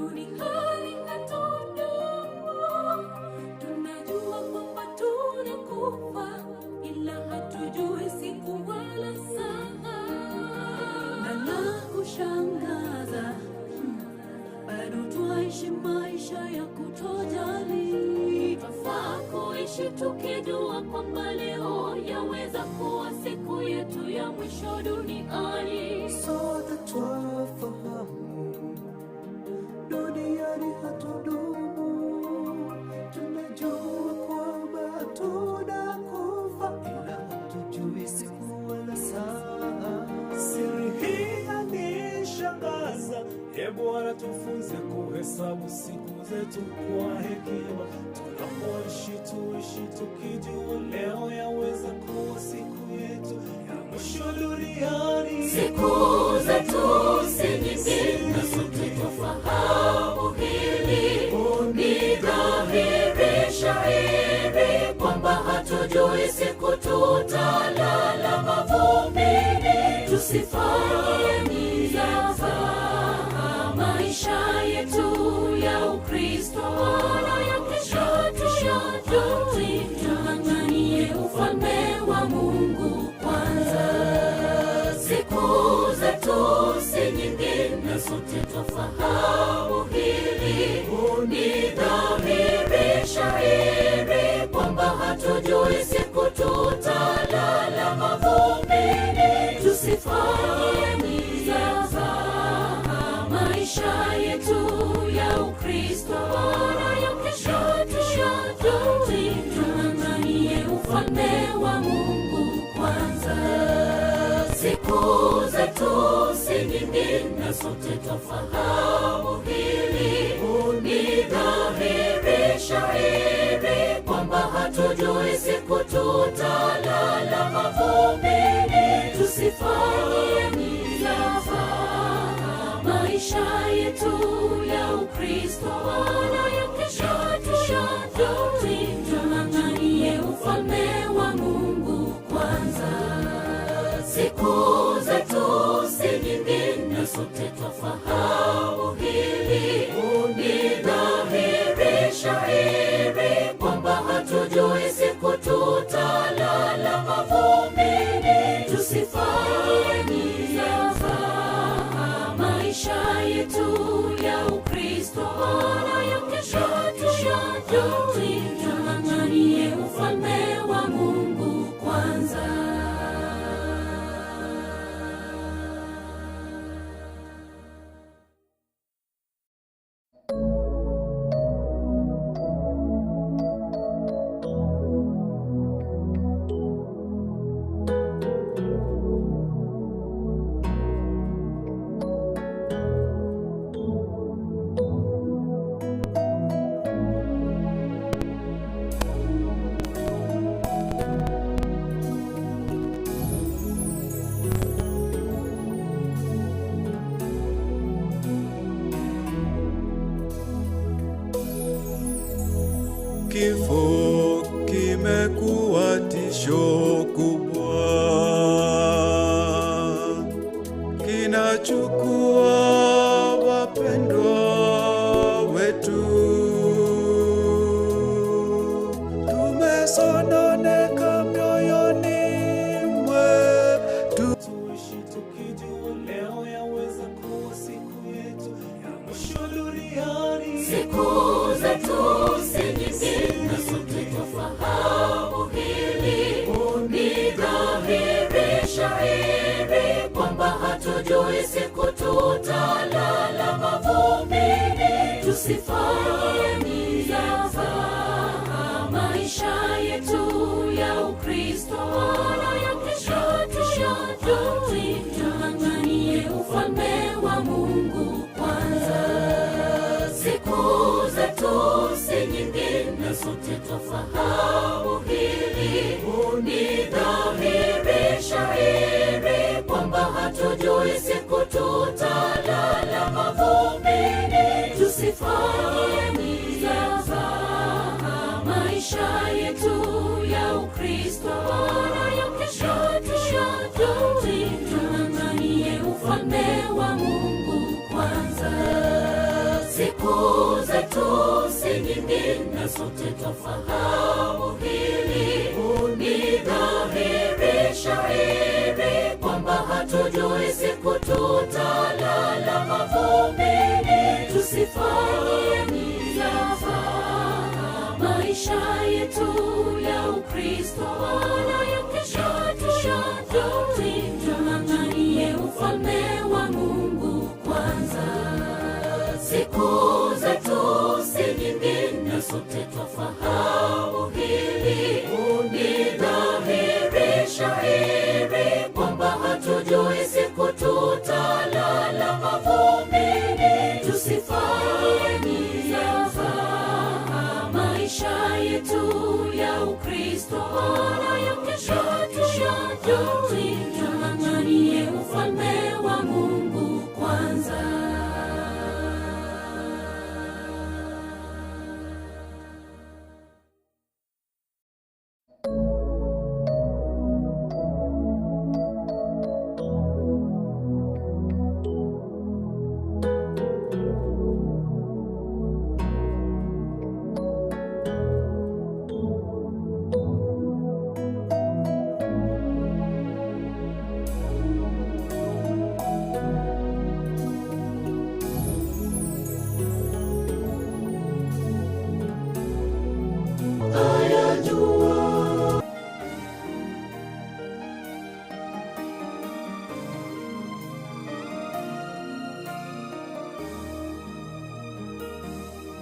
duniani hatudumu. Tunajua kwamba tunakufa, ila hatujui siku wala saa. Na la kushangaza, bado twaishi maisha ya kutojali. Twafaa kuishi tukijua kwamba leo yaweza kuwa siku yetu ya mwisho duniani. Sote twafahamu duniani hatudumu. Tunajua kwamba tunakufa, ila hatujui siku wala saa. Siri hii yanishangaza. Bwana, tufunze kuhesabu siku zetu kwa hekima. Tunapoishi tuishi tukijua leo yaweza kuwa siku yetu ya mwisho duniani. Siku zetu si nyingi na sote twafahamu hili. Ni dhahiri shahiri kwamba hatujui siku tutalala mavumbini. Tusifanye mizaha maisha yetu ya Ukristo na ya kesho tushajui. Tung'ang'anie ufalme wa Mungu kwanza. Siku zetu si nyingi na sote twafahamu hili. Ni dhahiri shahiri kwamba hatujui siku tutalala mavumbini. Tusifanye mizaha maisha yetu ya Ukristo na ya kesho tushajui. Tung'ang'anie ufalme wa Mungu kwanza. Siku zetu si nyingi na sote twafahamu hili. Ni dhahiri shahiri kwamba hatujui siku tutalala mavumbini. Tusifanye mizaha maisha yetu ya Ukristo na ya kesho tushajui. Tung'ang'anie ufalme wa Mungu kwanza. Siku zetu si nyingi na sote twafahamu hili. Ni dhahiri shahiri kwamba hatujui siku tutalala mavumbini. Tusifanye mizaha maisha yetu ya Ukristo na ya kesho tushajui. Tung'ang'anie ufalme wa Mungu kwanza. Kifo kimekuwa tisho kubwa, kinachukua wapendwa wetu. Tumesononeka mioyoni mwetu. Tuishi tukijua leo yaweza kuwa siku yetu ya mwisho duniani. Siku zetu si nyingi na sote twafahamu hili. Ni dhahiri shahiri kwamba hatujui siku tutalala mavumbini. Tusifanye mizaha maisha yetu ya Ukristo na ya kesho tushajui. Tung'ang'anie ufalme wa Mungu kwanza. Siku zetu si nyingi na sote twafahamu hili. Ni dhahiri shahiri kwamba hatujui siku tutalala mavumbini. Tusifanye mizaha maisha yetu ya Ukristo na ya kesho tushajui. Tung'ang'anie ufalme wa Mungu kwanza. Siku zetu si nyingi na sote twafahamu hili. Ni dhahiri shahiri kwamba hatujui siku tutalala mavumbini. Tusifanye nizafa maisha yetu ya Ukristo, wala ya kesho tushadui. Tung'ang'anie ufalme wa Mungu kwanza. Siku zetu si nyingi na sote twafahamu hili. Ni dhahiri shahiri kwamba hatujui siku tutalala mavumbini. Tusifanye nizafa maisha yetu ya Ukristo, wala ya kesho tushadui. Tung'ang'anie ufalme wa Mungu kwanza.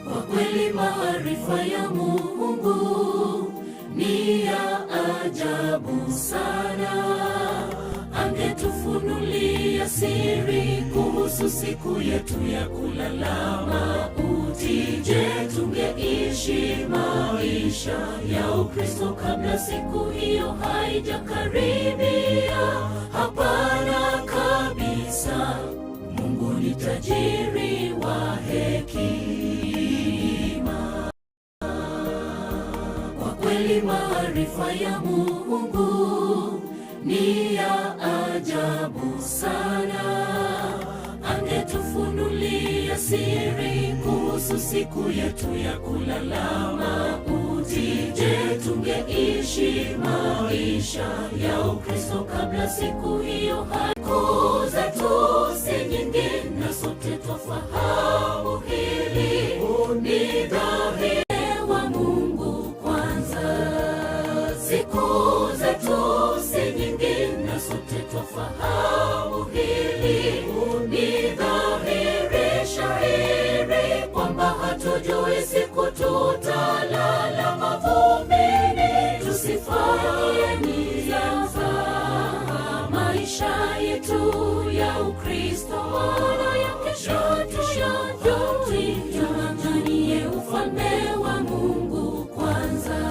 Kwa kweli maarifa ya Mungu ni ya ajabu sana. Angetufunulia siri kuhusu siku yetu ya kulala mauti, je, tungeishi maisha ya Ukristo kabla siku hiyo haijakaribia? Hapana kabisa. Mungu ni tajiri wa hekima. Kwa kweli maarifa ya Mungu ni ya ajabu sana. Angetufunulia siri kuhusu siku yetu ya kulala mauti, je, tungeishi maisha ya Ukristo kabla siku hiyo siku zetu si nyingi na sote twafahamu hili. Ni dhahiri wa Mungu kwanza. Siku zetu si nyingi na sote twafahamu hili. Ni dhahiri shahiri kwamba hatujui siku tutalala mavumbini. Tusifanye nizafa maisha yetu ya Ukristo, wala ya kesho tushadui. Tung'ang'anie ufalme wa Mungu kwanza.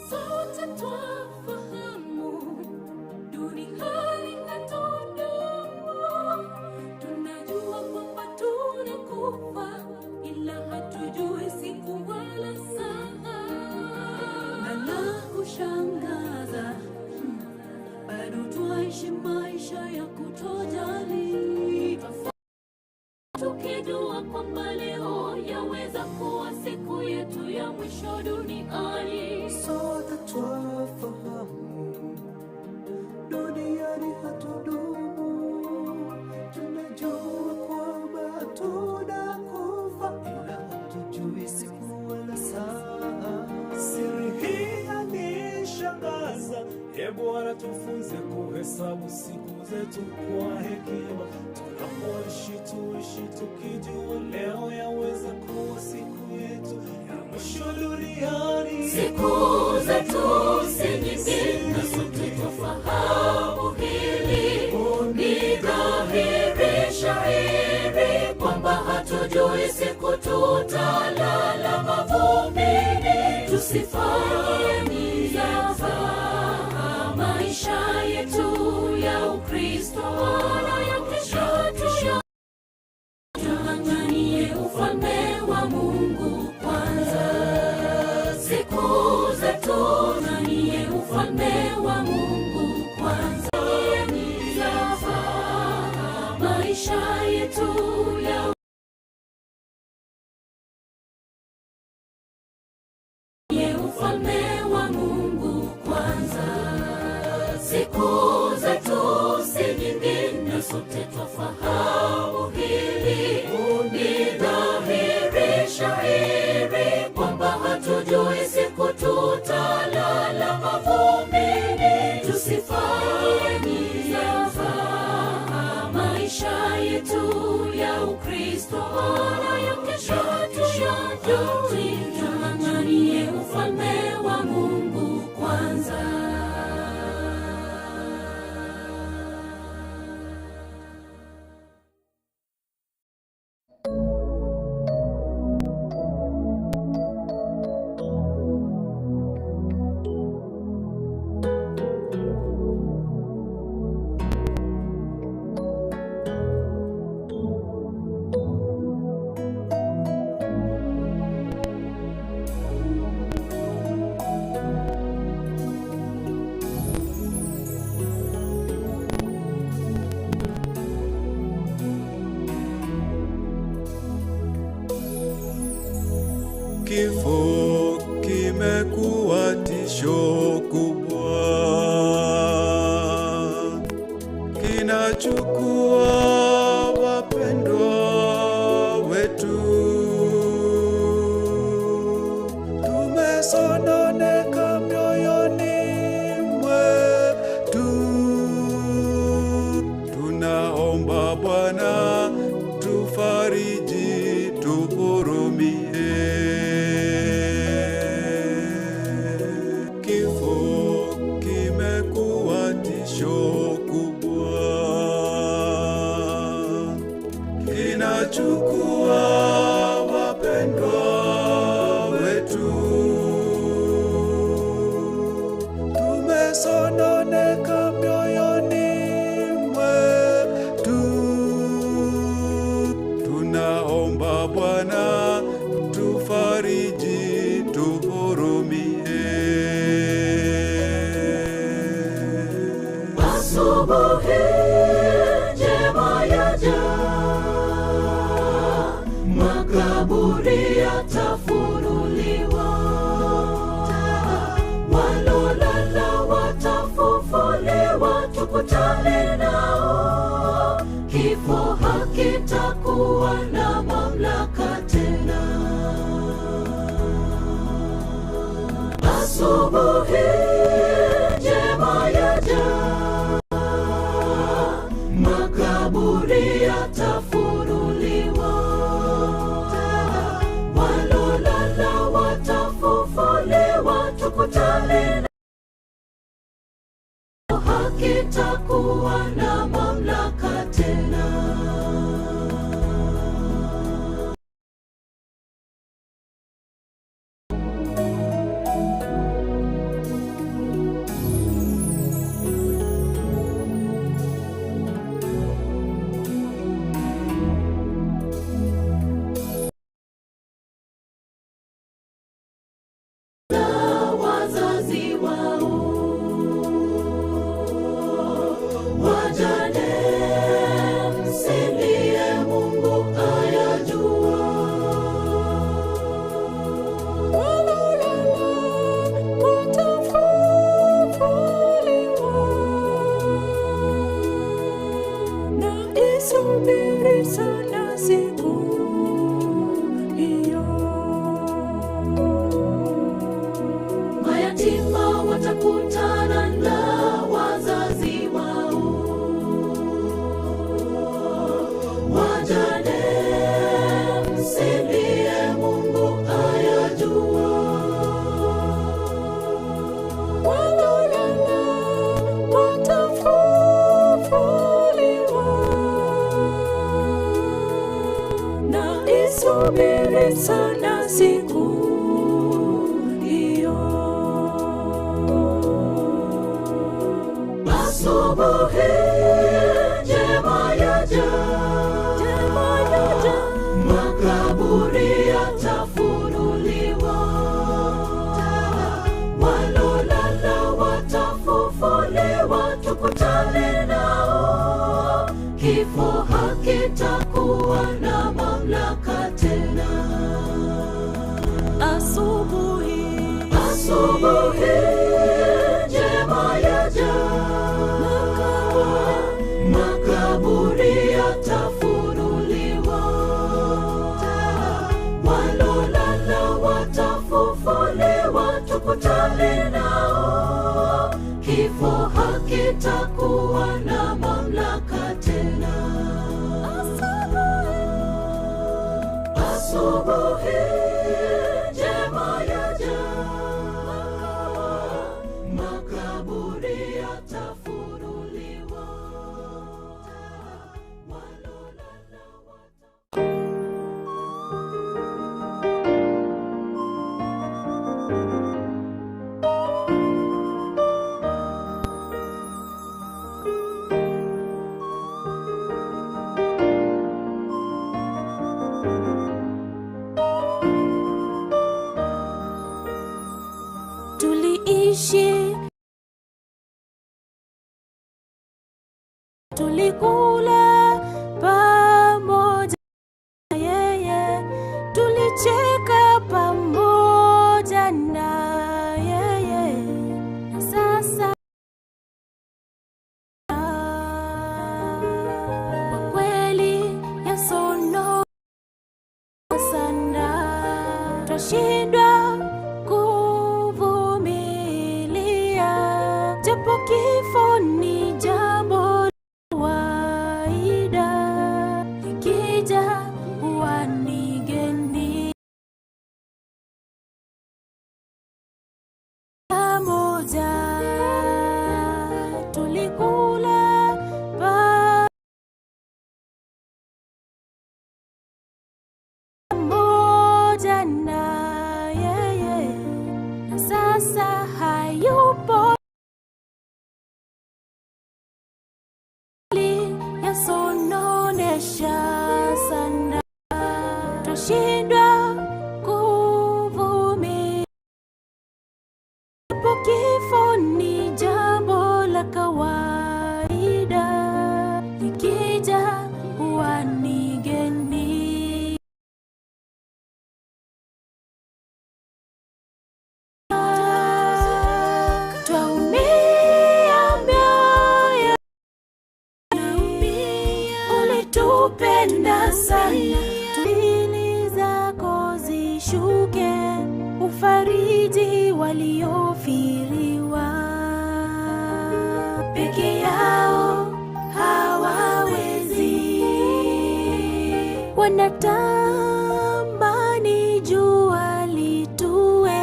Sote twafahamu duniani hatudumu. Tunajua kwamba tunakufa, ila hatujui siku wala saa. Na la kushangaza, bado twaishi maisha ya kutojali, tukijua kwamba leo yaweza kuwa siku yetu ya mwisho duniani. Sote twafahamu duniani hatudumu. Tunajua kwamba tunakufa, ila hatujui siku wala saa. Siri hii yanishangaza. Bwana, tufunze kuhesabu siku zetu kwa hekima. Tunapoishi tuishi tukijua leo yaweza kuwa siku yetu ya mwisho duniani. Siku zetu si nyingi na sote twafahamu hili. Ni dhahiri shahiri kwamba hatujui hatujui siku tutalala mavumbini, tusifanye mizaha. Maisha yetu ya Ukristo na ya kesho, tung'ang'anie ufalme wa Mungu kwanza. Siku zetu tung'ang'anie ufalme wa Mungu kwanza. Maisha yetu ya ufalme wa Mungu kwanza. Siku zetu si nyingi na sote twafahamu hili. Ni dhahiri shahiri kwamba hatujui siku tutalala mavumbini, tusifanye mizaha. Maisha yetu ya Ukristo na ya kesho, tung'ang'anie ufalme wa Mungu kwanza. Kifo kimekuwa tisho kubwa, kinachukua wapendwa wetu. Tumesononeka mioyoni mwetu, tunaomba Bwana tufariji, tuhurumie. Kifo kimekuwa tisho kubwa, kinachukua wapendwa wetu. Tumesononeka mioyoni mwetu, tunaomba Bwana tufariji, tuhurumie. Asubuhi njema yaja, makaburi yatafunuliwa, walolala watafufuliwa, tukutane nao. Kifo hakitakuwa na mamlaka tena. Asubuhi njema yaja, makaburi yatafunuliwa, walolala watafufuliwa, tukutane nao. Hakitakuwa na mamlaka tena. Wazazi wao, wajane, msilie, Mungu ayajua. Walolala watafufuliwa, na isubiri sana siku hiyo. Mayatima watakutana na wazazi wao, wajane, msilie, Mungu ayajua. Walolala watafufuliwa, na Yesu Subiri sana siku hiyo. Asubuhi njema yaja, makaburi yatafunuliwa, walolala watafufuliwa, tukutane nao. Kifo hakitakuwa na mamlaka tena. Asubuhi njema yaja, makaburi yatafunuliwa, walolala watafufuliwa, tukutane nao. Kifo hakitakuwa na mamlaka tena. Asubuhi njema yaja, makaburi yatafunuliwa, walolala tuliishi, tulikula pamoja na yeye, tulicheka pamoja na yeye, na sasa kwa kweli yasono sana, twashindwa kuvumilia, japo kifo ni jambo la kawaida, likija huwa ni geni. Pamoja tulikula pamoja na yeye, na sasa hayupo. Yasononesha sana, twashindwa kuvumilia, japo kifo ni jambo la kawaida, likija huwa ni geni. Twaumia mioyo, ulitupenda sana, tumaini zako zishuke, ufariji waliofiriwa, peke yao hawawezi, wanatamani jua litue,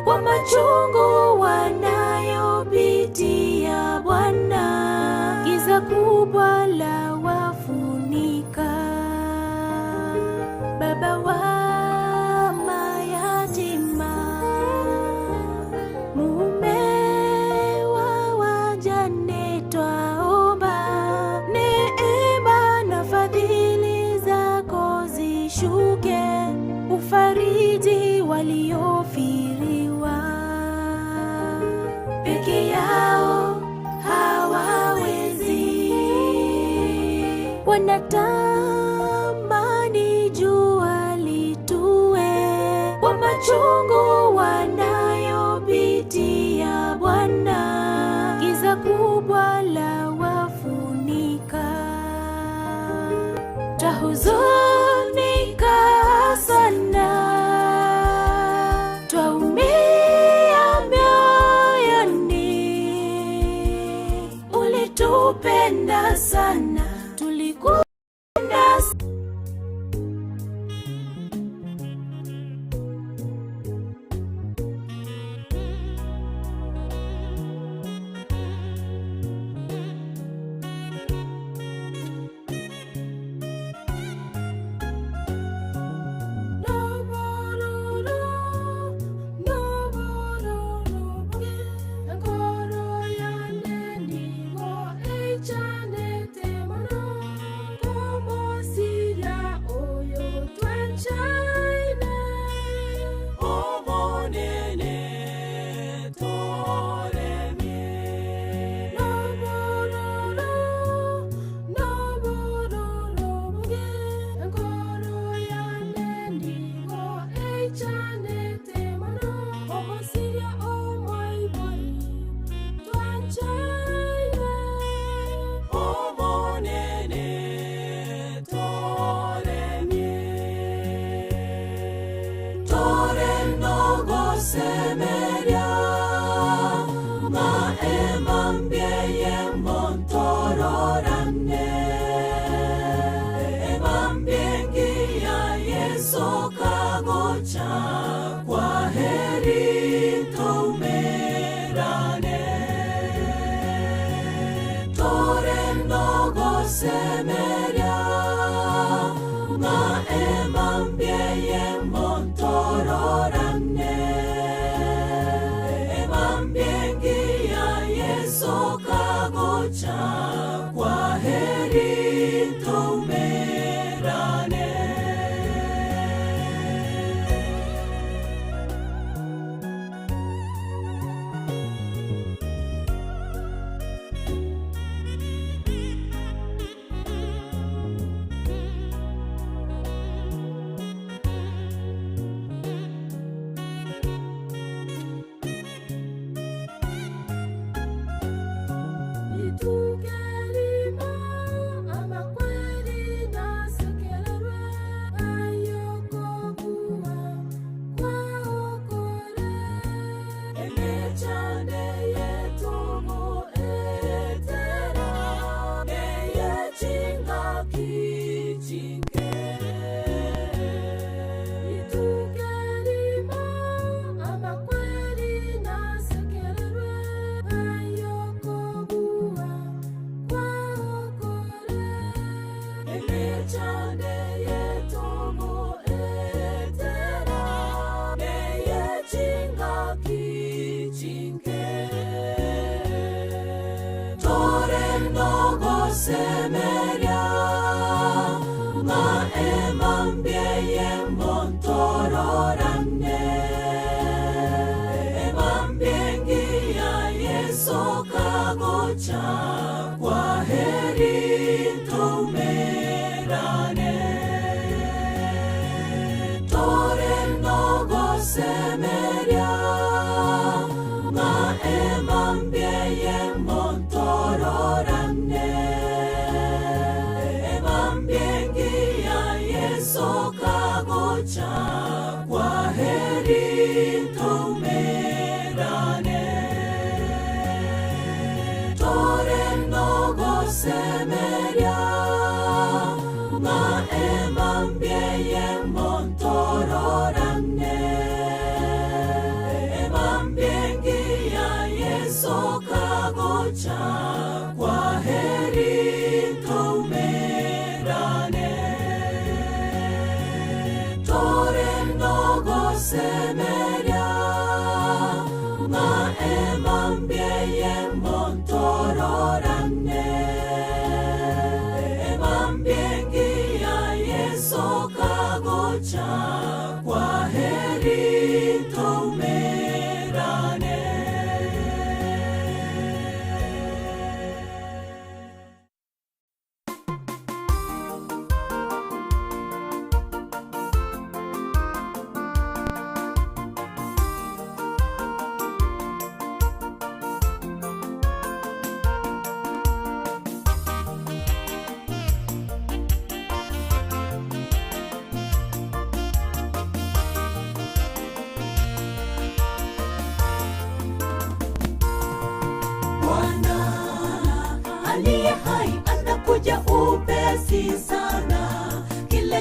kwa machungu wanayopitia Bwana, giza kubwa la wafunika. Baba wa mayatima, mume wa wajane, twaomba neema na fadhili zako zishuke, ufariji waliofiriwa, peke yao hawawezi, wanatamani jua litue, kwa machungu wanayopitia Bwana, giza kubwa la wafunika. Twahuzunika sana, twaumia mioyoni, ulitupenda sana, tulikupenda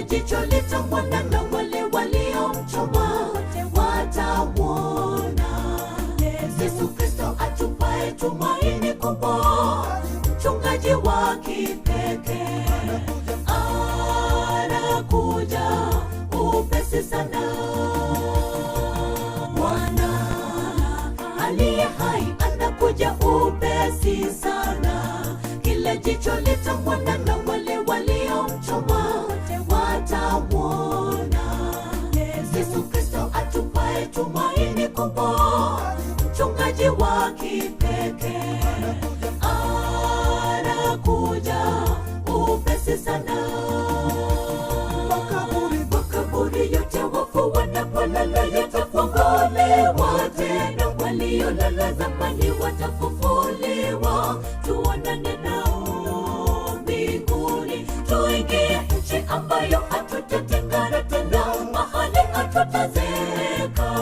Jicho litamwona na wale waliomchoma watamwona. Yesu Kristo atupaye tumaini kubwa, mchungaji wa kipekee anakuja upesi sana. Bwana aliye hai anakuja upesi sana. Kila jicho litamwona na wale waliomchoma watamwona. tumaini kubwa, mchungaji wa kipekee anakuja upesi sana. Makaburi yote wafu wanapolala yatafunguliwa tena, waliolala zamani watafufuliwa, tuonane nao mbinguni, tuingie nchi ambayo hatutatengana tena, mahali hatutazeka.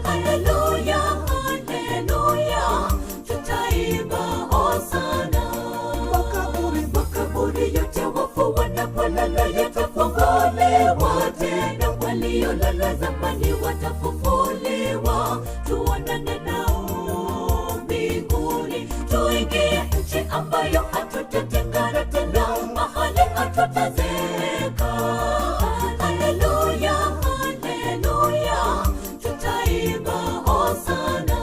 Haleluya, haleluya, tutaimba hosana. Makaburi yote wafu wanapolala yatafunguliwa tena, waliolala zamani watafufuliwa, tuonane nao mbinguni, tuingie nchi ambayo hatutatengana tena, mahali hatutazeka. Haleluya, haleluya, tutaimba hosana.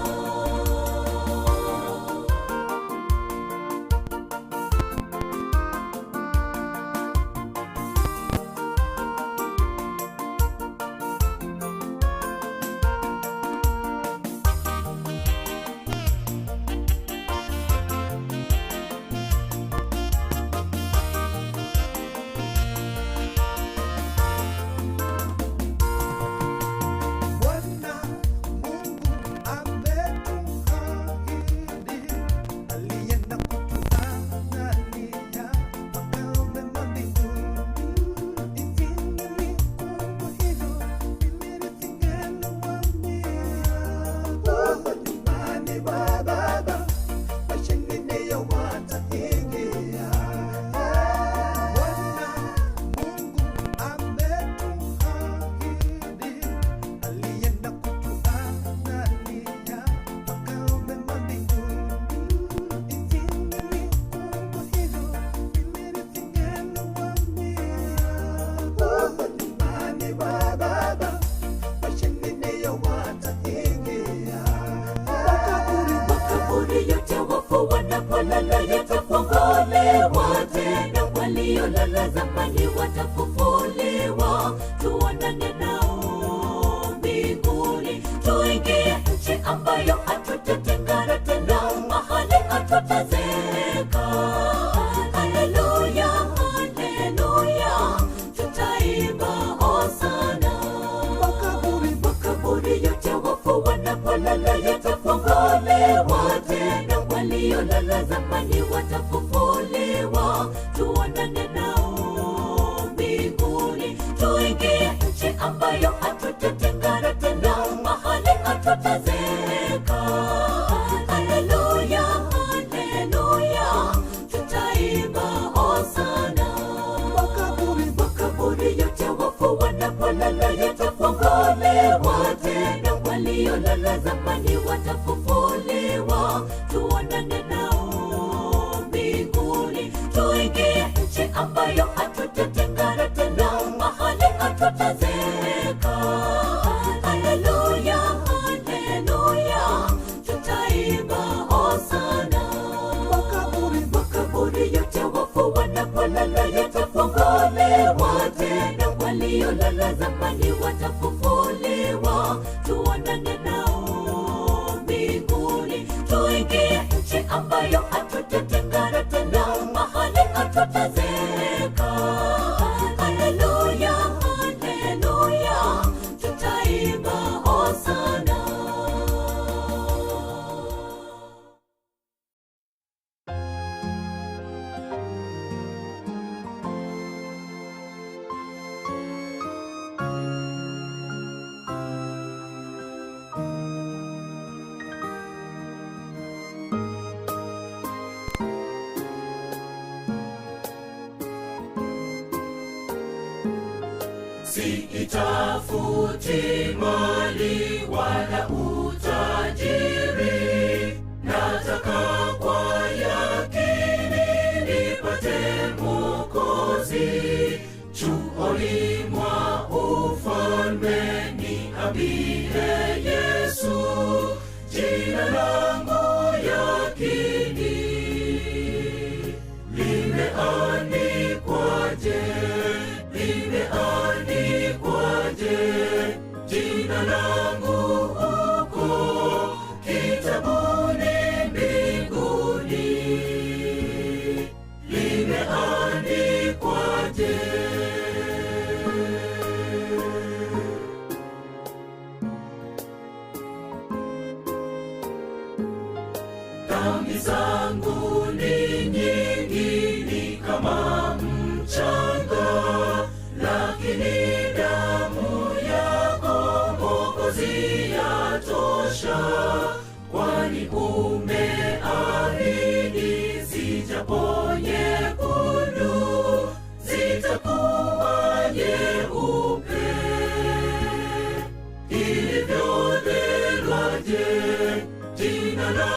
Makaburi yote wafu wanapolala yatafunguliwa tena, waliolala zamani watafufuliwa, tuonane nao mbinguni, tuingie nchi ambayo hatutatengana tena, mahali hatutazeka. Haleluya, haleluya, tutaimba hosana. Makaburi yote wafu wanapolala yatafunguliwa tena, waliolala zamani watafufuliwa, tuonane nao mbinguni, tuingie nchi ambayo hatutatengana tena, mahali hatutazeka. Haleluya, haleluya, tutaimba hosana. Makaburi yote wafu wanapolala yatafunguliwa tena, waliolala zamani watafufuliwa, tuonane nao mbinguni, tuingie nchi ambayo hatutatengana tena, mahali hatutazeka. Haleluya, haleluya, tutaimba hosana. Makaburi yote wafu wanapolala yatafunguliwa tena, waliolala zamani watafufuliwa, tuonane nao mbinguni, tuingie nchi ambayo hatutatengana tena, mahali hatutazeka. Haleluya, haleluya, tutaimba hosana. Sitafuti mali wala utajiri, nataka kwa yakini nipate Mwokozi. Chuoni mwa ufalme niambie Yesu, jina langu yakini limeandikwaje? Limeandikwaje jina langu zangu ni nyingi, ni kama mchanga, lakini damu yako Mwokozi yatosha. Kwani umeahidi zijapo nyekundu zitakuwa nyeupe. Ilivyodhelaje jina la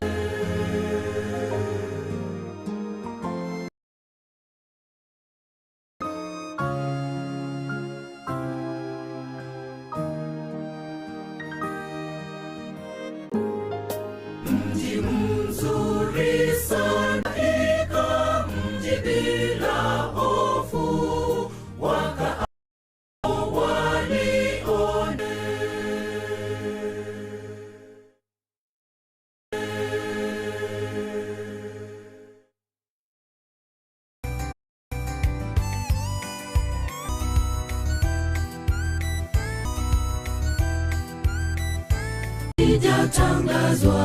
mji mzuri sana, ika mji bila hofu, wakaao walione. Ijatangazwa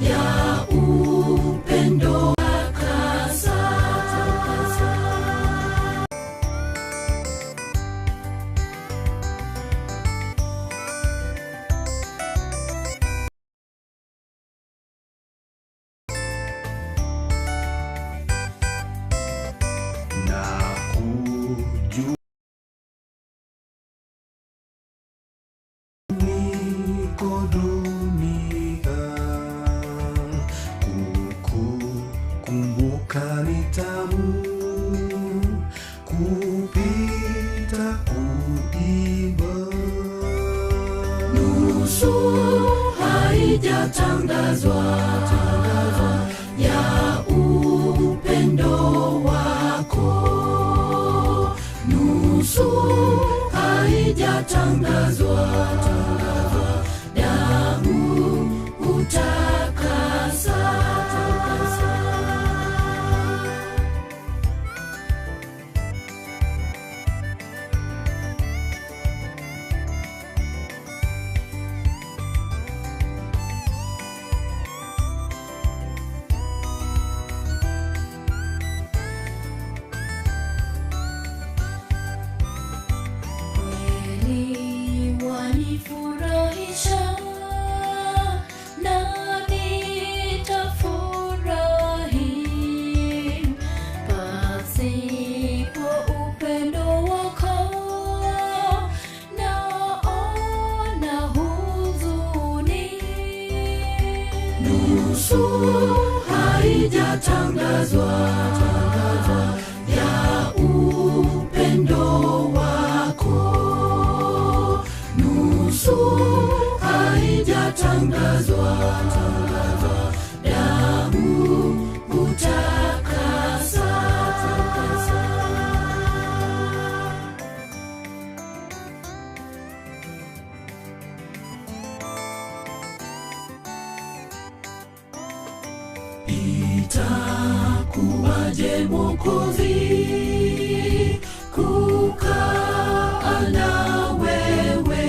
ya upendo takasa. na kujua niko dunia, kukumbuka ni tamu kupita kuiba. Nusu haijatangazwa ya upendo wako, nusu haijatangazwa damu utakasa. Kweli wanifurahisha, na nitafurahi pasipo upendo wako. Naona huzuni, nusu haijatangazwa ya upendo wako, nusu haijatangazwa damu utakasa. Itakuwaje Mwokozi kukaa na wewe,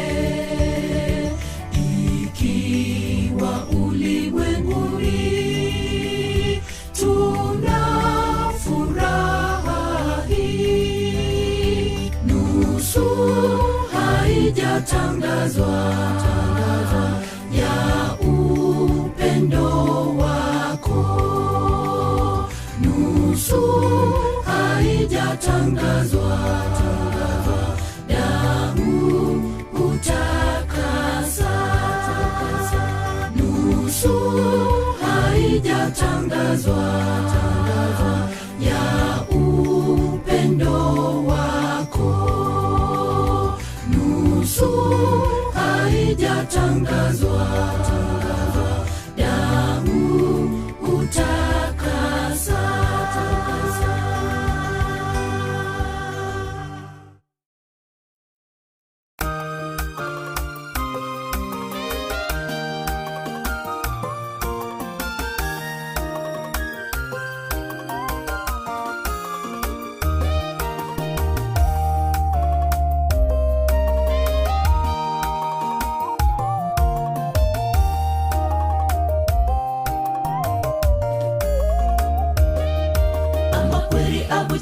ikiwa ulimwenguni tuna furaha hii. Nusu haijatangazwa ya upendo wako, nusu haijatangazwa damu utakasa. Nusu haijatangazwa ya upendo wako, nusu haijatangazwa damu utakasa.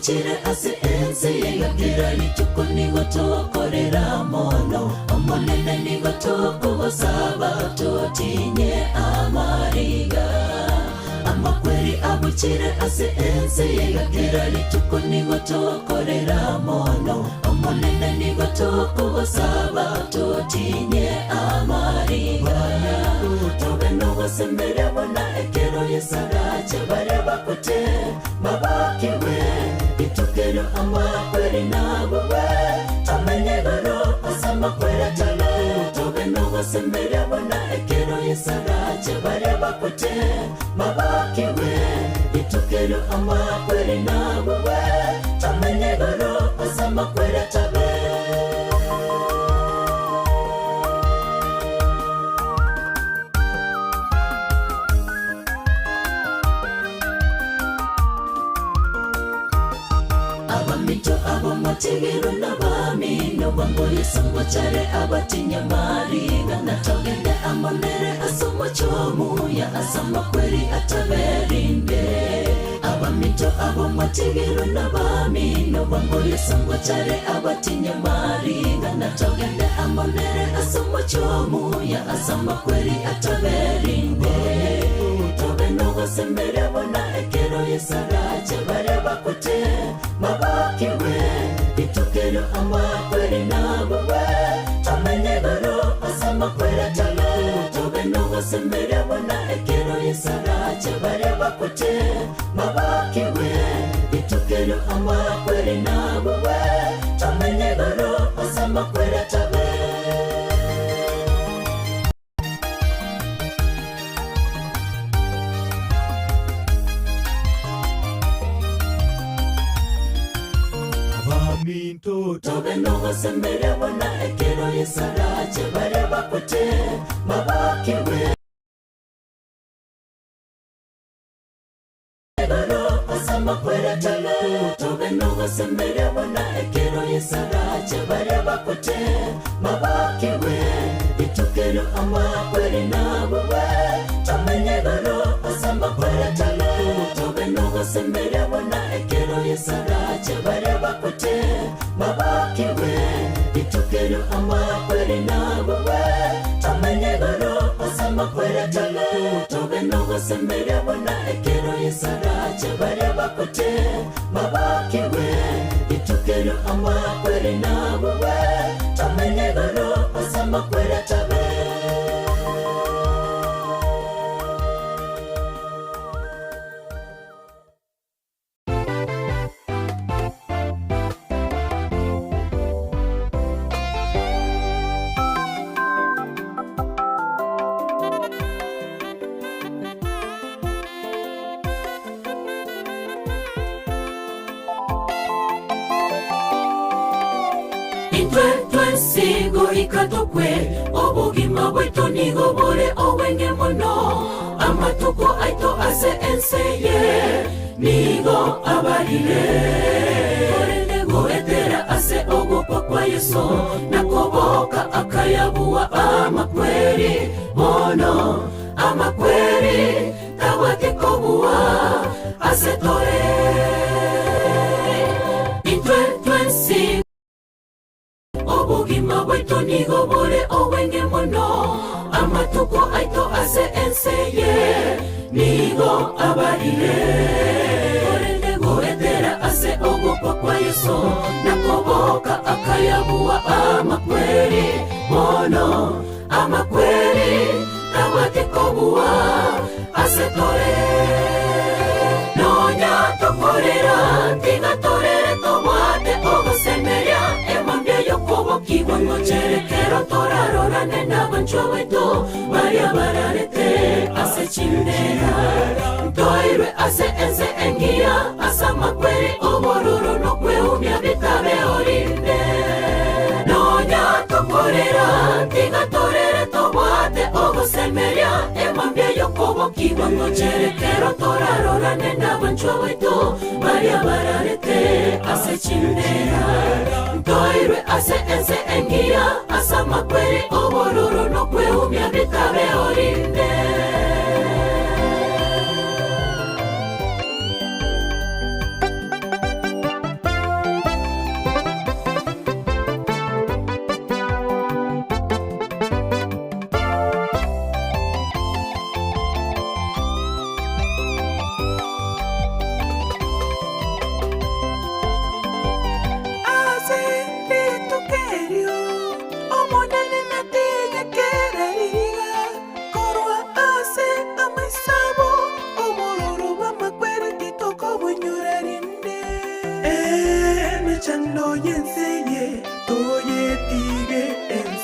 abuchire ase ense yegagira lituko nigotokorera mono omonene nigotoko gosaba totinye amariga amakweri abuchire ase ense yegagira lituko nigotokorera mono omonene nigotoko gosaba totinye amariga tobeno gosembere bona ekero yesarache bareba kote mabakiwe itukero amakweri nabuwe tamenye garo asamakwera talo tobeno gosembere bona ekero yesarache bareba kote mabakiwe itukero amakweri nabuwe tamenye garo asamakwera talo abamito abomategero n'abamino bangoye somo chare abatinya mariga natogende amonere asomo chomuya asama kweri ataberinde abamito abomategero n'abamino bangoye somo chare abatinya mariga natogende amonere asomo chomuya asama kweri ataberinde tobeno gosembere bona ekero yesarache bareba kote mabakiwe itukero amakweri nabuwe tamenye garo asamakwera talo tobeno gosembere bona ekero yesarache bareba kote mabakiwe itukero amakweri nabuwe tamenye garo asamakwera talo tobeno gosembere bona ekero yesarache bareba kote mabakiwe garo asamakwera talo tobeno gosembere bona ekero yesarache bareba kote mabakiwe itukero amakweri nabuwe tamenye garo asamakwera talo tobeno gosembere bona ekero yesarache bareba kote mabakiwe itukero amakweri nabuwe tamenye garo asamakwera talo tobeno gosembere bona ekero yesarache bareba kote mabakiwe itukero amakweri nabuwe tamenye garo asamakwera talo sigo ikatokwe obugima bwetu nigobore owenge mono amatuko aito ase enseye nigo abarire orenego etera ase ogopa kwa yeso nakoboka akayabuwa amakweri mono amakweri tawatikobuwa ase tore intwe obugima bwetu nigobore owenge mono amatuko aito ase enseye nigo abarire orenego etera ase ogopa kwa yeso nakoboka akayabuwa amakweri mono amakweri tawatikobuwa ase tore nonya tokorera tigatorere tobwate ogosemeria yokobokiwa ngocherekero torarorane n'abanchwa wetu baria bararete ase chindera ntoirwe ase ense engia asa makweri obororo nokweumia bitabe orinde nonya tokorera tigatorere tobwate ogosemeria emambia yokobokiwa ngocherekero torarorane n'abanchwa wetu baria bararete ase chindera ntoirwe ase ense engia asa makweri obororo nokweumia bitabe orinde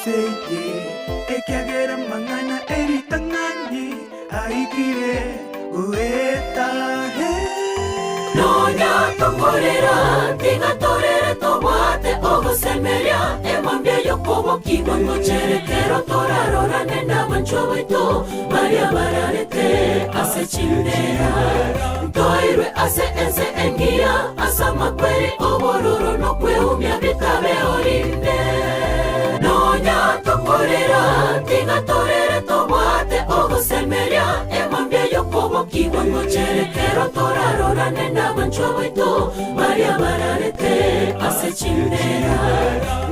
seye ekiagera mang'ana eritang'ani aikire guetahe nonya tokorera tigatorere tobwate ogosemeria emambia yokobokigwa ngocherekero torarorane n'abancho baito baria bararete ase chindera ntoirwe ase ense engia asa makweri obororo nokweumia bitabe orinde nonya tokorera tigatorere tobwate ogosemeria emambia yokobokigwa ngocherekero torarorane n'abancho baito baria bararete ase chindera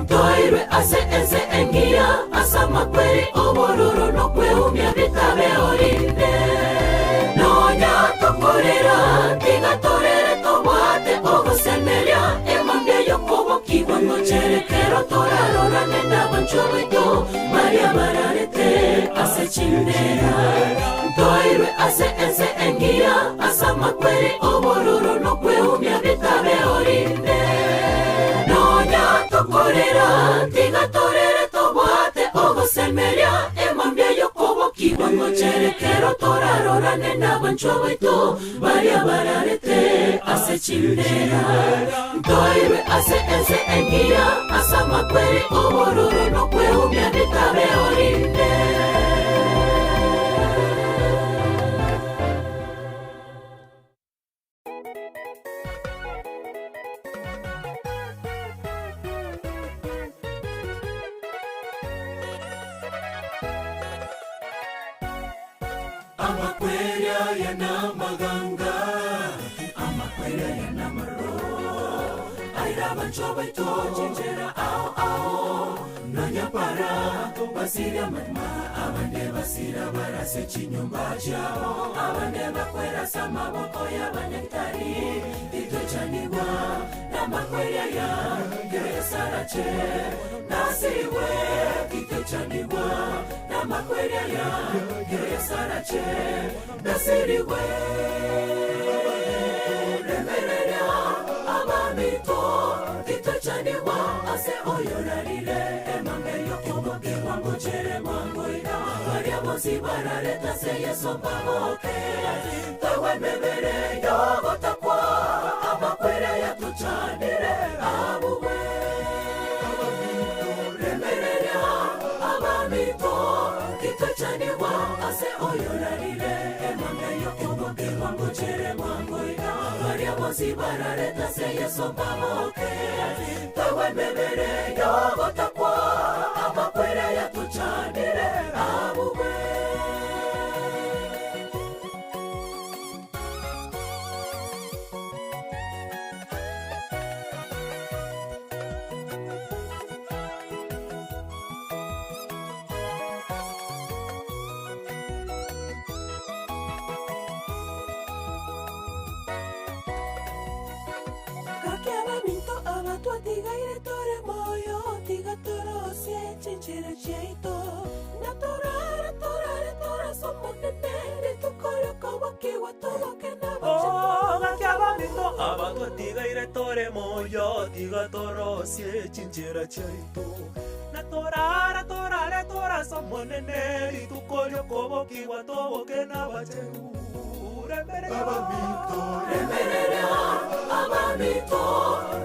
ntoirwe ase ense engia asa makweri obororo nokweumia bitabe orinde nonya tokorera tigatorere tobwate ogosemeria emambia yokobokigwa ngocherekero torarorane n'abancho baito baria bararete ase chindera ntoirwe ase ense engia asa makweri obororo nokweumia bitabe orinde nonya tokorera tigatorere tobwate ogosemeria emambia yokobokigwa ngocherekero torarorane n'abancho baito baria bararete ase chindera ntoirwe ase ense engia asa makweri obororo nokweumia bitabe orinde Amakweria yana maganga, amakweria yana maro. Aira bancho baito chinchera ao ao. Nanya para basira mama, abande basira barase chinyumba chao. Abande bakwera sama boko ya banyaktari. Tito chanigwa na makweria ya kire sarache. Nasiwe tito chanigwa na makweria ya kire sarache. Nasiwe remereria abamito tito chanigwa ase oyorarire emambe yokoboke wango chere mwango ina varia mosi barareta se yeso pamoke tawe mebere yogotakwa amakwere ya tuchanire abuwe remereria abamito tito chanigwa ase oyorarire emambe yokoboke wango chere mwango ina varia mosi barareta se yeso pamoke tawe mebere yogotakwa amakwere ya tuchanire abuwe Kakiaba minto abatua tigaire tore moyo tiga toro se chinchera cheito naturare tora somonenere tukoro kawake watoke na Oh, gakiaba minto abatua tigaire tore moyo tiga toro se chinchera chaito naturare tora somonenere tukoro kawake watoke na bacheru remereria abamito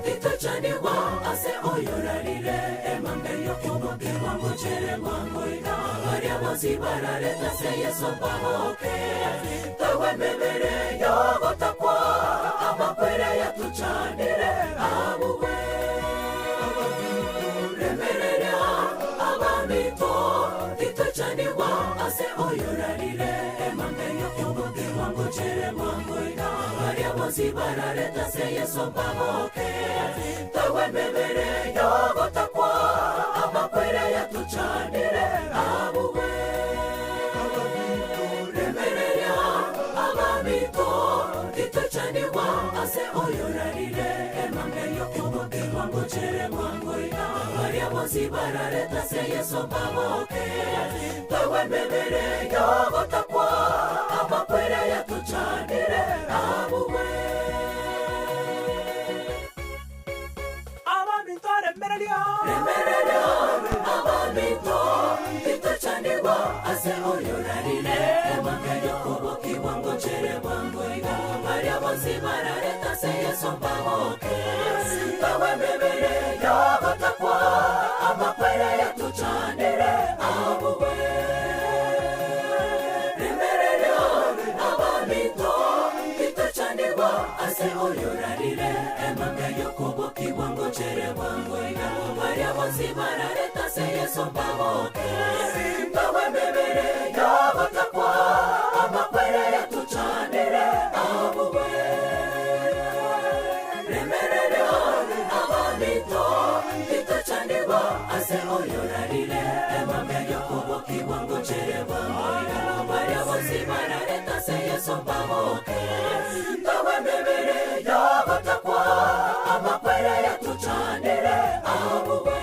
tito chanigwa ase oyorarire emambe yokoboke wango chere mwango ina varia mosi barareta se yeso pamoke tawe mebere yogotakwa amakwere ya tuchanire abuwe remereria abamito tito chanigwa ase oyorarire emambe yokoboke wango chere mwango ina varia mosi barareta se yeso pamoke tawe mebere yogotakwa amakwere ya tuchanire abuwe remereria abamito tito chanigwa ase oyorarire emambe yokoboke wango chere mwango ina varia mosi barareta se yeso pamoke tawe mebere yogotakwa amakwere ya tuchanire abuwe abamito remereria abamito ase oyorarire emangeyo kubo kiwango chere wango iga maria bonsi marareta se yeso mbaboke bawe mebere yabatakwa amakwere yatuchanire abuwe remerero abamito kitachanirwa ase oyorarire emangeyo kubo kiwango chere wango iga maria bonsi marareta se yeso mbaboke bawe mebere yabatakwa amakwere yatuchanire abuwe remerero abamito kitachanirwa ase oyorarire emangeyo kubo kiwango chere wango iga maria bonsi marareta se yeso mbaboke bawe mebere yabatakwa amakwere yatuchanire abuwe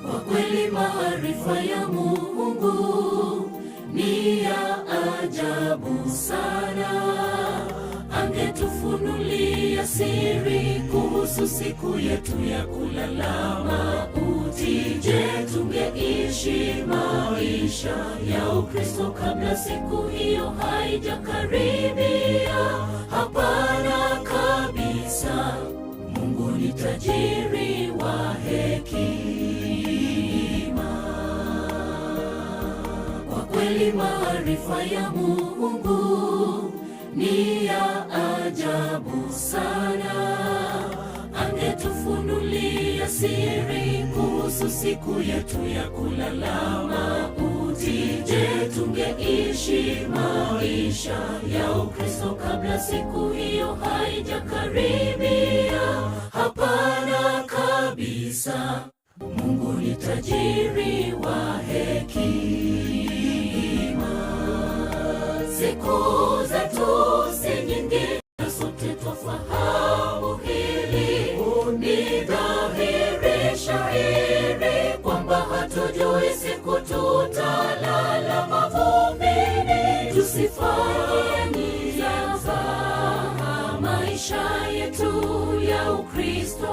Kwa kweli maarifa ya Mungu ni ya ajabu sana. Angetufunulia siri kuhusu siku yetu ya kulala mauti, je, tungeishi maisha ya Ukristo kabla siku hiyo haijakaribia? Hapana kabisa. Mungu ni tajiri wa hekima. Kwa kweli maarifa ya Mungu ni ya ajabu sana. Angetufunulia siri kuhusu siku yetu ya kulala mauti, je, tungeishi maisha ya Ukristo kabla siku hiyo haijakaribia? Hapana kabisa. Mungu ni tajiri wa hekima. Siku zetu si nyingi, na sote twafahamu hili. Ni dhahiri shahiri kwamba hatujui siku tutalala mavumbini. Tusifanye nizaza maisha yetu ya Ukristo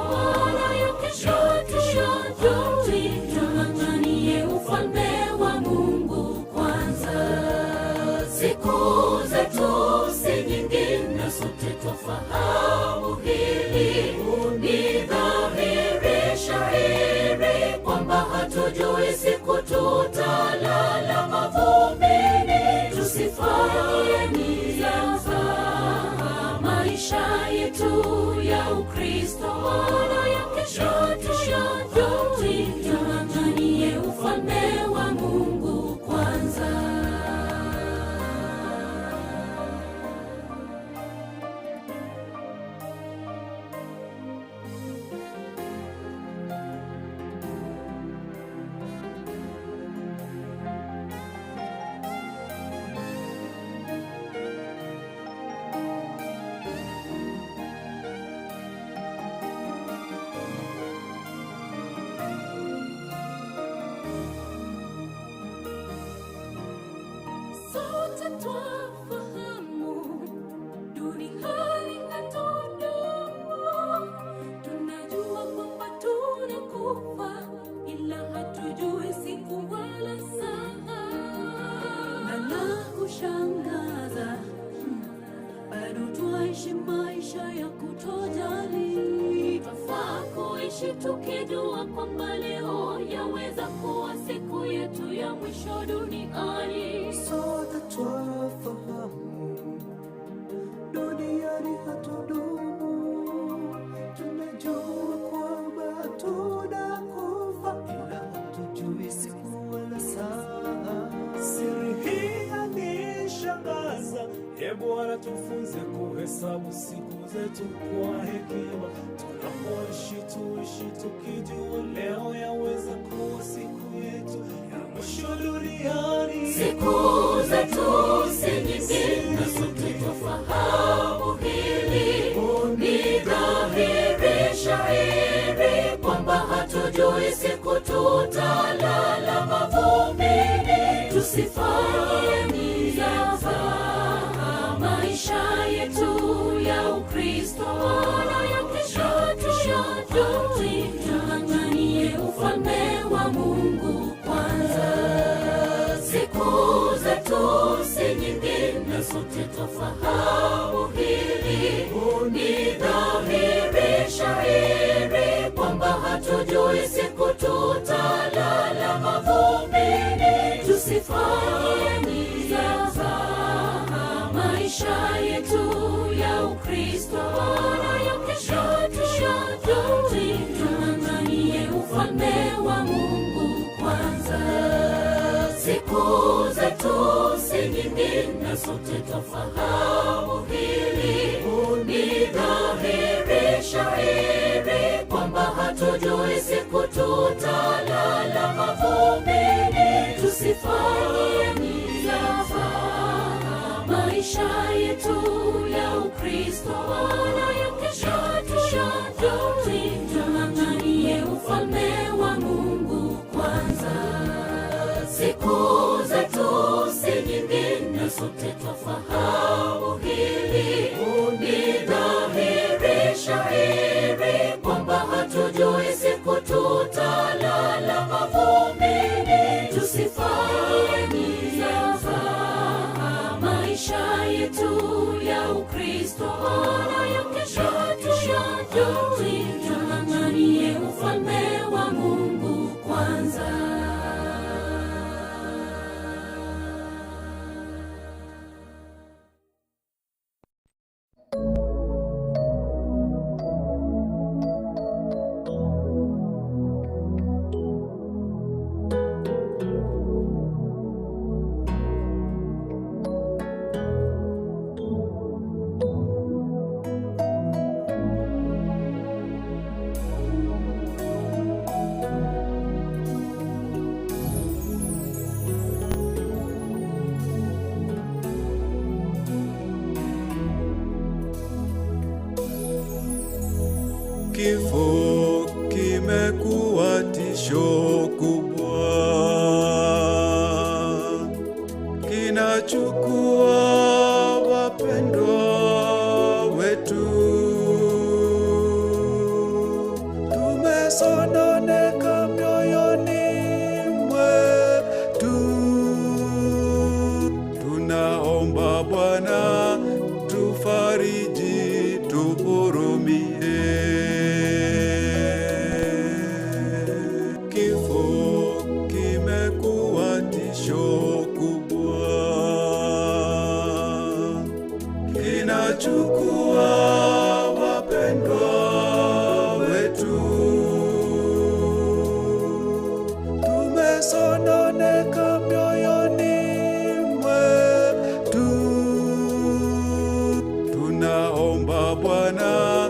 nayo kesho tung'ang'anie ufalme wa Mungu kwanza. Siku zetu si nyingi, na sote twafahamu hili. Ni dhahiri shahiri kwamba hatujui siku tutalala mavumbini. Tusifanye nizaza maisha yetu ya Ukristo nayo kesho tung'ang'anie ufalme wa Mungu kwanza. Sote twafahamu duniani hatudumu. Tunajua kwamba tunakufa, ila hatujui siku wala saa. Na la kushangaza, bado twaishi maisha ya kutojali. Twafaa kuishi tukijua kwamba leo yaweza kuwa siku yetu ya mwisho duniani. Sote twafahamu duniani hatudumu. Tunajua kwamba tunakufa, ila hatujui siku wala saa. Siri hii yanishangaza. Bwana, tufunze kuhesabu siku zetu kwa hekima. Tunapoishi tuishi tukijua leo yaweza kuwa siku yetu ya mwisho duniani. Siku zetu si nyingi, na sote twafahamu hili. Ni dhahiri shahiri kwamba hatujui siku tutalala mavumbini. Tusifanye nizaza maisha yetu ya Ukristo nayo kesho tung'ang'anie ufalme wa Mungu kwanza. Siku zetu si nyingi, na sote twafahamu hili. Ni dhahiri shahiri kwamba hatujui siku tutalala mavumbini. Tusifanye nizaza maisha yetu ya Ukristo nayo kesho tung'ang'anie ufalme wa Mungu kwanza. Siku zetu si nyingi, na sote twafahamu hili. Ni dhahiri shahiri kwamba hatujui siku tutalala mavumbini. Tusifanye nizaza maisha yetu ya Ukristo nayo kesho tung'ang'anie ufalme wa Mungu Kifo kimekuwa tisho kubwa, kinachukua wapendwa wetu. Tumesononeka mioyoni mwetu, tunaomba Bwana tufariji, tuhurumie. Kifo kimekuwa tisho kubwa, kinachukua wapendwa wetu. Tumesononeka mioyoni mwetu, tunaomba Bwana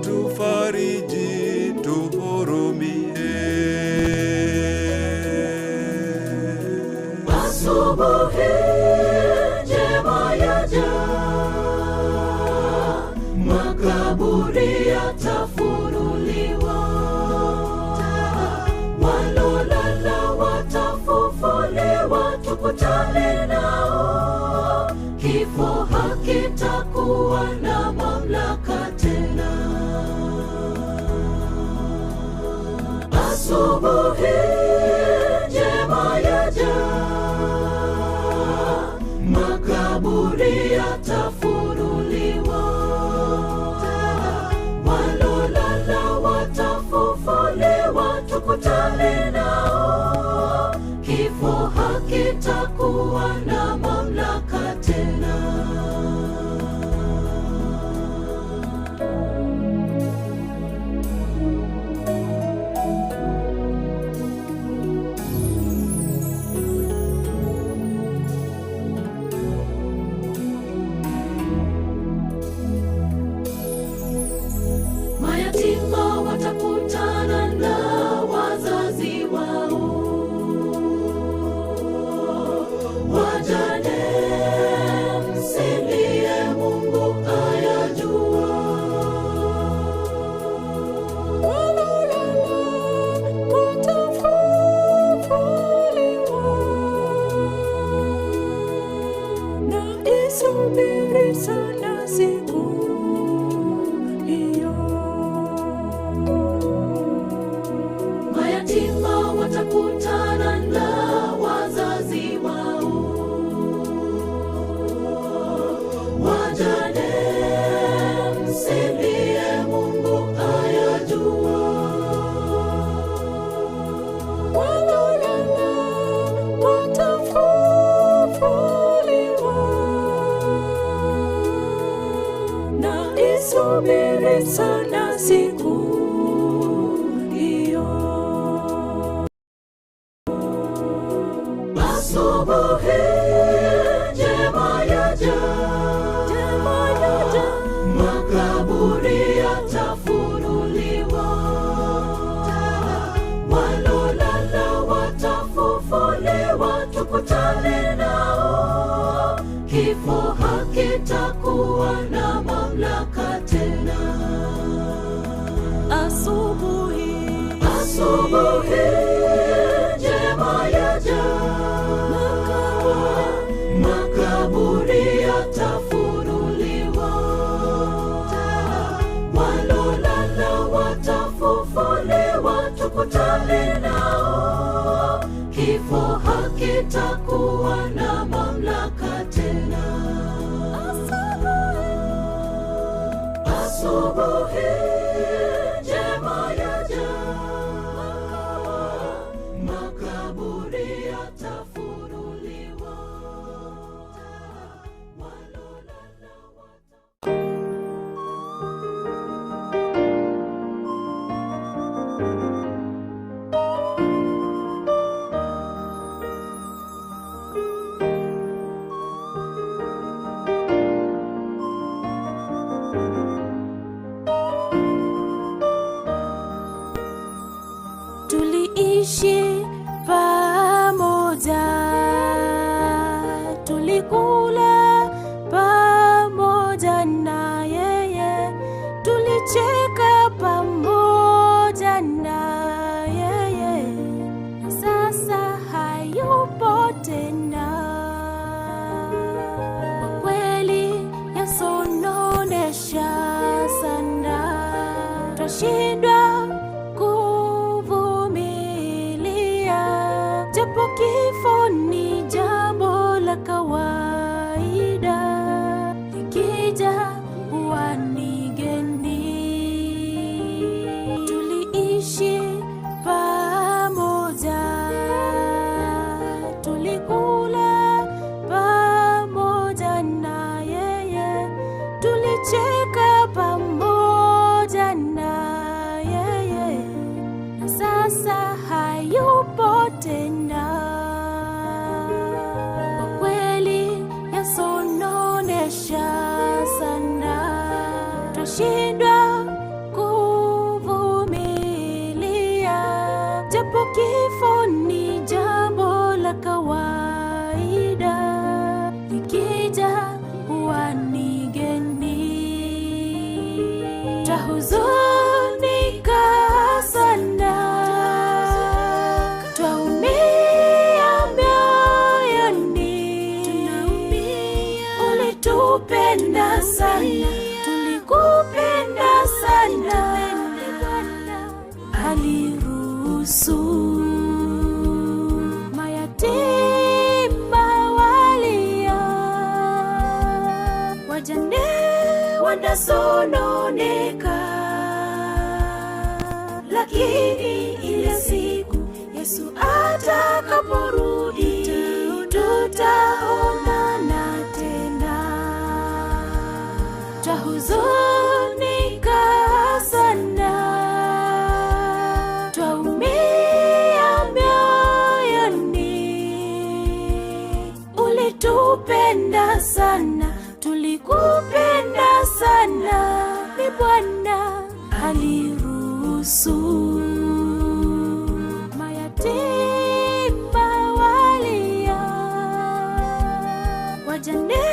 tufariji, tuhurumie. Asubuhi njema yaja, makaburi yatafunuliwa, walolala watafufuliwa, tukutane nao. Kifo hakitakuwa na mamlaka tena. Asubuhi njema yaja, makaburi yatafunuliwa, walolala watafufuliwa, tukutane nao. Kifo hakitakuwa na mamlaka tena. Mayatima watakutana na wazazi wao, wajane msilie, Mungu ayajua. Walolala watafufuliwa, na isubiri sana siku hiyo. Mayatima watakutana na wazazi wao, wajane msilie, Mungu ayajua. Walolala watafufuliwa, na isubiri sana siku hiyo. Asubuhi njema yaja, makaburi yatafunuliwa, walolala watafufuliwa, tukutane nao. Kifo hakitakuwa na mamlaka tena. Asubuhi njema yaja, makaburi yatafunuliwa, walolala watafufuliwa, tukutane nao. Kifo hakitakuwa na mamlaka tena. Asubuhi njema yaja, makaburi yatafunuliwa, walolala tuliishi pamoja, tulikula pamoja na yeye, tulicheka pamoja. aliruhusu mayatima walia, wajane wanasononeka, lakini ile siku Yesu atakaporudi tutaonana tena. Twahuzunika sana, twaumia mioyoni. Ulitupenda sana, tulikupenda sana. Ni Bwana aliruhusu mayatima walia, wajane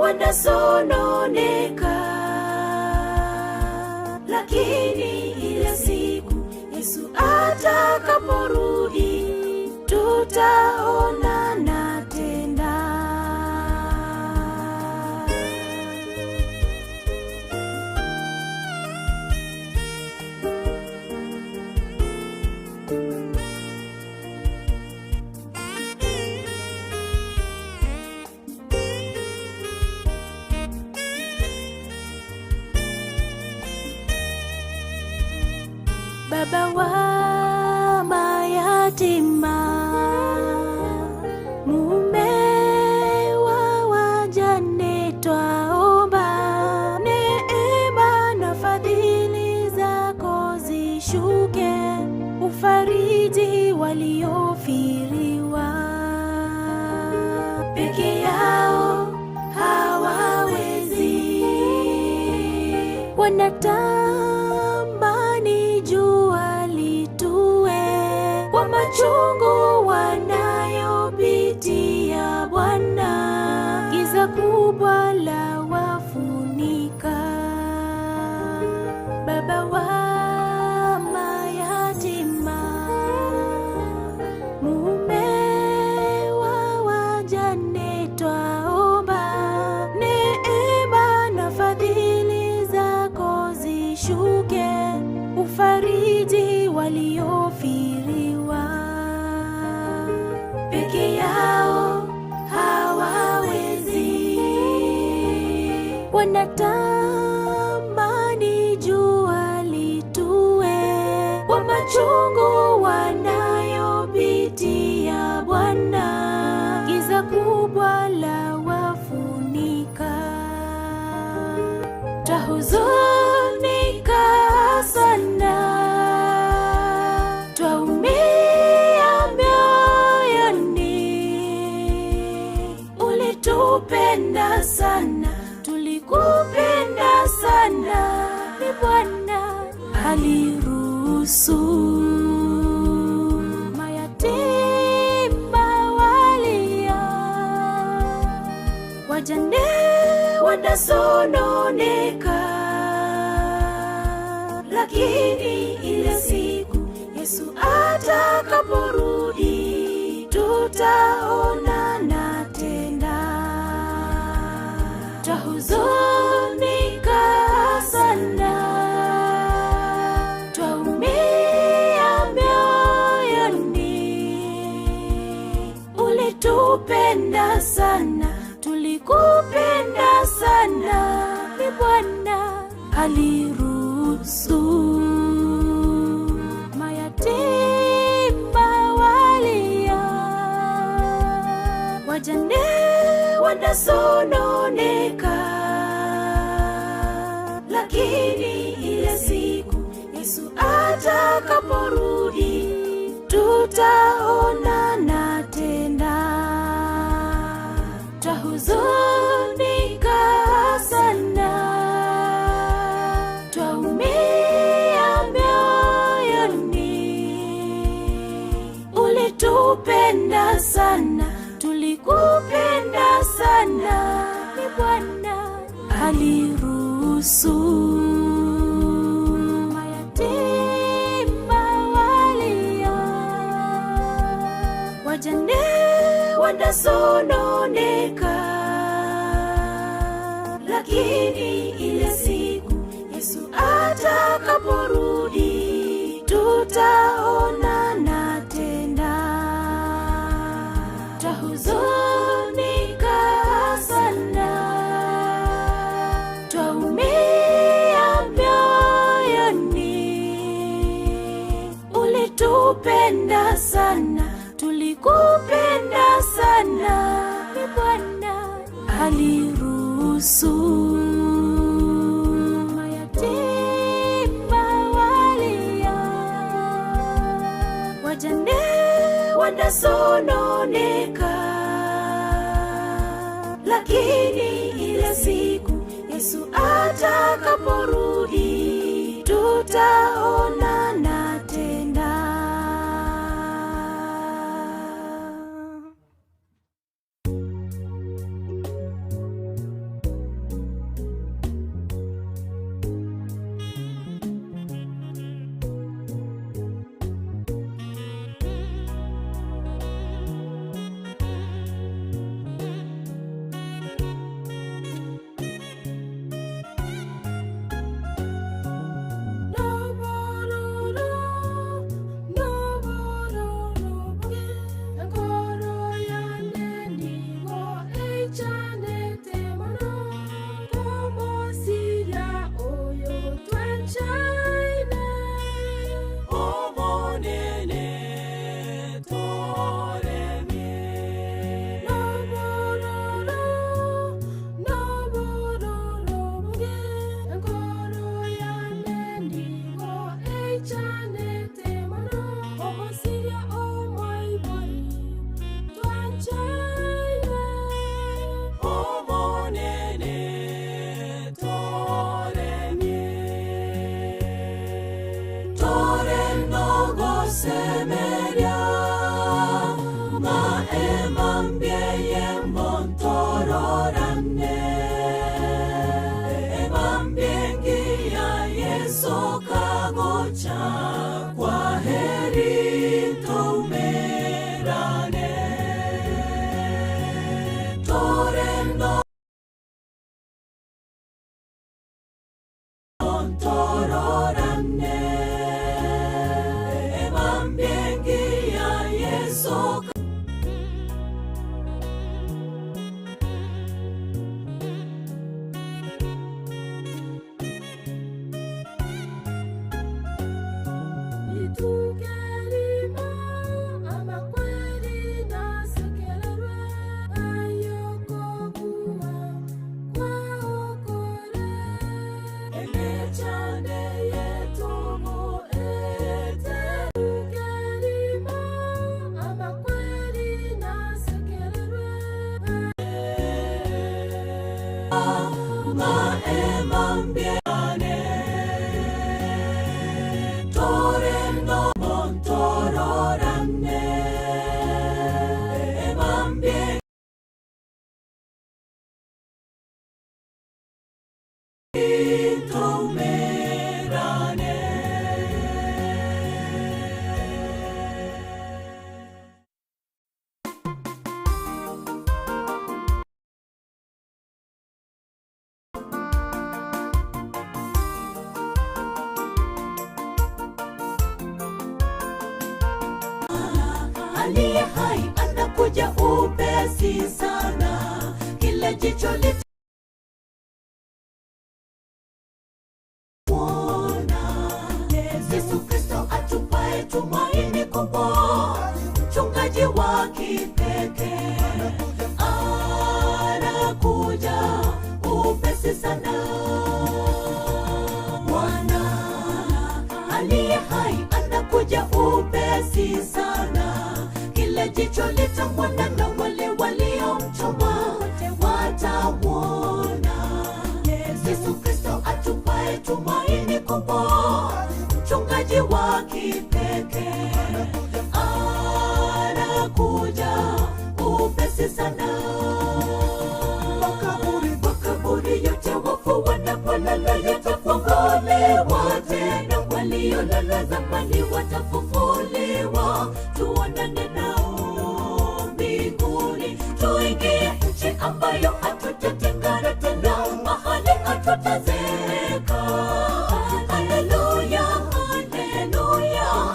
wanasononeka, lakini ile siku Yesu atakaporudi tutaonana tena. Baba wa mayatima, mume wa wajane, twaomba neema na fadhili zako zishuke, ufariji waliofiriwa. Peke yao hawawezi, wanatamani jua litue kwa machungu wanayopitia. Bwana, giza kubwa la wafunika. Baba wa mayatima, mume wa wajane, twaomba neema na fadhili zako zishuke, ufariji waliofiriwa. Peke yao hawawezi, wanatamani jua litue kwa machungu wanayopitia. Bwana, giza kubwa la wafunika. Twahuzunika sana, twaumia mioyoni. Ulitupenda sana, tulikupenda sana. Ni Bwana aliruhusu mayatima walia, wajane wanasononeka, lakini ile siku Yesu atakaporudi tutaonana tena. Twahuzunika sana, twaumia mioyoni. Ulitupenda sana, tulikupenda sana. Ni Bwana aliruhusu mayatima walia, wajane wanasononeka, lakini ile siku Yesu atakaporudi tutaonana tena. Twahuzunika sana, twaumia mioyoni. Ulitupenda sana, tulikupenda sana. Ni Bwana aliruhusu mayatima walia, wajane wanasononeka, lakini ile siku Yesu atakaporudi tutaonana tena. Twahuzunika sana, twaumia mioyoni. Ulitupenda sana, tulikupenda sana. Ni Bwana aliruhusu mayatima walia, wajane wanasononeka, lakini ile siku Yesu atakaporudi tutaonana tena. Aliye hai anakuja upesi sana, kila jicho litamuona. Yesu Kristo atupaye tumaini kubwa, mchungaji wa kipekee, anakuja upesi sana. Bwana aliye hai anakuja upesi sana, kila jicho litamwona na wale waliomchoma watamwona. Yesu Kristo atupaye tumaini kubwa, mchungaji wa kipekee, anakuja upesi sana. Makaburi yote wafu wanapolala yatafunguliwa tena, waliolala zamani watafufuliwa, tuonane nao mbinguni, tuingie nchi ambayo hatutatengana tena, mahali hatutazeeka. Haleluya, haleluya,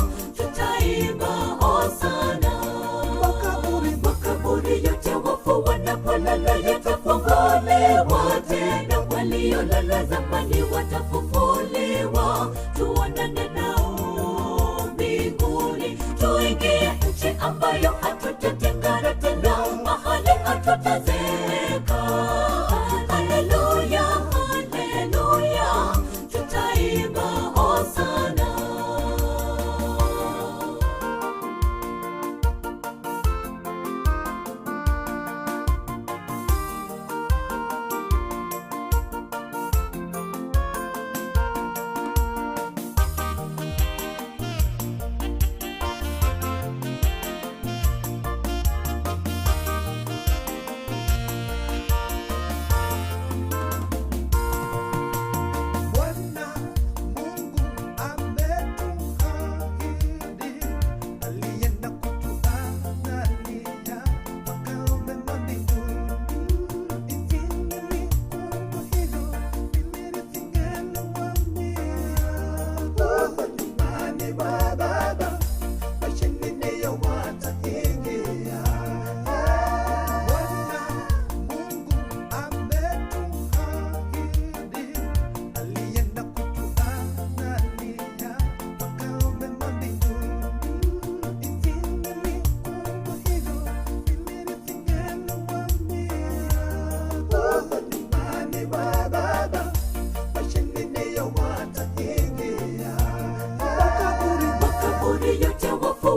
watafufuliwa, tuonane nao mbinguni, tuingie nchi ambayo hatutatengana tena, mahali hatutazeeka. Haleluya, haleluya, tutaimba hosana.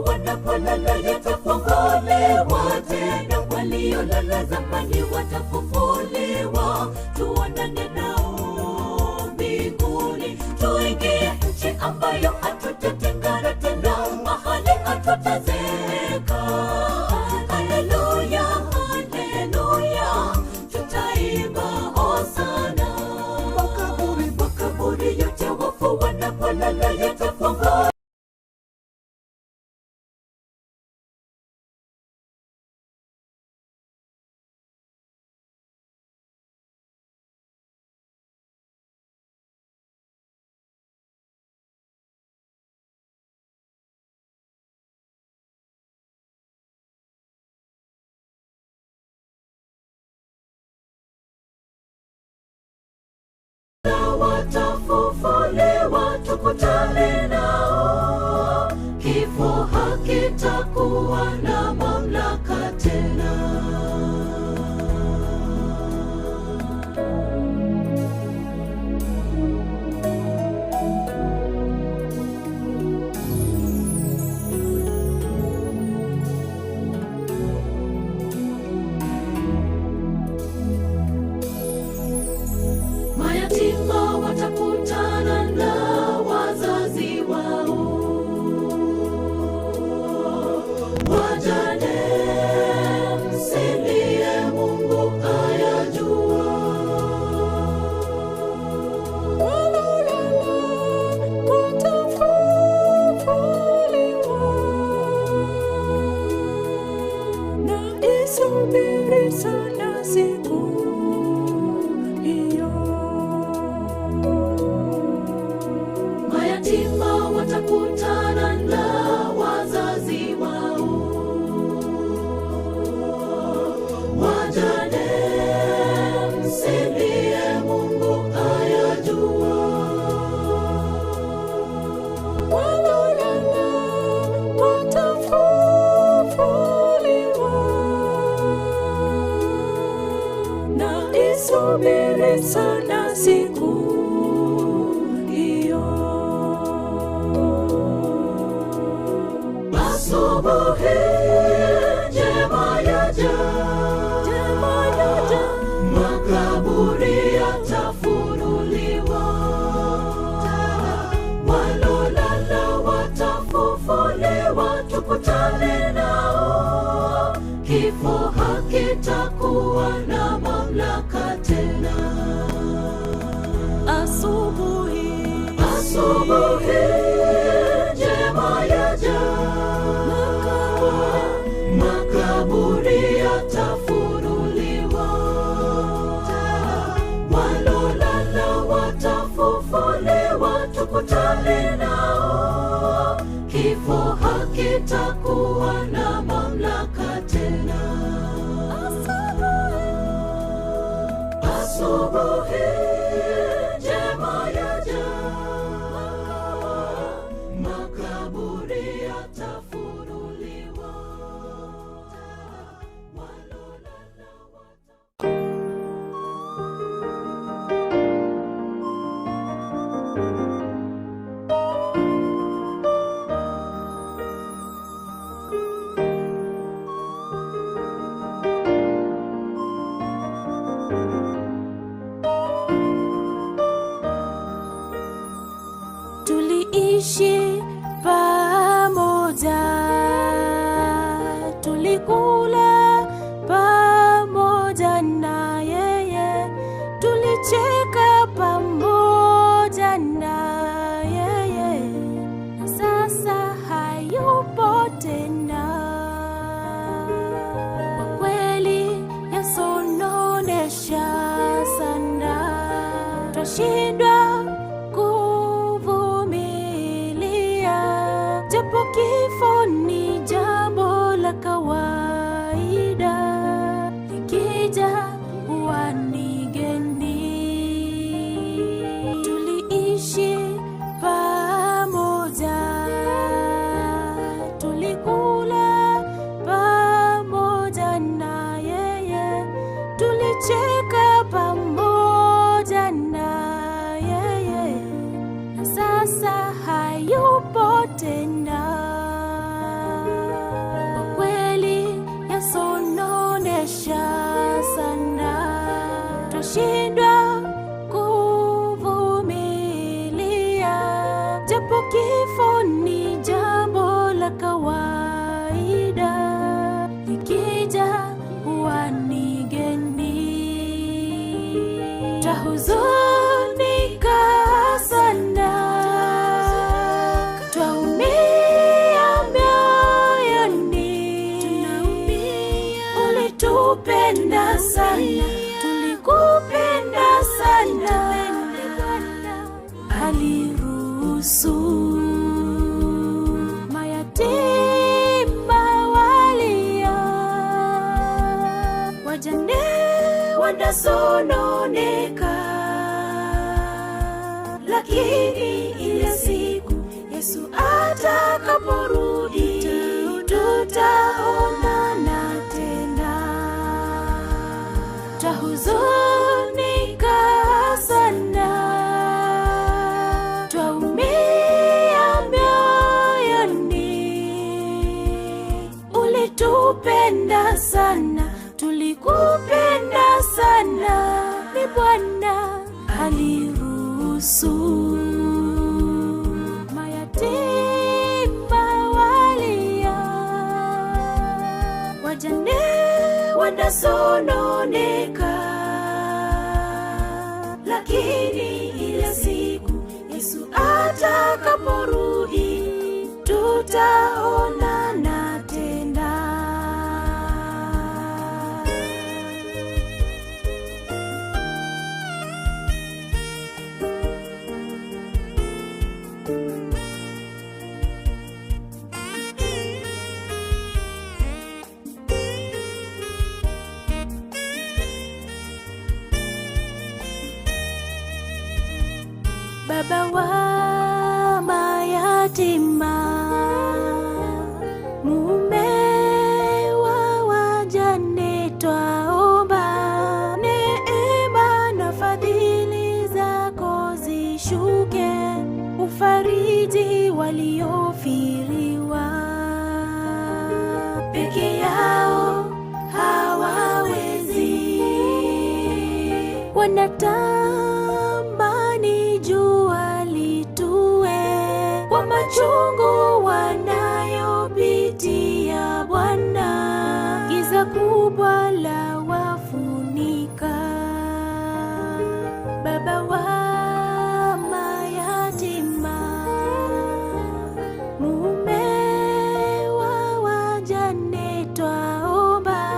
Wanapolala yatafunguliwa tena, waliolala zamani watafufuliwa, tuonane nao mbinguni, tuingie nchi ambayo hatutatengana tena, mahali hatutazeeka. Haleluya, haleluya, tutaimba hosana. Makaburi yote wafu wanapolala yatafunguliwa. Watafufuliwa, tukutane nao, kifo hakitakuwa na mamlaka tena. Mayatima watakutana na wazazi wao, wajane msilie, Mungu ayajua. Wanaolala watafufuliwa, na isubiri sana siku hiyo. Mayatima watakutana na wazazi wao, wajane msilie, Mungu ayajua. Wanaolala watafufuliwa, na isubiri sana siku hiyo. Asubuhi njema yaja, makaburi yatafunuliwa, walolala watafufuliwa, tukutane nao, kifo hakitakuwa na mamlaka tena. Asubuhi njema yaja, makaburi yatafunuliwa, walolala watafufuliwa, tukutane nao, kifo hakitakuwa na mamlaka tena. Asubuhi njema sana, tulikupenda sana. Aliruhusu mayatima walia, wajane wanasononeka, lakini ile siku Yesu atakaporudi tutaonana tena. Twahuzunika sana, twaumia mioyoni. Ulitupenda sana, tulikupenda sana. Ni Bwana aliruhusu mayatima walia, wajane wanasononeka, lakini ile siku Yesu atakaporudi tutaonana tena. Baba wa mayatima, mume wa wajane, twaomba neema na fadhili zako zishuke, ufariji waliofiriwa. Peke yao hawawezi, wanatamani jua litue kwa machungu wanayopitia. Bwana, giza kubwa la wafunika. Baba wa mayatima, mume wa wajane, twaomba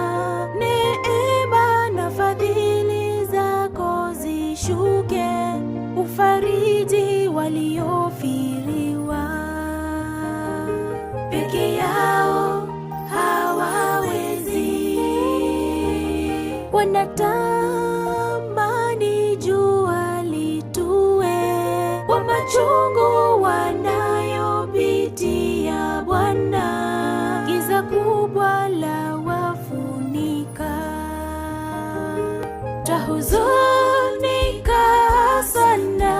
neema na fadhili zako zishuke, ufariji waliofiriwa. Peke yao hawawezi, wanatamani jua litue kwa machungu wanayopitia. Bwana, giza kubwa la wafunika. Twahuzunika sana,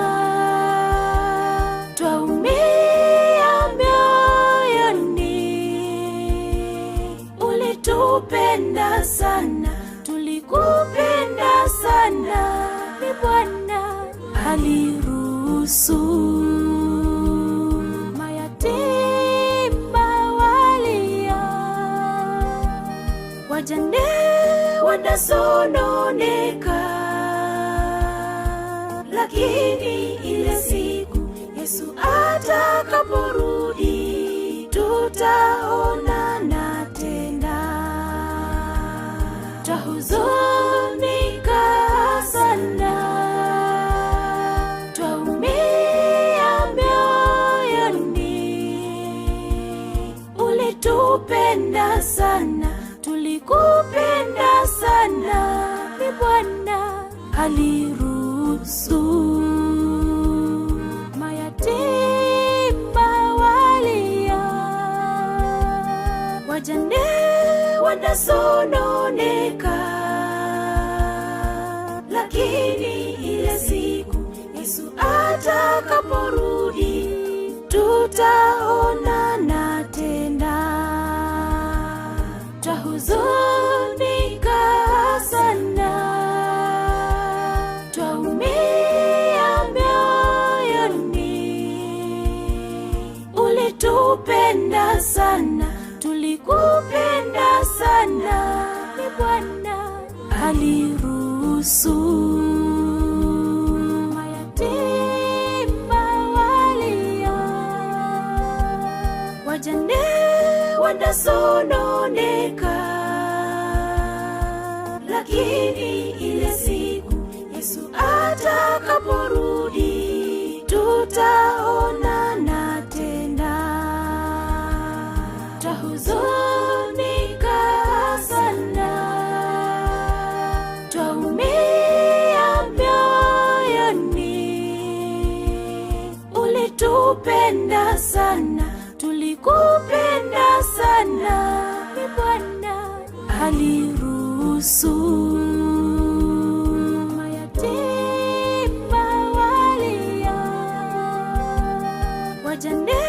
twaumia mioyoni. Ulitupenda sana, tulikupenda sana. Ni Bwana aliruhusu mayatima walia, wajane wanasononeka, lakini ile siku Yesu atakaporudi tutaonana tena. Twahuzunika sana, twaumia mioyoni. Ulitupenda sana, tulikupenda sana. Ni Bwana aliruhusu mayatima walia, wajane wanasononeka, lakini ile siku Yesu atakaporudi tutaonana tena. Twahuzunika sana, twaumia mioyoni. Ulitupenda sana, tulikupenda sana. Ni Bwana aliruhusu mayatima walia, wajane wanasononeka, lakini ile siku Yesu atakaporudi tutaonana tena. Twahuzunika sana, twaumia mioyoni. Ulitupenda sana, tulikupenda sana, ni Bwana aliruhusu mayatima walia, wajane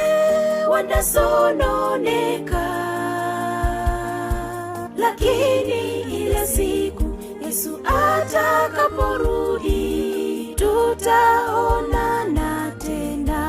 wanasononeka, lakini ile siku Yesu atakaporudi tutaonana tena.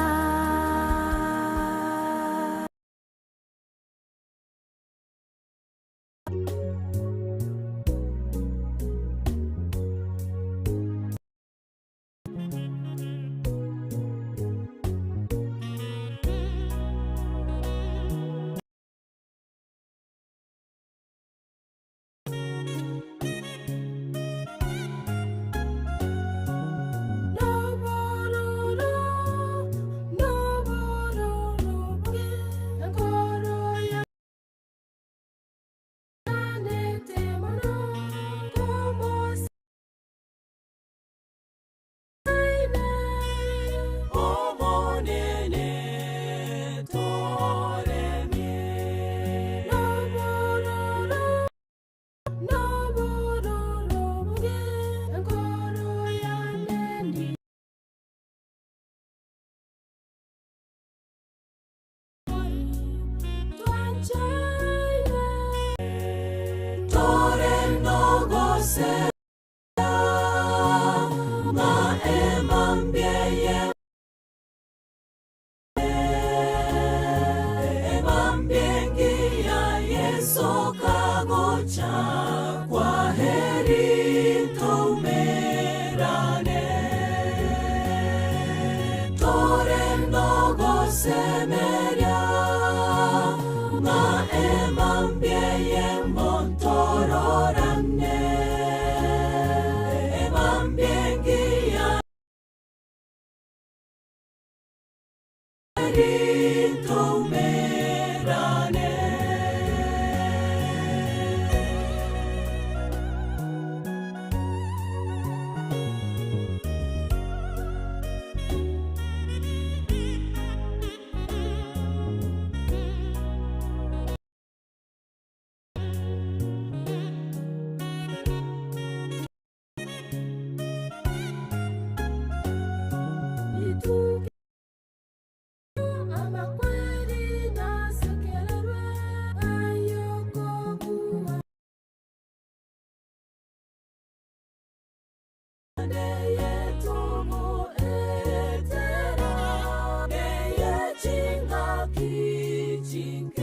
Kwaheri tumerane, toreno gosemeria, maemambie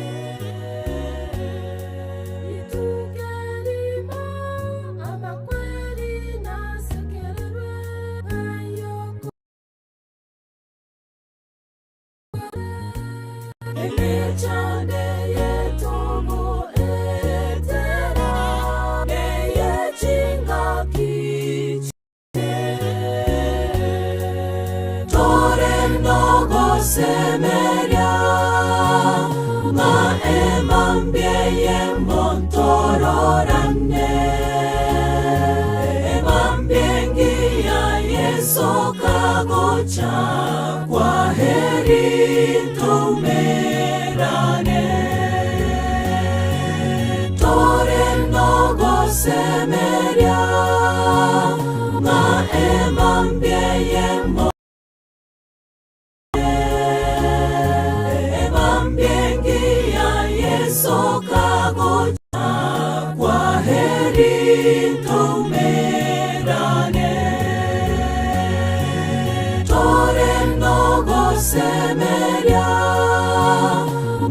emambiengia Yesu kagocha. Kwaheri tumerane, semeria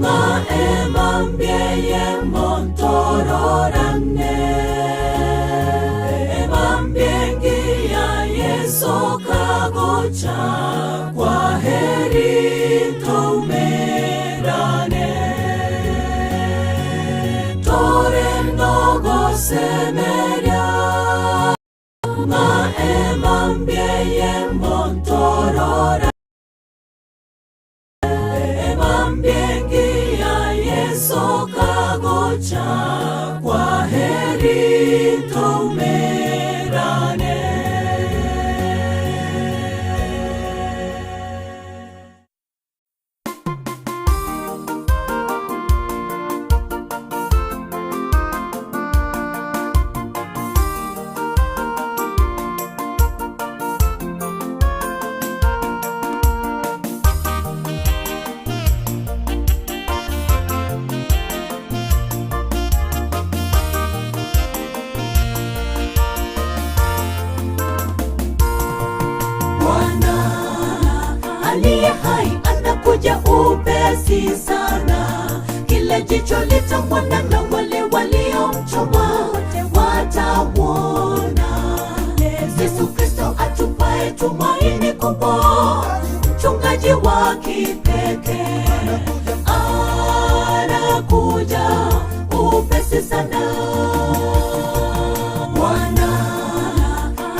maemambie montororane, emambiengia Yesu kagocha. Kwaheri tumerane, toreno gosemeria cha kwa heri tumerane. Aliye hai anakuja upesi sana, kila jicho litamwona na wale waliomchoma watamwona. Yesu Kristo atupaye tumaini kubwa, mchungaji wa kipekee, anakuja upesi sana. Bwana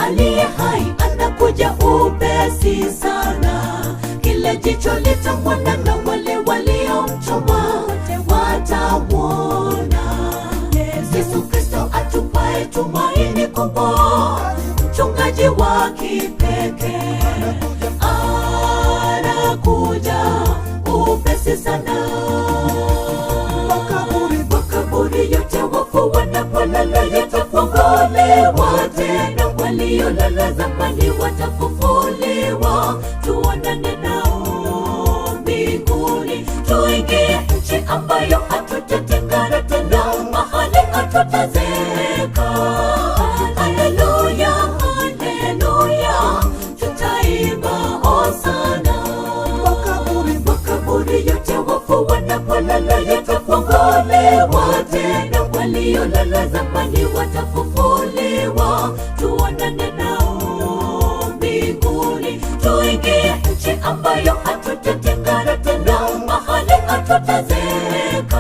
aliye hai anakuja upesi sana, kila jicho litamwona na wale waliomchoma watamwona. Yesu Kristo atupaye tumaini kubwa, mchungaji wa kipekee, anakuja upesi sana. Makaburi yote wafu wanapolala yatafunguliwa tena, waliolala zamani watafufuliwa, tuonane nao mbinguni, tuingie nchi ambayo hatutatengana tena, mahali hatutazeka. Haleluya, haleluya, tutaimba hosana. Makaburi yote wafu wanapolala yatafunguliwa tena, waliolala zamani watafufuliwa, tuonane nao mbinguni, tuingie nchi ambayo hatutatengana tena, mahali hatutazeka.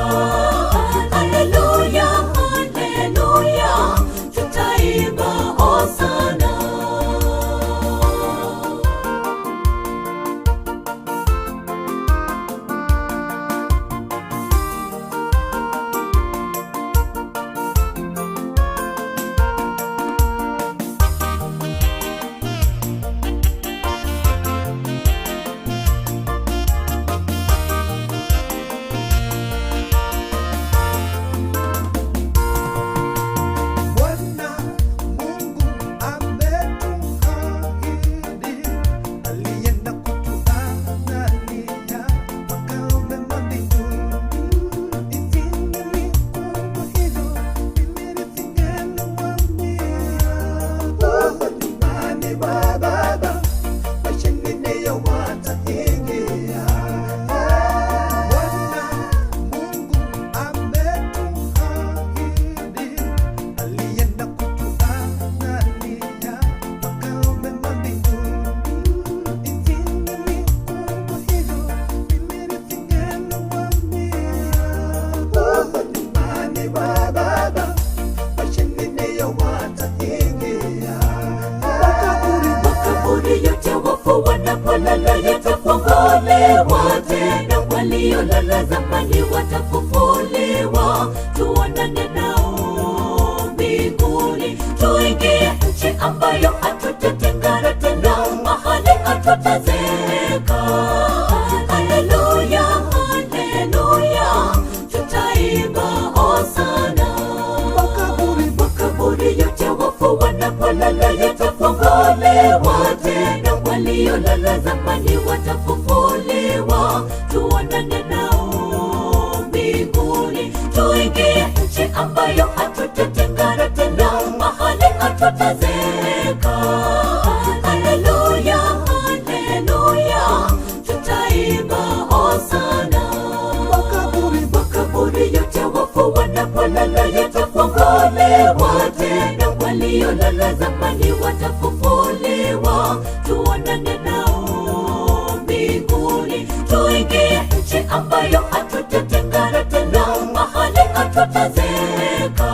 Haleluya, haleluya, tutaimba hosana. Makaburi yote wafu wanapolala yatafunguliwa tena, waliolala zamani watafufuliwa, tuonane nao mbinguni, tuingie nchi ambayo hatutatengana tena, mahali hatutazeka. Haleluya, haleluya, tutaimba hosana. Makaburi yote wafu wanapolala yatafunguliwa tena, waliolala zamani watafufuliwa, tuonane nao mbinguni, tuingie nchi ambayo hatutatengana tena, mahali hatutazeka. Haleluya, haleluya, tutaimba hosana. Makaburi yote wafu wanapolala yatafunguliwa tena, waliolala zamani watafufuliwa, tuonane nao mbinguni, tuingie nchi ambayo hatutatengana tena, mahali hatutazeka.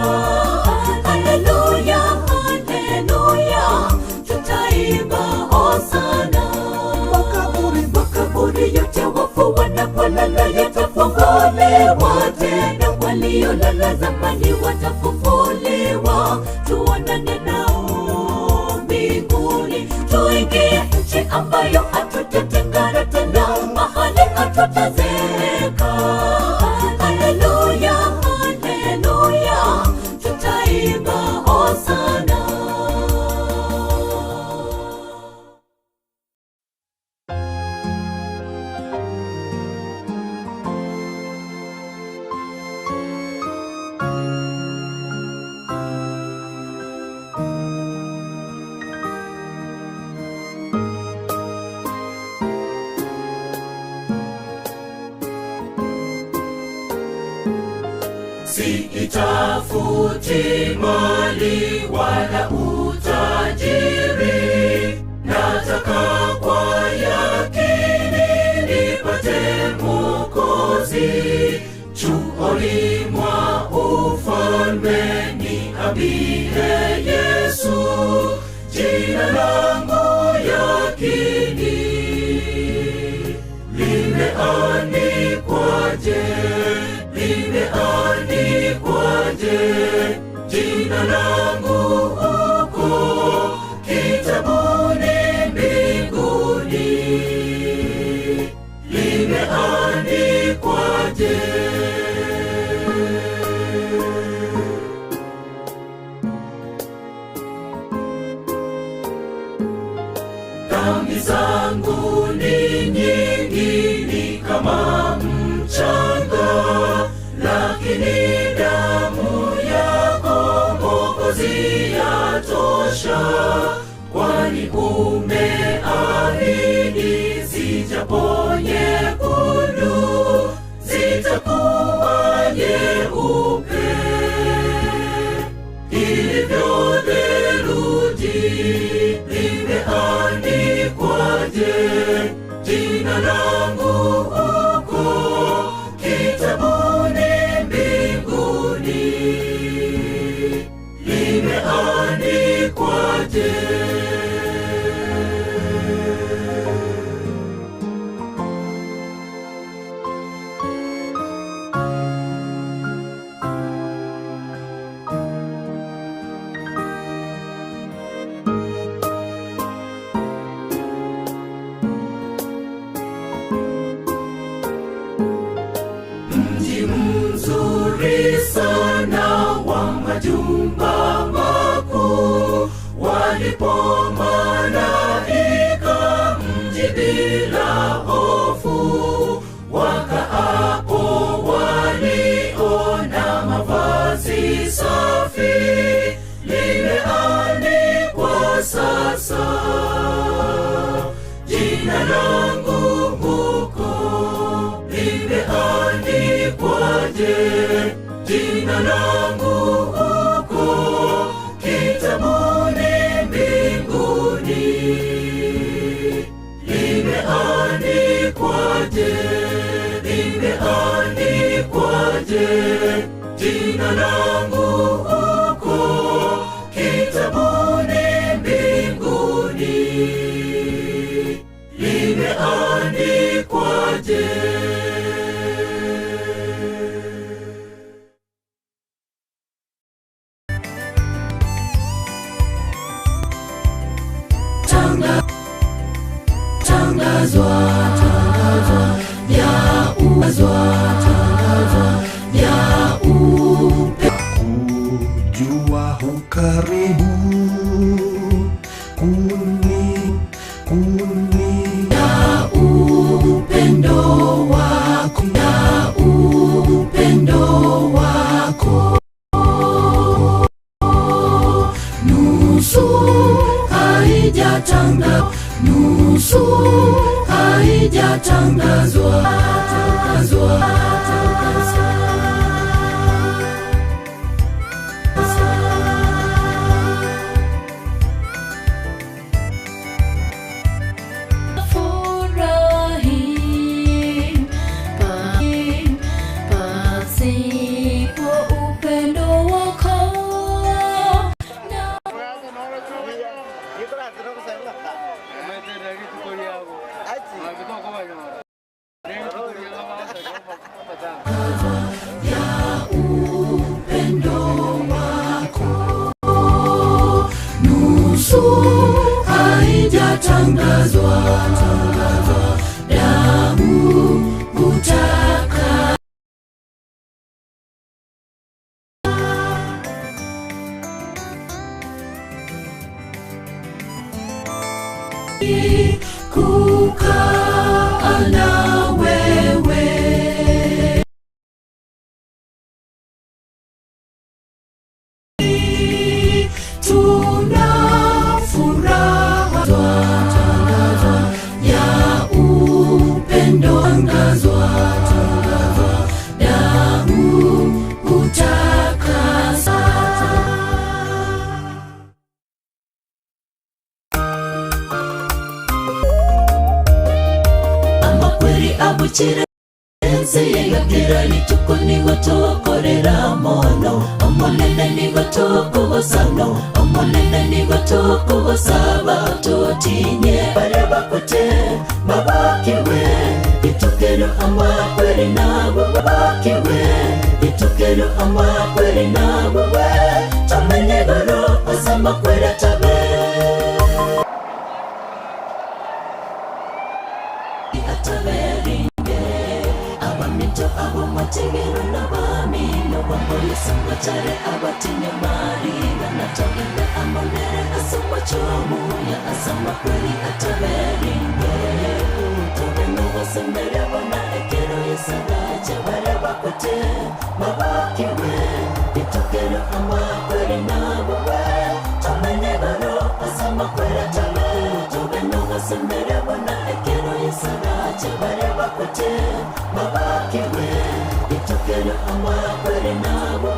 Haleluya, haleluya, tutaimba hosana. Makaburi yote wafu wanapolala yatafunguliwa tena, wali waliolala zamani watafufuliwa, tuonane nao mbinguni, tuingie nchi ambayo hatutatengana tena, mahali hatutazeeka. Haleluya, haleluya, tutaimba hosana. Sitafuti mali wala utajiri, nataka kwa yakini nipate Mwokozi. Chuoni mwa ufalme niambie Yesu, jina langu yakini limeandikwaje? Limeandikwaje jina langu huko kitabuni mbinguni? Limeandikwaje? Dhambi zangu ni nyingi, ni kama mchanga, lakini damu yako Mwokozi yatosha. Kwani umeahidi zijapo nyekundu zitakuwa nyeupe ilivyo theluji. Limeandikwaje jina langu huko kitabuni mbinguni? Limeandikwaje? Mzuri sana wa majumba makuu, walipo malaika mji bila hofu, wakaapo waliona mavazi safi. Limeandikwa sasa jina langu huko. Limeandikwaje jina langu huko kitabuni mbinguni? Limeandikwaje? Limeandikwaje jina langu huko kitabuni mbinguni? Limeandikwaje? Tangazwa ya upe kujua hukaribu ya upendo wako, ya upendo wako. Nusu haijatangazwa, nusu haijatangazwa. tangazwa, damu hutaka. Kukaa na wewe, tuna furaha ya upendo, tangazwa, damu hutakasa. Abuchire Nsiyegakira lichuko nigotokorera mono, omonene nigotokugosano, omonene nigotokugosaba totinye barebakute babakiwe itukero amakweri nabo babakiwe itukero amakweri nabo tamenye goro asamakwera tabe Tegero n'abamino bamboye sambatare abatinya mariga natagenda amonere asoma chomu ya asama kweli ataberinge utobeno wasembere wana ekero yesana chabare bakote babakiwe itukero ama kweli nabo tamenye baro asama kweli atame utobeno wasembere wana ekero yesana chabare bakote babakiwe itukero ama kweli nabo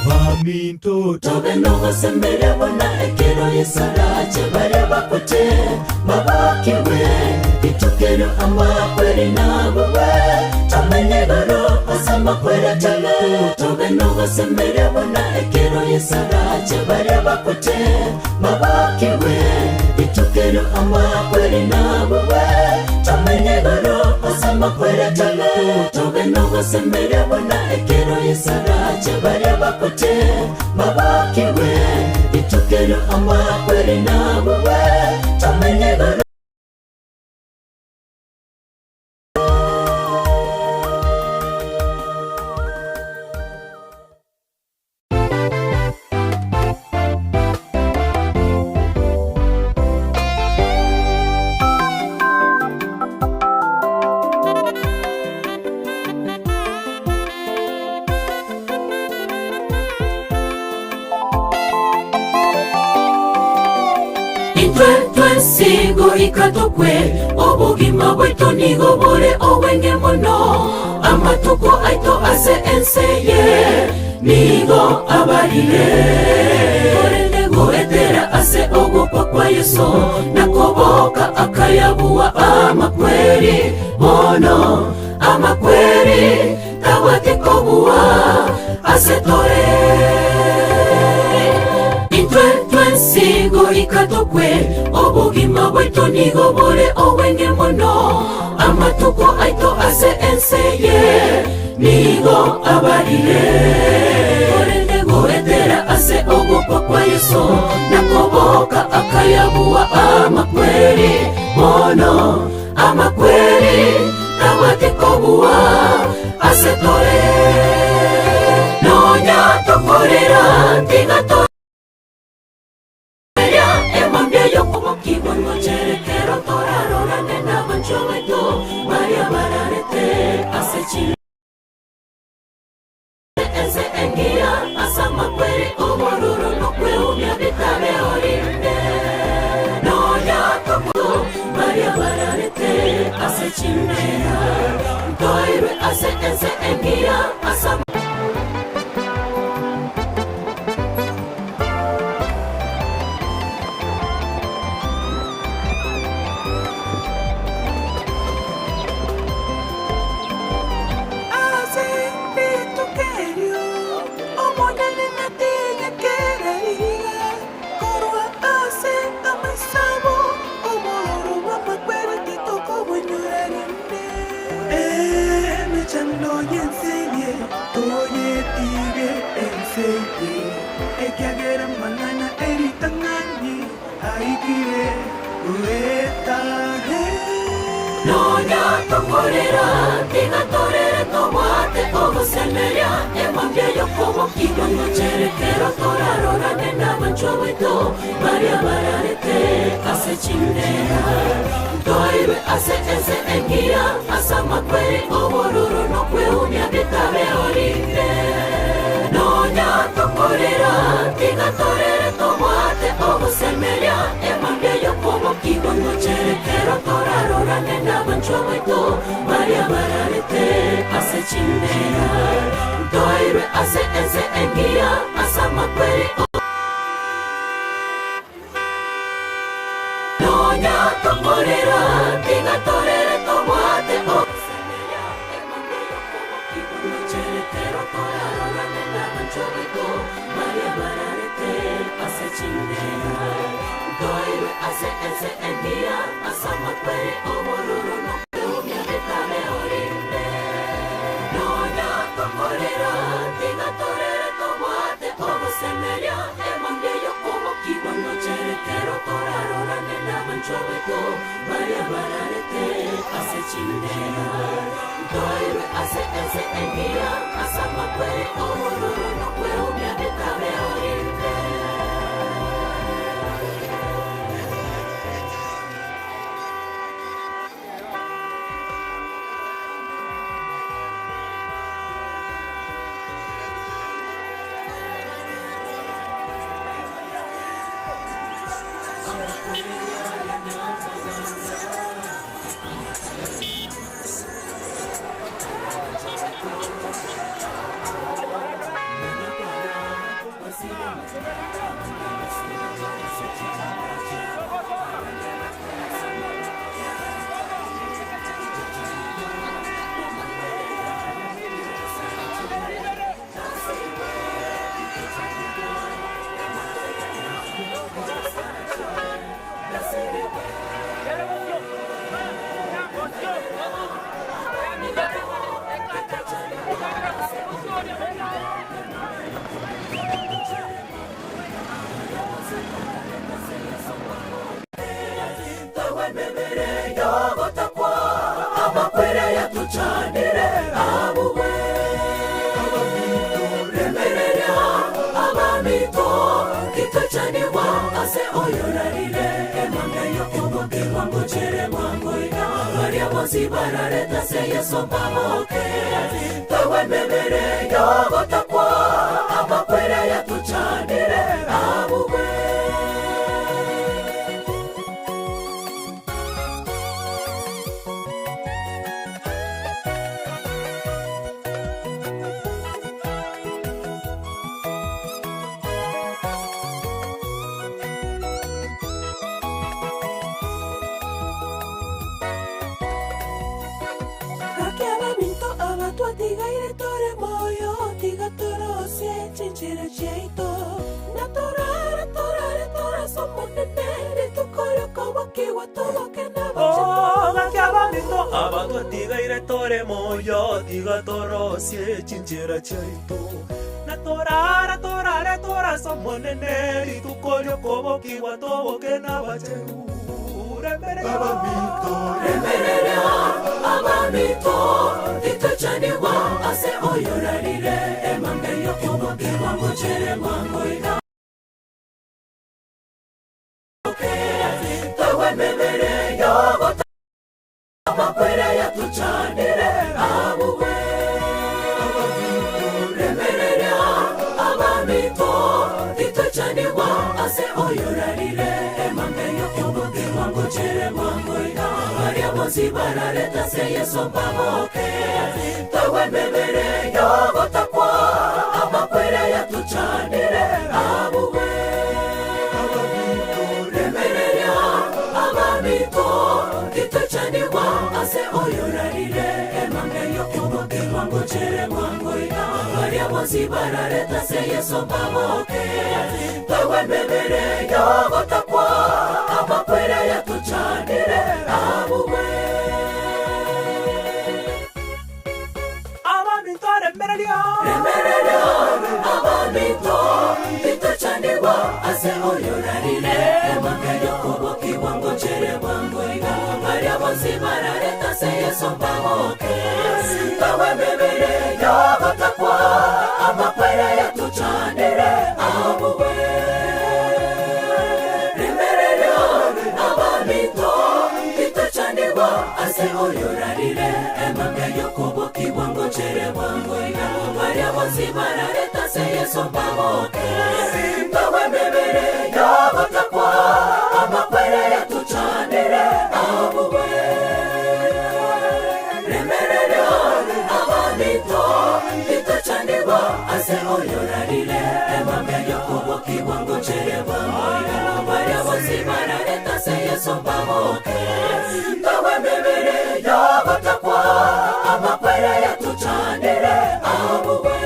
Baminto tobeno wasembere wana ekero yesara chebare bakote babakiwe itukero ama kweli nabo tamenye baro asama kweli atame tobeno wasembere wana ekero yesara chebare bakote babakiwe itukero ama kweli nabo tamenye baro asama kweli atame tobeno wasembere wana ekero yesara chebare bakote babakiwe itukero ama kweli nabo tamenye baro Sigo ikatokwe obugima bwetu nigobore owenge mono amatuko aito ase enseye nigo abarire nego etera ase ogopa kwa Yesu nakoboka akayabuwa amakweri mono amakweri tawatikobuwa ase tore sigo ikatokwe obugima bwetu nigobore owenge mono amatuko aito ase enseye nigo abarire nego etera ase ogopa kwa Yesu nakoboka akayabuwa amakweri mono amakweri tawatikobuwa ase tore nonya tokorera tigato Kibono cherekero toraro la nena manchoveto Maria bararete asechi Eze engia asama kweri omoruro no kwe umya vitare orinde No ya toku Maria bararete asechi nea Toirwe ase eze engia asama Chando yensenye Toye tige enfeite Ekiagera malana eri tangani Aikire ueta he Nonya tokorera tiga torere tomate ogosemeria emambia yokomo kigono cherekero torarora nena manchoweto Maria bararete ase chindera Toibe ase ese engia asa makweri obororo no kweunia bitabe orinde Nonya tokorera tiga torere tomate ogosemeria emambia yokomo kigono cherekero torarora nena manchoweto Maria bararete ase chindera Toibe ase ese engia asa makweri Nonya tokorera tiga torere tomate ogosemeria emambia yokomo kigono cherekero torarora nena manchoweto Maria bararete ase chindera Toibe ase ese engia asa makweri obororo no kweunia bitabe orinde Nonya tokorera tiga torere tomate ogosemeria emambia yokomo kigono cherekero torarora nena manchoweto Maria bararete ase chindera Toibe ase ese engia asa makweri obororo no kweunia bitabe orinde Barareta se yeso pamoke Tawe memere yogo takwa Abakwere ya tuchanire abuwe Tigaire tore moyo, tiga toro se chinchira cheito. Na torare, somo nenere, tu koro kowa kiwa towa kena Oh, gakiaba mito abato tigaire tore moyo, tiga toro se chinchira cheito. Na torare, somo nenere, tu koro kowa kiwa towa kena bacheru. Abamito, ituchaniwa ase oyorarire emambe yokomo kiwa mochere mangoina Tawe memere yogo abakwere ya tuchanire abuwe Remerere abamito, ituchaniwa ase oyorarire emambe yokomo kiwa mochere mangoina Maria barareta se yeso pamoke Tawe memere yogo takwa Abakwere ya tuchanire abuwe Remerere abamito Ituchaniwa ase oyorarire Emambe yokomo kiwa mochere mangoina Maria barareta se yeso pamoke Tawe memere yogo takwa Abakwere ya tuchanire abuwe Abamito remere Yesu mbamoke Tawe mebere yabatakwa Amakwere ya tuchanire abuwe Remerera abanito Itachanirwa ase oyorarire Emamya yokobo kibwango chere wango Igano maria wazimara retase Yesu mbamoke Tawe mebere yabatakwa Amakwere ya tuchanire abuwe Remerera abanito Itachanirwa ase oyorarire Emamya yokobo kibwango chere wango Igano maria wazimara retase Yesu mbamoke Tawe mebere yabatakwa Amakwere ya tuchanire abuwe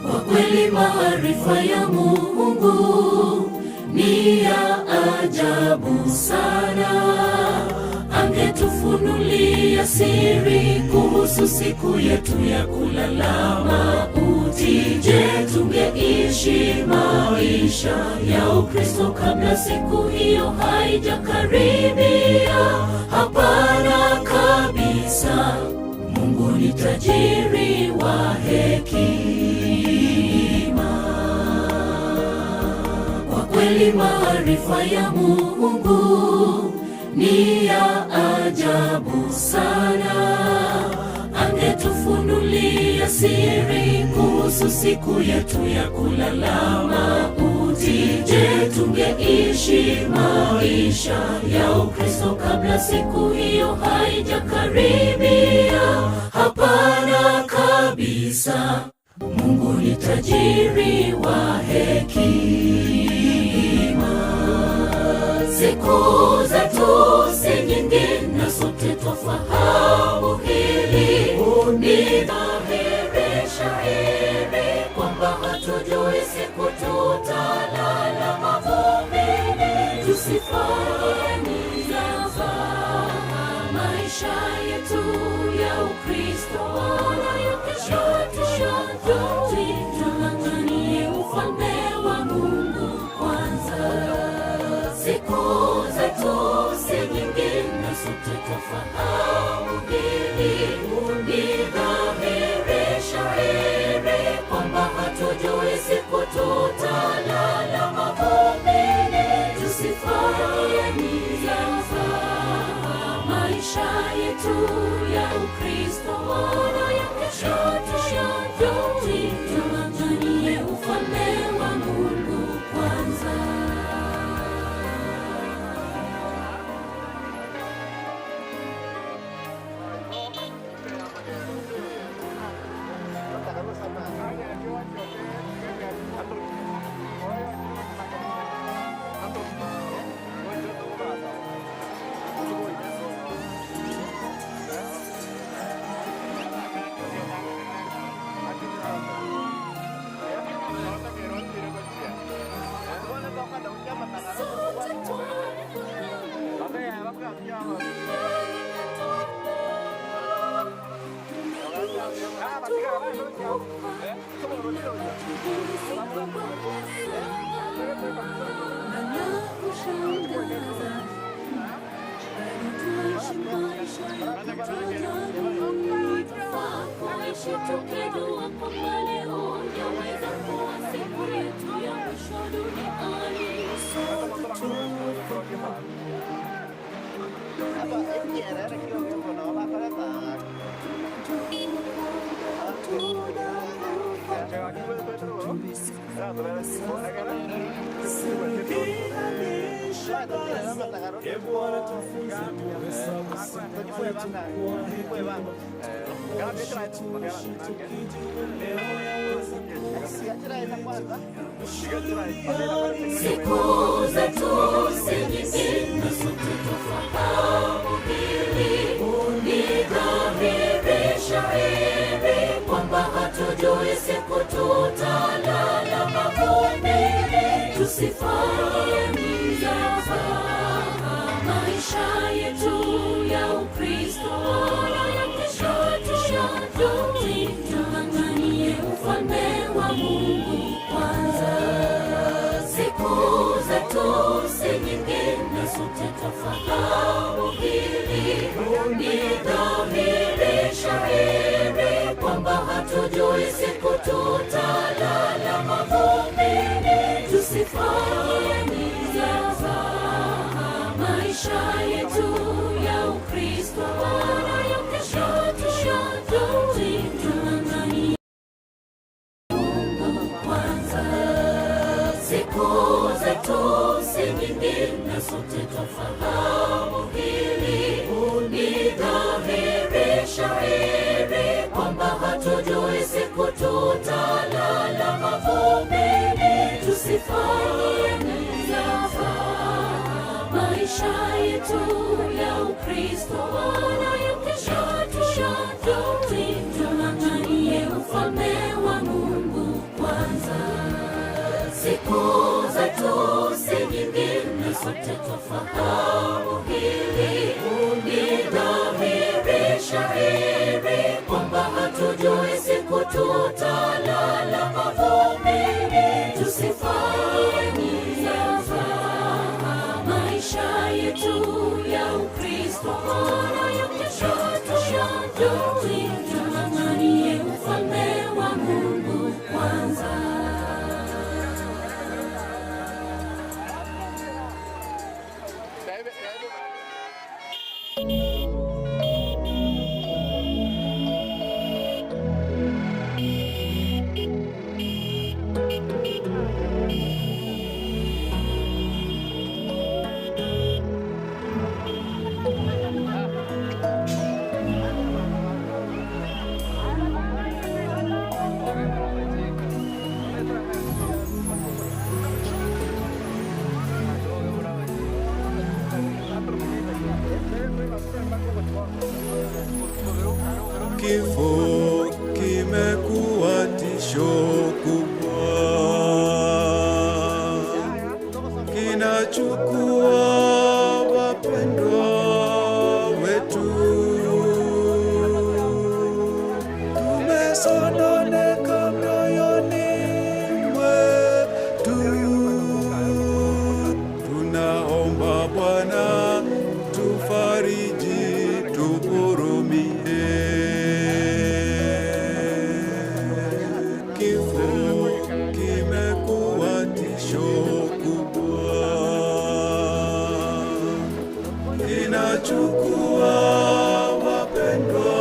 Kwa kweli maarifa ya Mungu ni ya ajabu sana. Angetufunulia siri kuhusu siku yetu ya kulala mauti. Je, tungeishi maisha ya Ukristo kabla siku hiyo haijakaribia? Hapana kabisa. Mungu ni tajiri wa hekima. Kwa kweli maarifa ya Mungu ni ya ajabu sana. Angetufunulia siri kuhusu siku yetu ya kulala mauti. Je, tungeishi maisha ya Ukristo kabla siku hiyo haijakaribia? Hapana kabisa. Mungu ni tajiri wa hekima. Siku zetu si nyingi na sote twafahamu hili. Ni dhahiri shahiri kwamba hatujui siku tutalala mavumbini. Tusifanye nizaza maisha yetu ya Ukristo wanayo kesho tuanganie ufalme wa Mungu kwanza. Siku zetu si nyingi na sote twafahamu hili. Ni dhahiri shahiri kwamba hatujui siku tutalala mavumbini. Tusifanye nizaza maisha yetu ya Ukristo wanayo kesho tuanganie ufalme wa Mungu kwanza. Siku zetu si nyingi na sote twafahamu twafahamu hili, ni dhahiri shahiri kwamba hatujui siku tutalala mavumbini. Tusifanye mizaha maisha yetu ya Ukristo, wala ya kesho tushatutimani Mungu kwanza. Siku zetu si nyingi na sote twafahamu hili, ni dhahiri shahiri kwamba hatujui siku tutalala mavumbini. Tusifanye mizaha maisha yetu ya Ukristo, wala ya kesho tutamanie ufalme wa Mungu kwanza. Siku zetu si nyingi na sote twafahamu hili, ni dhahiri shahiri kwamba hatujui siku tutalala mavumbini. Tusifanye mizaha maisha yetu ya Ukristo, wala ya kesho tutamanie ufalme wa Mungu kwanza. Kifo kimekuwa tisho kubwa, kinachukua wapendwa wetu. Tumesononeka mioyoni mwetu, tunaomba Bwana tufariji, tuhurumie. Kifo kimekuwa tisho kubwa, kinachukua wapendwa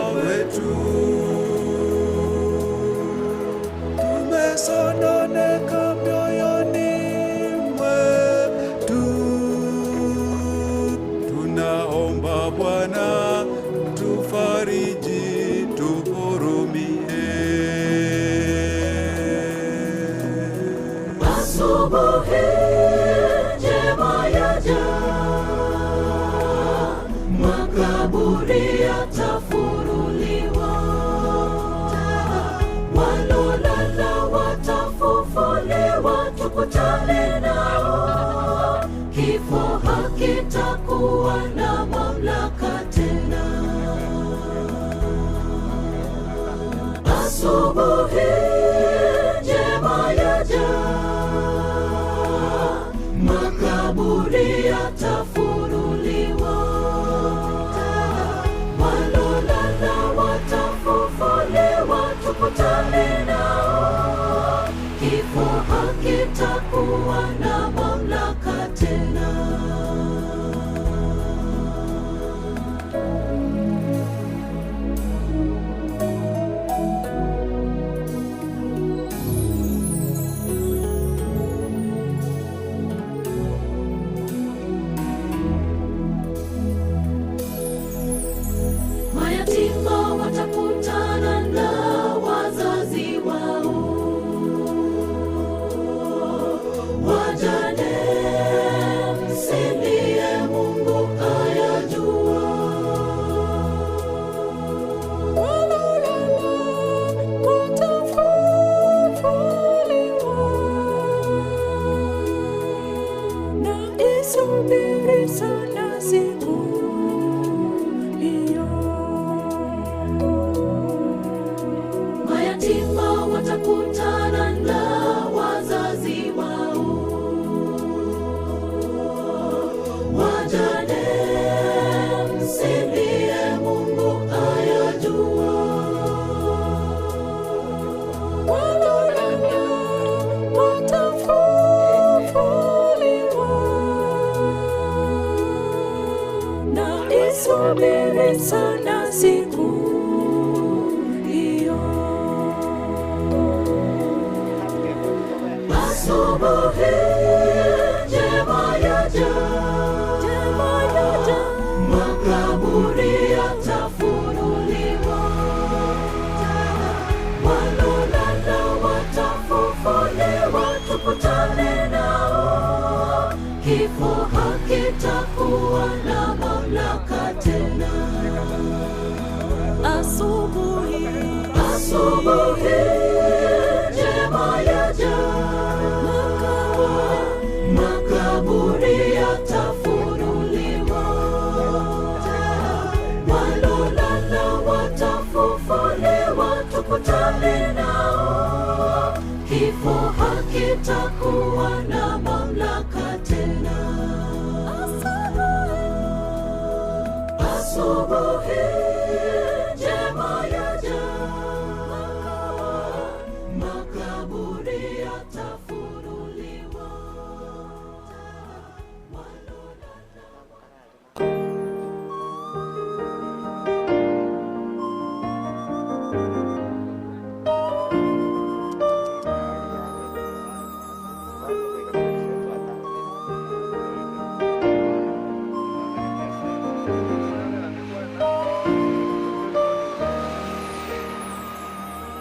wetu. Tumesononeka mioyoni mwetu, tunaomba Bwana tufariji, tuhurumie. Asubuhi njema yaja, makaburi yatafunuliwa, walolala watafufuliwa, tukutane nao. Kifo hakitakuwa na mamlaka tena. Asubuhi njema yaja, makaburi yatafunuliwa, walolala watafufuliwa, tukutane nao. Kifo hakitakuwa na mamlaka tena. Mayatima watakutana na wazazi wao, waja nilisubiri sana siku hiyo. Asubuhi njema yaja, makaburi yatafunuliwa, walolala watafufuliwa, tukutane nao. Kifo hakitakuwa na mamlaka tena. Asubuhi njema yaja, makaburi yatafunuliwa, walolala watafufuliwa, tukutane nao. Kifo hakitakuwa na mamlaka tena. Asubuhi njema yaja, makaburi yatafunuliwa,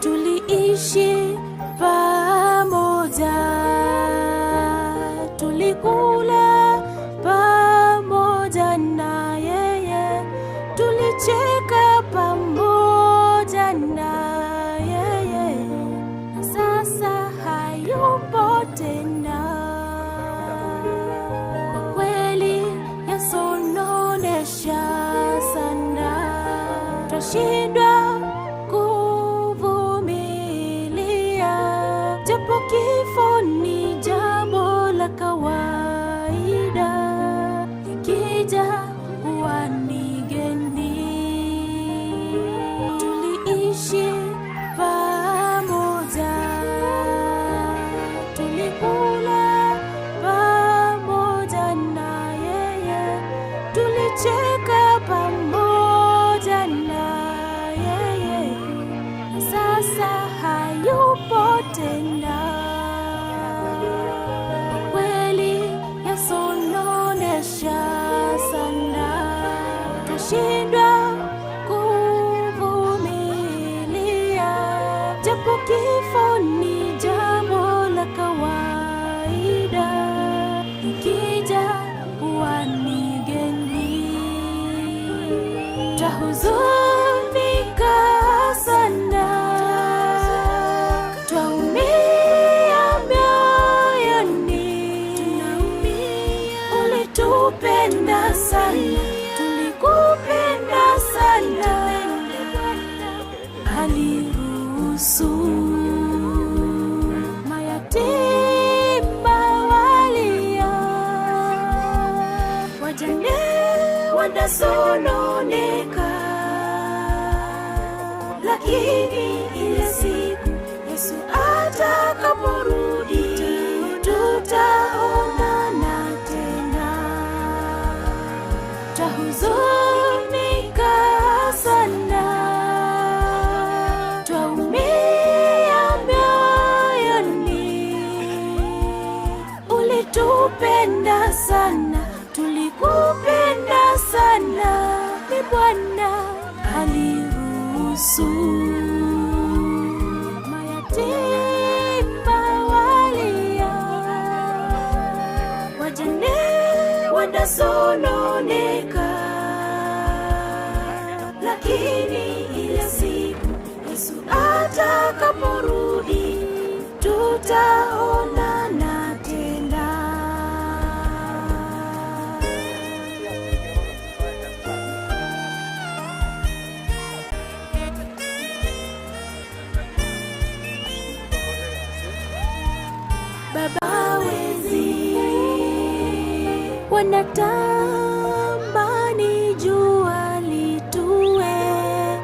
tuliishi pamoja, tulikula pamoja na yeye, tulicheka pamoja na yeye, na sasa hayupo tena. Kwa kweli yasononesha sana, twashindwa japo kifo ni jambo la kawaida, ikija huwa ni geni. Tuliishi pamoja, tulikula pamoja na yeye, tulicheka pamoja na yeye, sasa hayupo tena. Kweli yasononesha sana, twashindwa kuvumilia, japo kifo ni jambo la kawaida, ikija huwa ni geni. Twahuzunika sana, ulitupenda sana, tulikupenda sana, aliruhusu mayatima walia, wajane wanasononeka, lakini ile siku Yesu atakaporudi, tutaonana tena. Twahuzunika sana, twaumia moyoni, ulitupenda sana, tulikupenda sana, ni Bwana aliruhusu mayatima walia, wajane wanasononeka, lakini ile siku Yesu atakaporudi, tutaonana tena. Baba wezi wanatamani jua litue,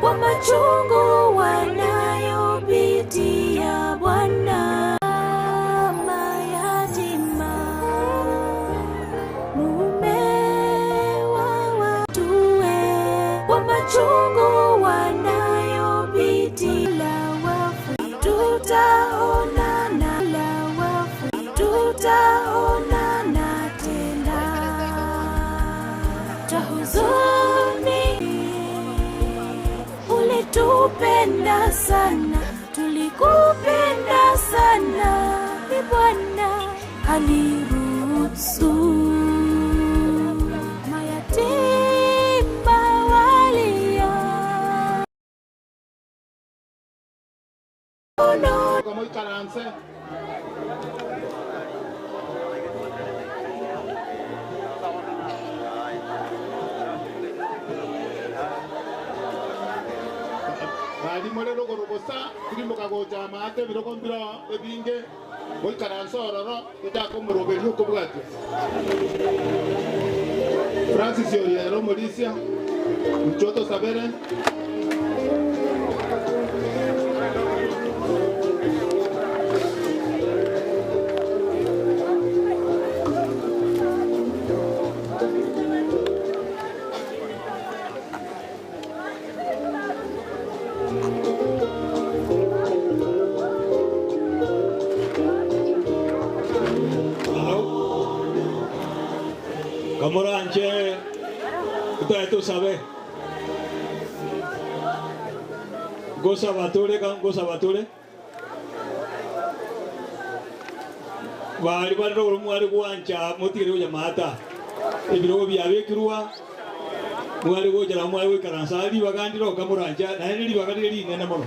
kwa machungu wanayopitia Bwana. Mayatima mume wa watuwe, tulikupenda sana, tulikupenda sana, ni Bwana aliruhusu mayatima walia. Como ikaranse bali molelo gorobosa kuri mukagoja mate biroko mbira ebinge boy karansororo ndako muroberi uko bwate Francis Yoriero Mauricia Mchoto Sabere Kamoranche, ustedes tú sabes. Goza bature. Bari baro mwari guancha motire uja mata. Ibiro biabe kirua. Mwari go jara mwari karansali bagandiro kamorancha na ndi bagandiri nena mono.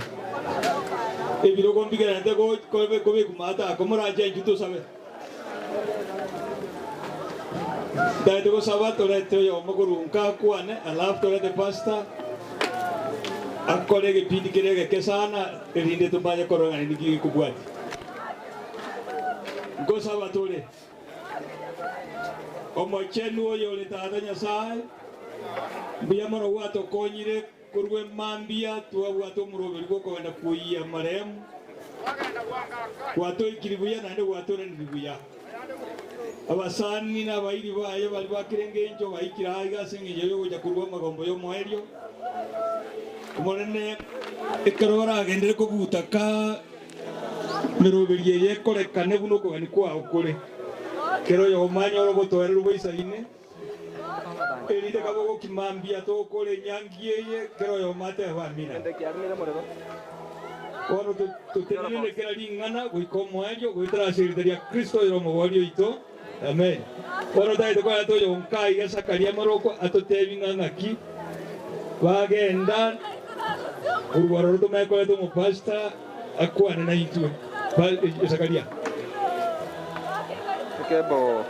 Ibiro gombigera nte go kobe kumata kamorancha njuto sabes. Dai go sabato letto io moguru unka kuane alafu tolete pasta akole ke pidi kere ke sana elinde tumbanya koronga ndiki kubwati go sabato le omo chenu oyo le tadanya sai biya mono wato konyire kurwe mambia tuwa wato muroberi go kwenda kuia marem wato ikiribuya nande wato ndibuya abasani n'abayiri baye bali bakirenge enjo bayikira igasengeje yo kujya kurwa magombo yo mweryo kumonene ekarora agendere ko gutaka mirobiriye yekorekane buno ko ni kwa ukure kero yo manyo roboto eru boisayine erite kabo kimambia to kole nyangiye kero yo mate bamina kono tutenile kera lingana kuikomo elyo kuitrasiriria Kristo yo mogorio ito. Amen. Ora dai kwa to yo nkai ya sakaria maroko atotevinga ngaki bagenda urwaro to me ko to mo pasta akwana na itu ba sakaria kebo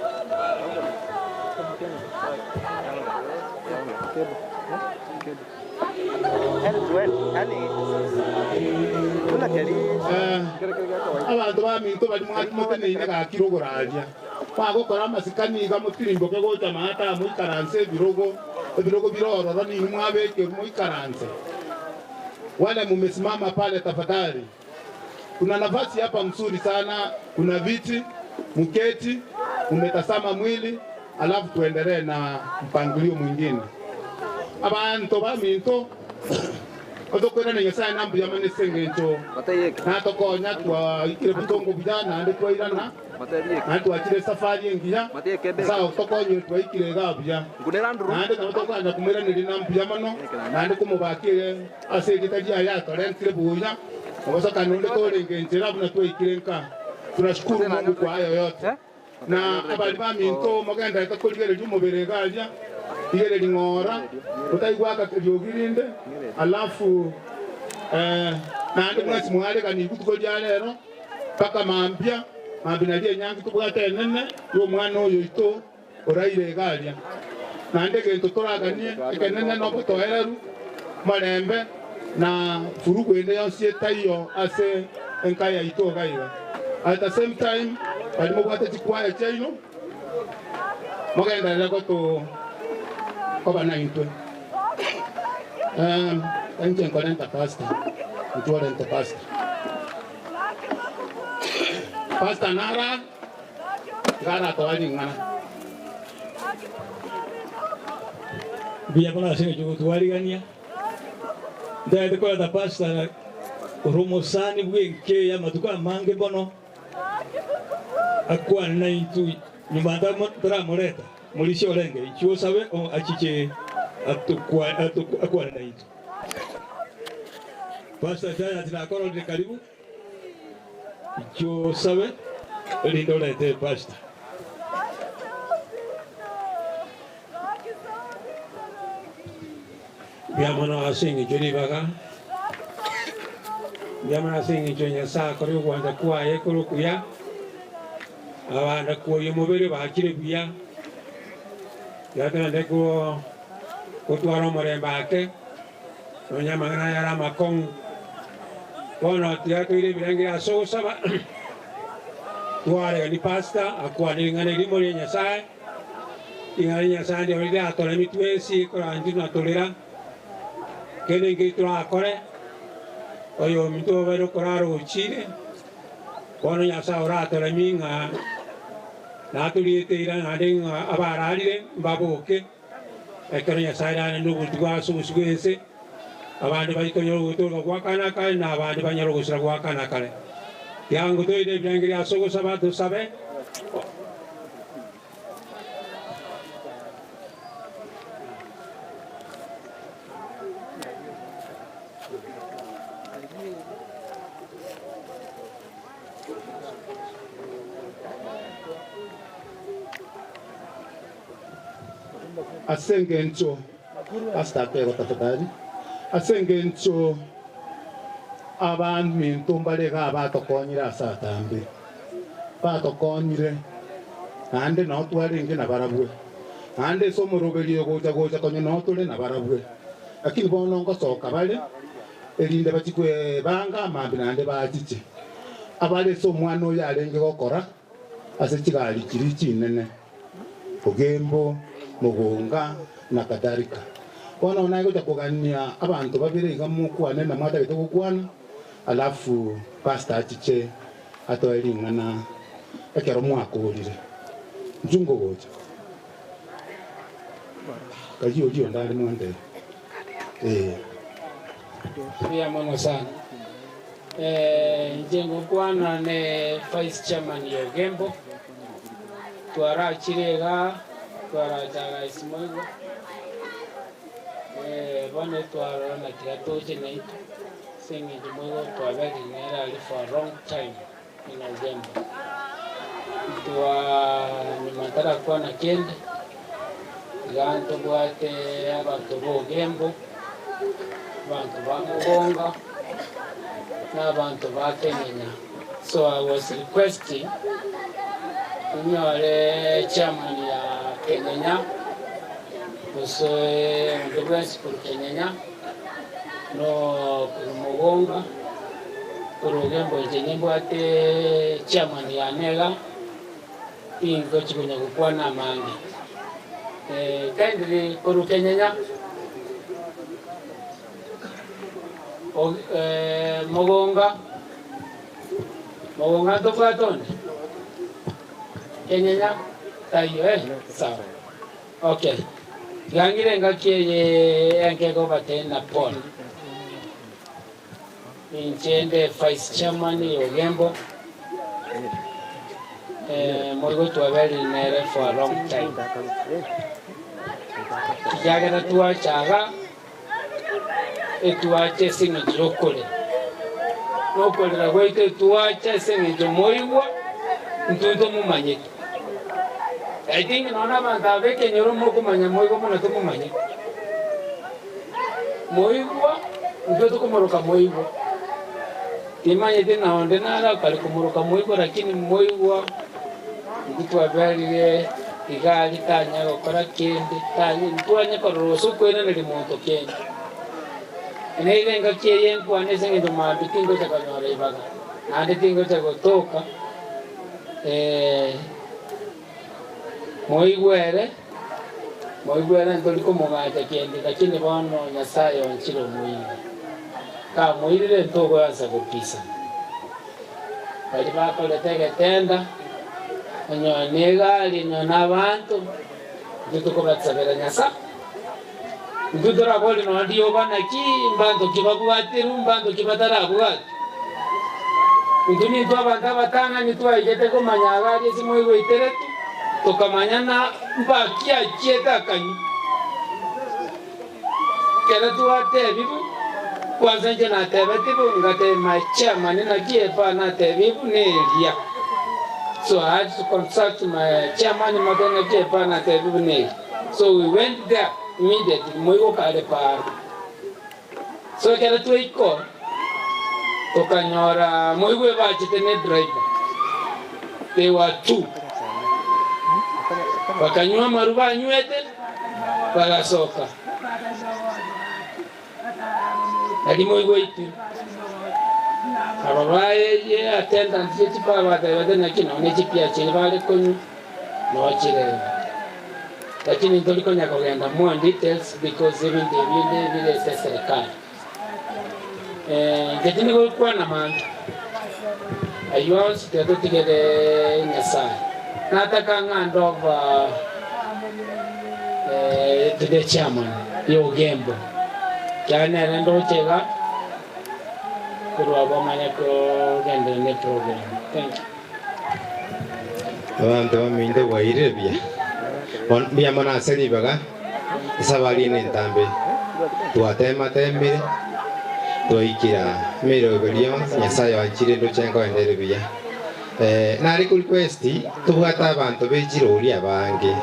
abantu baminto bali mwatimote ne ga kirogoraja kwagokora masikani ga mutirimbo ke gocha mata mu karanse birogo birororo ni mwabeke mu karanse wale mumesimama pale tafadhali. Kuna nafasi hapa mzuri sana, kuna viti, mketi, umetasama mwili, alafu tuendelee na mpangilio mwingine. Abantu baminto otokwera ne Nyasaye nambu yamane sengencho natokonya twa ikire butongo bujana ande twairana natu akire safari engiya sawa tokonye twa ikire gabuya ande natokanya kumera ni nambu yamano ande kumubakire asegitaji ayato renkire buya obosa kanonde tolengenjera buna twa ikire nka. Tunashukuru Mungu kwa hayo yote na abali baminto mogenda itakoligere jumubere galya ile lingora utaigwaka byogirinde alafu nandi mwezi mwale kani kutuko lero paka mambya mambinalie nyangi tubwate nene yo mwana oyo ito oraire galia nande gento toraganie ekenene no botoereru marembe na furugo ende yonsi etayo ase enkaya ito gaiga. At the same time bali mobwate tikwaye chaino mogenda leko to COVID-19. Enje nkolenta pasta. Utolenta pasta. Pasta nara. Gara toali ngana. Biya kola sene jugo tuali gania. Dai ko da pasta romosani bweke ya matuka mange bono. Akwa na itu nyumanda tra moreta. Mulisho olenge ichuo sabe o achiche akwa na itu Pastor Giant na koro ni karibu. Jo sabe lindo lete pastor. Biamana asingi jodi baga. Biamana asingi jonya sa koro wanda kuwa ye koro kuya. Awanda kuwa yumubere bakire biya. Yatana ndeko kutwaro moremba ake. Nonya mangana yara makong. Kono tiato ile bilangi aso saba. Tuare ni pasta akwa ni ngane limo ni nyasai. Ingani nyasai ndio ile atole mitwesi kwa anjino atolera. Kene ngitu akore. Oyo mito vero koraro uchile. Kono nyasa ora atole minga. Na tulite ira ngade abaralire mbaboke. Ekero nyasai dana nugu tuwa susugense. Abandi bayitonyoro gutura gwakana kale na abandi banyoro gusira gwakana kale yangu toide byangira yasogo sabatu sabe Asengencho hasta pero tafadhali asengencho abantu mintumbalega abatokonyire asatambe batokonyire ande no twaringe na barabwe ande somoroberie gocha konye no tule na barabwe lakini bono ngosoka bale erinde batikwe banga amambi nande bachiche abale so mwana oyo arenge gokora ase kigali kiri kinene Bugembo Mugunga na kadhalika. Wana unaikuja kugania abantu babire igamukwane na mwata bito kukwana alafu pasta achiche atoelingana ekero mwakulire njungo gocha kajiyo dio ndali mwende pia mwana sana njengo kwana ne vice chairman ya Bugembo twara chirega twara jaga isimoigo bone twara na kiratoje na ito sengi jimoigo twabegi nera ali for a long time in Bugembo twa ni matara kwa na kende ganto bwate abantu Bugembo bantu ba Mugonga na bantu ba Kenyanya. So I was requesting unyore chairman ya Kenyanya uso ndogwesi kwa Kenyanya no Mugonga Bugembo jenyembo ate chairman ya Nega ingo chikunya kukwana mangi kindly kwa Kenyanya Mugonga tofauti Kenyanya tayo sawa okay gangire ngakiye yankego batena pon inchende vice chairman ya Bugembo moigo twabeli nere for a long time kijagera tuwa chaga etuache singi jirokole nokolera gwaite tuache singi jomoigwa ntuto mumanyeke I think naona banta beke nyoro moko manya moigo mona to mumanye moigwa ntuto kumoroka moigwa imanye tena onde nala kali kumoroka moigwa lakini moigwa nditwa bali igali tanya gokora kende tanya ntwanya koroso kwena nali monto kende Nile ngakiye nkwane senge ndoma bitingo cha kanyora ibaga ande tingo cha gotoka moigwere ndoliko mugacha kende lakini bono Nyasaye onchiro muiri ka muirire ntogo yansa kupisa bali bakoletege tenda onyo negali nyona abantu ndituko batsabera Nyasaye Ndudura boli no ndio bana ki mbando kibabwatiru mbando kibatara bwati Nduni ndo banda batanga ni twa ijete ko manyagari simo iwe iteretu tokamanyana mbakia chieta kanyi Kera tuate bibu kwanza nje na tebe tibu ngate my chairman na kiepa na tebe ibu nelia. So I had to consult my chairman na kiepa na tebe ibu nelia. So we went there immediately. Moyo kale par. So kila tu iko. Tukanyora moyo ba chitene driver. They were two. Wakanywa maruba nywete wakasoka. Hadi moyo itu. Ababaye ye attendant yeti pa wata na kino ne chipia chile bale konyu no chile. Lakini ndio liko nyako genda more details because even the vile serikali. Getini kwa na man. Ayo sitato tigere nyasa. Nataka ngando to the chairman yo gembo. Kana rendo chega. Kurwa bomanya ko gende ne program. Thank you. Abantu baminde wairebia. Bia mana seli baga. Sabali ne tambe. Tuatema tembe. Toikira mero belio nyasaye wanchire ndo chengo enderebia. Nari requesti tubata abantu bejirori abange.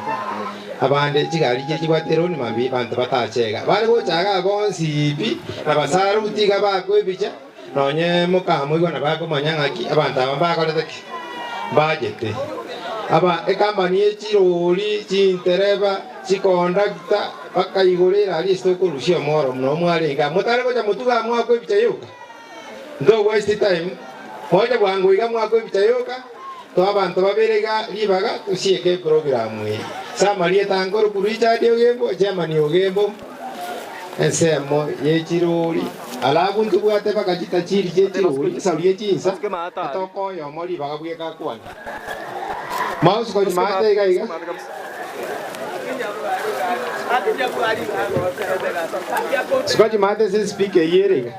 Abande chigari chigwatero ni mabi bantu batachega. Bale bochaga bonsipi abasaruti gabakwebicha. Nonye mukamo igwana bako manyangaki abantu abakolete bajete. Aba ekambani echirori chintereba chikondakta bakayigorera ali stoko rushia moro no mwarenga mutare koja mutuga mwako bicha yoka ndo waste time moja bwangu iga mwako bicha yoka to abantu baberega libaga tusieke program ye samarie tangoro kuricha dio gembo jamani ogembo ensemo yechirori alabu ntubwate bakajita chiri chechirori salie chinsa atoko yo mori baga bweka kwani mouse ko mate iga Sikoji mate se speaker yere.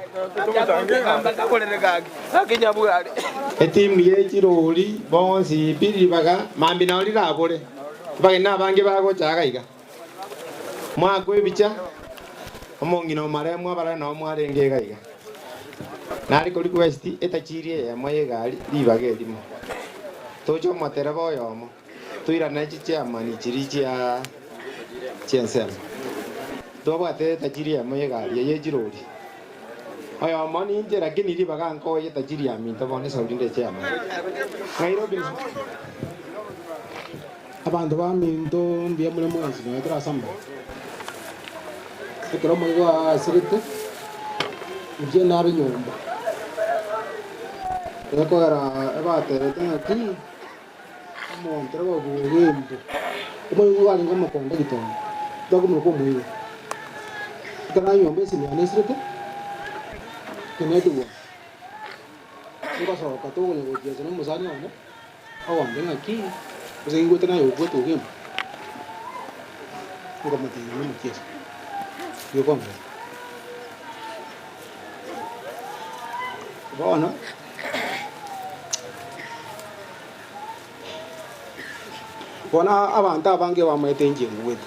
Etim ye chirori bonsi piri baga mambi na oli labore. Baga na bange bago chaga iga. Mwa kwe bicha. Omongi no mare mwa bara no mwa renge ga iga. Nari ko request eta chirie ya moye gali libage dimo. Tojo matera boyo mo. Tuira na chicha mani chirichia Chiensem. Doba te tajiri ya moye gari ye jirori. Ayo mani inje lakini ri baga anko ye tajiri ya minto bone saudinde chama. Ngairo bin. Abantu ba minto mbia mule mwezi no tra samba. Ekero moye wa sirite. Uje na bi nyumba. Eko era abate tena ki. Mo ntraba bugembo. Moye wa linga makonda gitongo. Dogo mo ko moyo. Kana yo mbesi ni anesrete. Kene tuwa. Ngo so ka to ngo je no musani ono. Awa ndenga ki. Uze ngo tena yo go to game. Ngo mate ni mo kies. Yo ko. Bona. Bona abantu abange bamwete njingu wetu.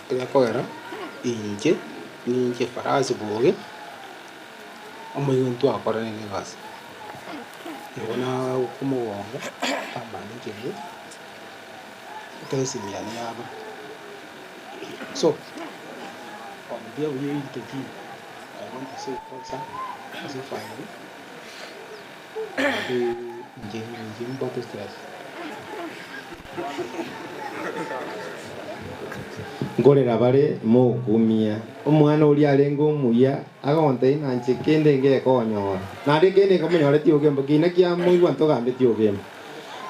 Kaya kora inje ninje farasi boge amayuntu akora nini gas. Yona kumuwonga amani njingu. Tesi miyani yaba. So on dia we interview. I want to say for example, as if finally Jim bought the stress. Ngorera bare mo kumia omwana uri arengo muya agonte na nchikende nge konyo na rikene komonyore ti ogembo kina kia muigwa ntogambe ti ogembo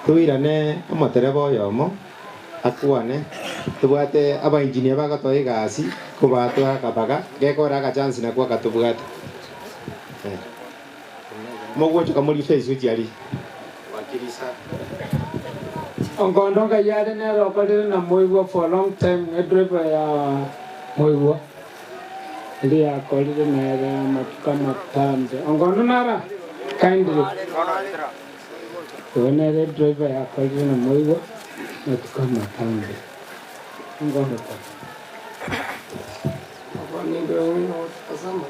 tuirane amaterebo yomo akwane tubwate aba engineer bagatoe gasi kubatwa kabaga gekora ka chance na kwa katubwate mogwo tukamuri Facebook yali wakirisa Ongondoka yade ne rokode na moiwo for a long time ne driver ya moiwo. Ndi ya kolide na ya matukama tamze. Ongondo nara kindly. Wone the driver ya kolide na moiwo matukama tamze. Ongondo ta. ndio wao kasama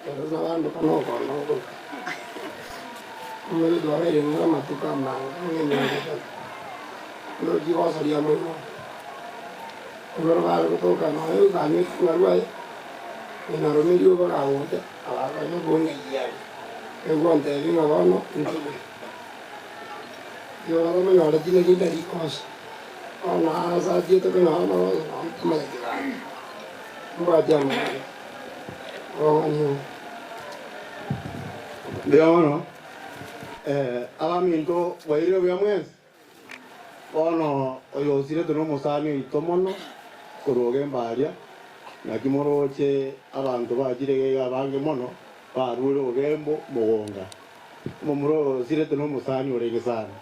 sasa wando kanoko noko mwele ndo wale ngara matuka manga ngene ndio jiwa salia mwana ngoro wale kutoka na wewe kani kwa ina romelio bara wote ala no bonga ya ego ante vino vano ndio yo vado me ora dile che di cosa ona sa dietro che no ma le tirare guardiamo oh Leono, abaminto waire byamwezi ono oyo sire tuno musani itomono kuroge mbaria nakimoroche abantu bagirege abange mono barure ogembo mugonga mumuro sire tuno musani orege sana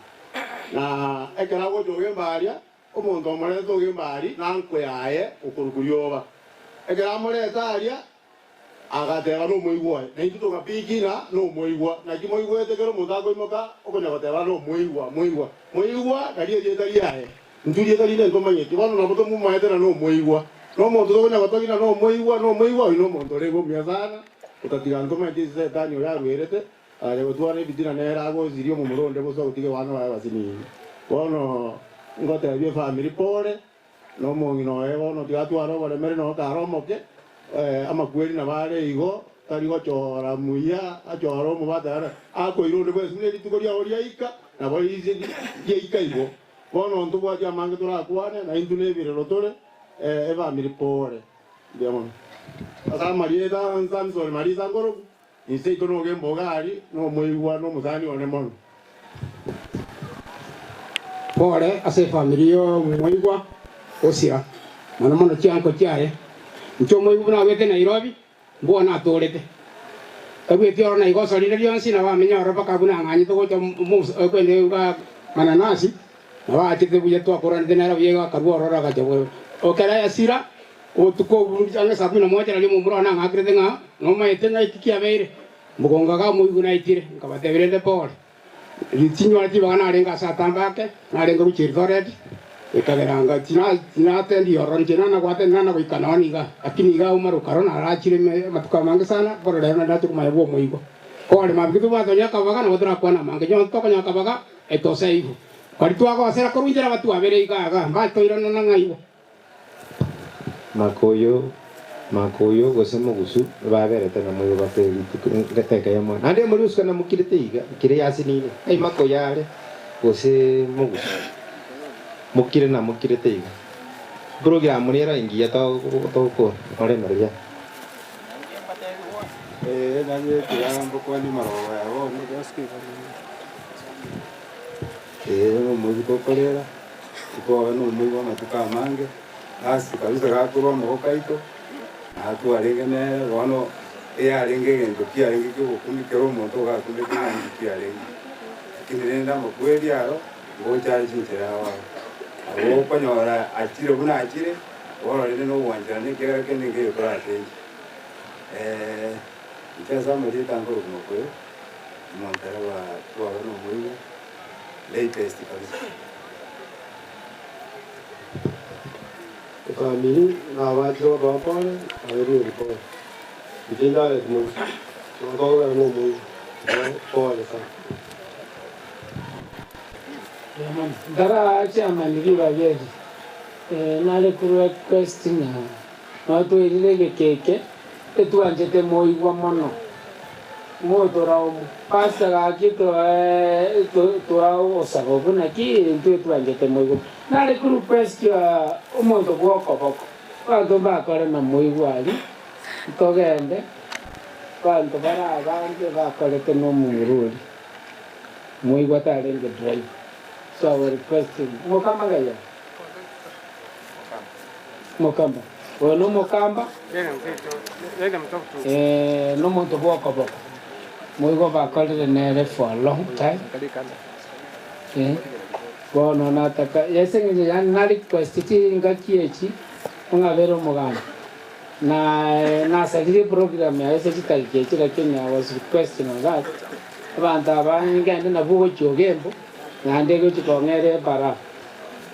na ekera go joge mbaria omuntu omore toge mbari nankwe yaye okurukuyoba ekera more taria agateba no muigwa na into gapikina no muigwa na kimoigwa tekero mutago imoka okonya gateba no muigwa kali yetari yae nturi kali ne ngomanye kibano na boto mu maetera no muigwa no muntu okonya gatogina no muigwa no muntu rego miazana utatiga ngoma jise tani ya ruerete ale gotware bidina nera go zirio mu muronde bo so tige wana ba basini bono ngote bie family pore no mongino ego no tigatwaro bare mere no karomoke amakweri na bare igo tarigo chora muya achoro mu badara ako irundo bwe smule litukoria oria ika na bali izi ye ika igo bono ntu bwa jamange tura kwane na indu ne bire rotore eva miripore diamo asa marieda nzanzo mariza ngoro ise ikono gembo gari no muigwa no muzani one mono pore ase familia muigwa osia mana mono chianko chiare nchomo ibuna wete Nairobi mbona atorete kabete ora na igoso rire ryonsi na bamenya ora bakabuna nganye to gocho kwende ga mananasi na baachite buye to akora ndena biega karuo ora ga jabo okera yasira otuko burujanga sabu na moja rali mumbura na ngakire nga no maite na itikia beire mugonga ga muiguna itire ngabate birende pole ritinyo ati bagana arenga satambake na arenga ruchirtoreti ekageranga tina tendi oron chena na kwate nana ko ikanoni ga akini ga umaro karona arachire matuka mange sana por le na ndatu kuma yebo moigo ko ale mabitu ba tonya kabaga na botra kwana mange jo to konya kabaga eto seifu kwari tu ako asera korunjera batu abere ga ba to irana na ngaibo makoyo gosemo gusu ba bere tena moyo ba te teka yamo ande muri uskana mukirete iga kire yasinine ai makoyare gose mugusu mukire na mukire teiga program nera ingia to ko ore maria na ye tirambo kwa ni maroa yao ni gaski no muri ko korera ko no muri wa matuka mange asi kabisa ga ko mo kaito atu arengene wono arenge ngendo pia arenge ko kundi kero mo to ga kundi pia arenge kinenda mo kweli aro ngo chali chinchera wa abo konyora achire buna achire ora rene no wanjira ne kera kene nge kora te itaza muri tango no ko montara wa to no muri latest kabisa family na wajo ba pone aru ko bitinda le mo so ko no mo ko le sa dara chama niliwa yedi nale kuru request na to ile keke etu anjete moigwa mono mo torao pasta ga kito torao osago na ki etu anjete moigwa nale kuru request ya omoto boko boko kwa to ba kare na moigwa ali to gende kwa to bara abanje ba kare te no mururi moigwa tare nge drive. So our requesting Mokamba gaya. Mokamba. Well, no Mokamba. No monto boko boko. We go back already for a long time. Well, no nataka. Yes, na request iti ngakiechi. Unga vero mogana. Na sajili program ya ese chitalikechi lakini I was requesting on that. Abantu abanye ngende nabugo jogembo. Nande ko ngere para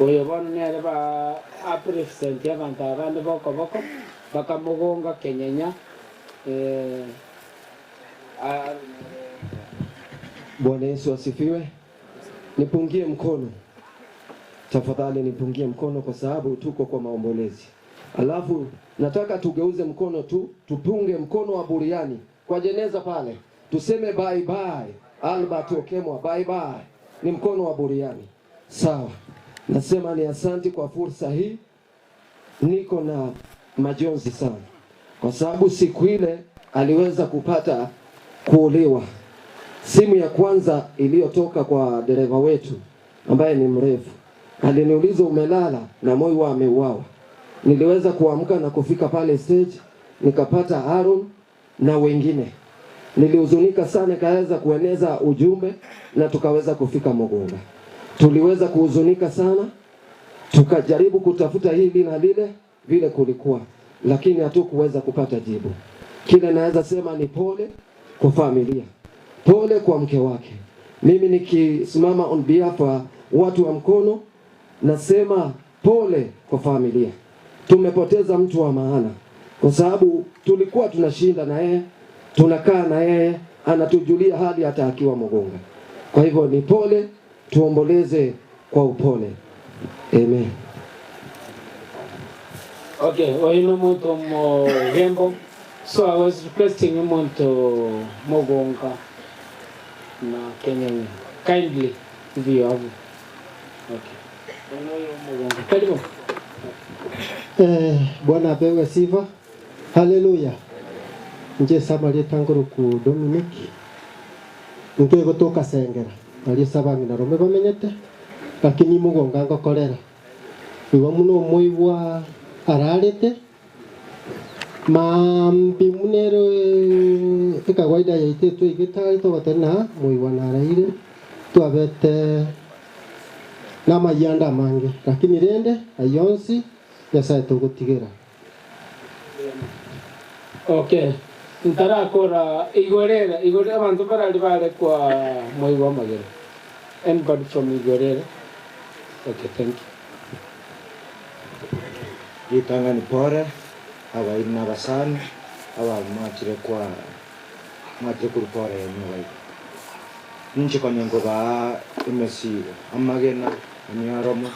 oyo bono nere ba apresident y'abantu abandi boko bakamugonga kenyenya Bwana Yesu asifiwe. Nipungie mkono tafadhali, nipungie mkono kwa sababu tuko kwa maombolezi. Alafu nataka tugeuze mkono tupunge mkono wa buriani kwa jeneza pale, tuseme bye bye Albert Okemwa, bye bye. Ni mkono wa buriani, sawa. Nasema ni asanti kwa fursa hii. Niko na majonzi sana kwa sababu siku ile aliweza kupata kuolewa. Simu ya kwanza iliyotoka kwa dereva wetu ambaye ni mrefu, aliniuliza umelala, na moyo ameuawa. Niliweza kuamka na kufika pale stage, nikapata Aaron na wengine. Nilihuzunika sana, kaweza kueneza ujumbe na tukaweza kufika Mugunga. Tuliweza kuhuzunika sana, tukajaribu kutafuta hili na lile vile kulikuwa, lakini hatukuweza kupata jibu. Kile naweza sema ni pole kwa familia, pole kwa mke wake. Mimi nikisimama on behalf wa watu wa Mkono, nasema pole kwa familia. Tumepoteza mtu wa maana, kwa sababu tulikuwa tunashinda na yeye, tunakaa na yeye, anatujulia hali hata akiwa Mugunga. Kwa hivyo ni pole, tuomboleze kwa upole. Amen. Okay, oino muntu Mugembo. So I was requesting him to Mugunga na Kenya. Kindly, if you have. Okay. Mugunga. Karibu. Bwana apewe sifa. Haleluya. Nje samali tanguru ku Dominic. Nge gotoka Sengera. Ali sabangi na Rome bamenyete. Lakini Mugunga ngokorera. Iwa muno moiwa ararete. Mambi munero ikawaida yaite tu igitari to batena moiwa naraire. Tu abete na mayanda mange. Lakini rende ayonsi Nyasaye tugutigera. Okay. Ntarakora igorera abantu barali bale kwa moiwa magere. Anybody from Igorera? Okay, thank you. Itanga ni pore abairi n'abasani abamwakire kurupore y'nyubai ninchi konyengo ba imesigo amagena amyaromo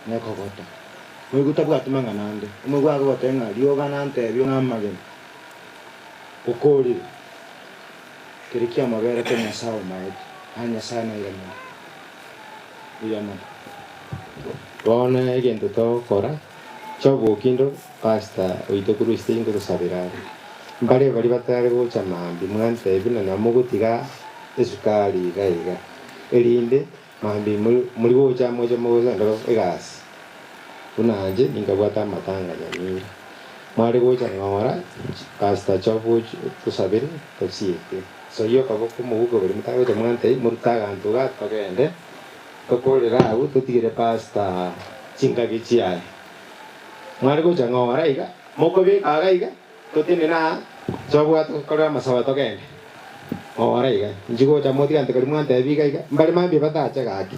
nekogota mwigutabwa tumanga nande umugwago batenga lyoga nante byo ngamagena ukoli kirikia mabere kenya sawa maiti hanya sana ile Bona egento to kora chobo kindo pasta oito kuruste ingoro sabirari mbare bari batare gocha mambi mwante bina na mugutiga esukari gaiga elinde mambi muri gocha moja moja ndo egas unanje ingabwata matanga nyamira mari gocha ngora pasta chobo tusabiri tosiete so yo kabo kumugo bari mutago de mwante murtaga antuga togende kokorera au tutigire pasta chingagi chiai mwari gocha ngora iga moko be aga iga totine na chobwa to kora masawa to kende ngora iga njigo cha moti ante kali mwante biga iga mbali mambi batacha gaki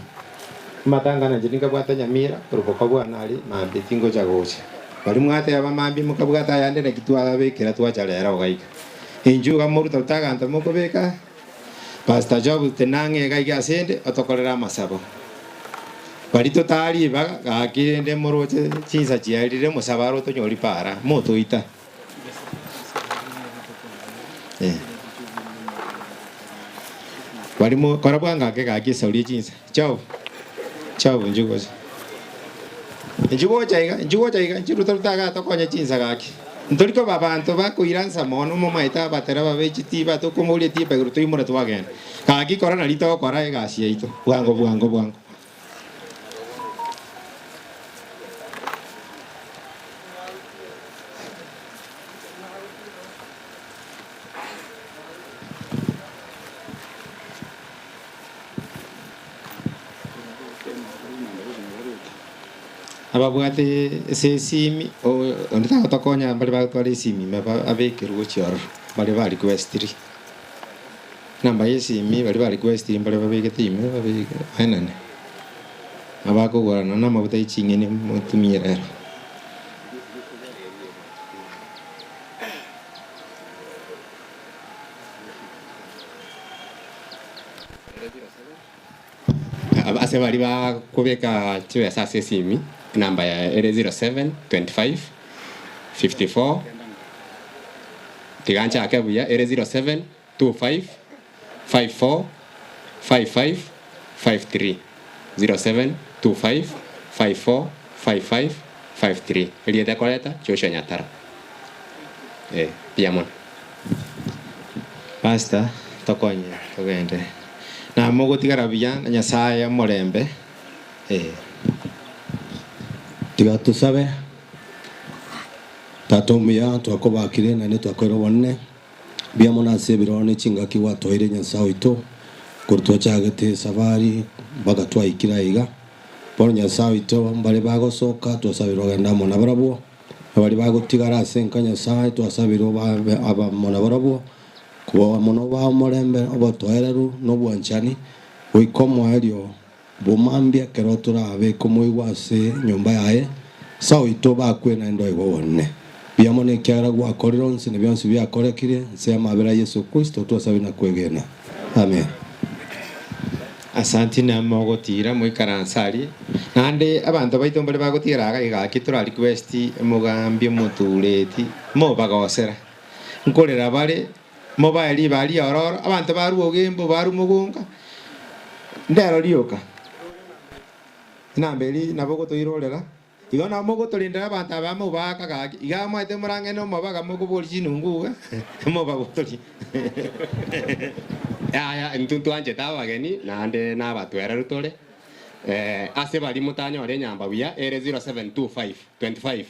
matanga na jininga bwata nyamira ruko kabwa nali mambi tingo cha gocha bali mwate aba mambi mukabwata yande na kitwa bekera twacha lera ogaiga injuga muru taga ante moko beka pasta job tenange gaiga asende otokorera masabo Barito tari baga gakirende moroche chinsa chiarire musabaro to nyori para moto ita Barimo korabanga ke gaki sauri chinsa chao njugo chaiga chiruta taga to konya chinsa gaki ntoriko babanto bakoiransa mono momaita batera babechiti bato komole tipe gruto imora twagen gaki korana rito kora egasi ito bwango ababwate se simi o ndata tokonya bali ba twali simi maba abekeru chior bali bali kwestri namba yesimi bali request bali babeke time babeke hanane abakogorana n'amavuta y'iking'eni mutumie rero. Ase bali bakubeka chiwe sasa simi namba ya 07 25 54 tigancha akabuya 07 25 54 55 53 07 25 54 55 53 elieta koleta Joshua Nyatara piamon Pastor tokonye togende na mogo tigara biya Nyasaye morembe tiga tusabe tatomia twakobakire na nitwakwera wonne bia mona sebiro ne chingaki watoire Nyasaye ito kurtwa chagete safari baga twaikira iga por Nyasaye ito mbale bagosoka twasabiro genda mona barabo abali bagotigara senka Nyasaye twasabiro aba mona barabo kuba mono ba morembe obotwereru no bwanchani oikomo elio bomambia kerotura abe komo iwase nyumba yae sao ito bakwena ndo igwone bia mone kyara gwa koriron sine byansu bya korekire sema abera Yesu Kristo twasabina kwegena amen. Asanti na mogotira mwikaransari nande abantu baito mbale bagotira kitura request mugambye mutureti mo bagosera nkorera bale mobile bali ororo abantu baru ogembo baru mugunga ndero lioka nambeli naboko toirorera igona mogo tolinda abantu abamo bakagaki igamo ete murange no mabaga mogo bolji nunguga mo bagotoli ya ntuntu anje tabageni nande nabatwera rutore ase bali mutanyo ore nyamba buya 0725 25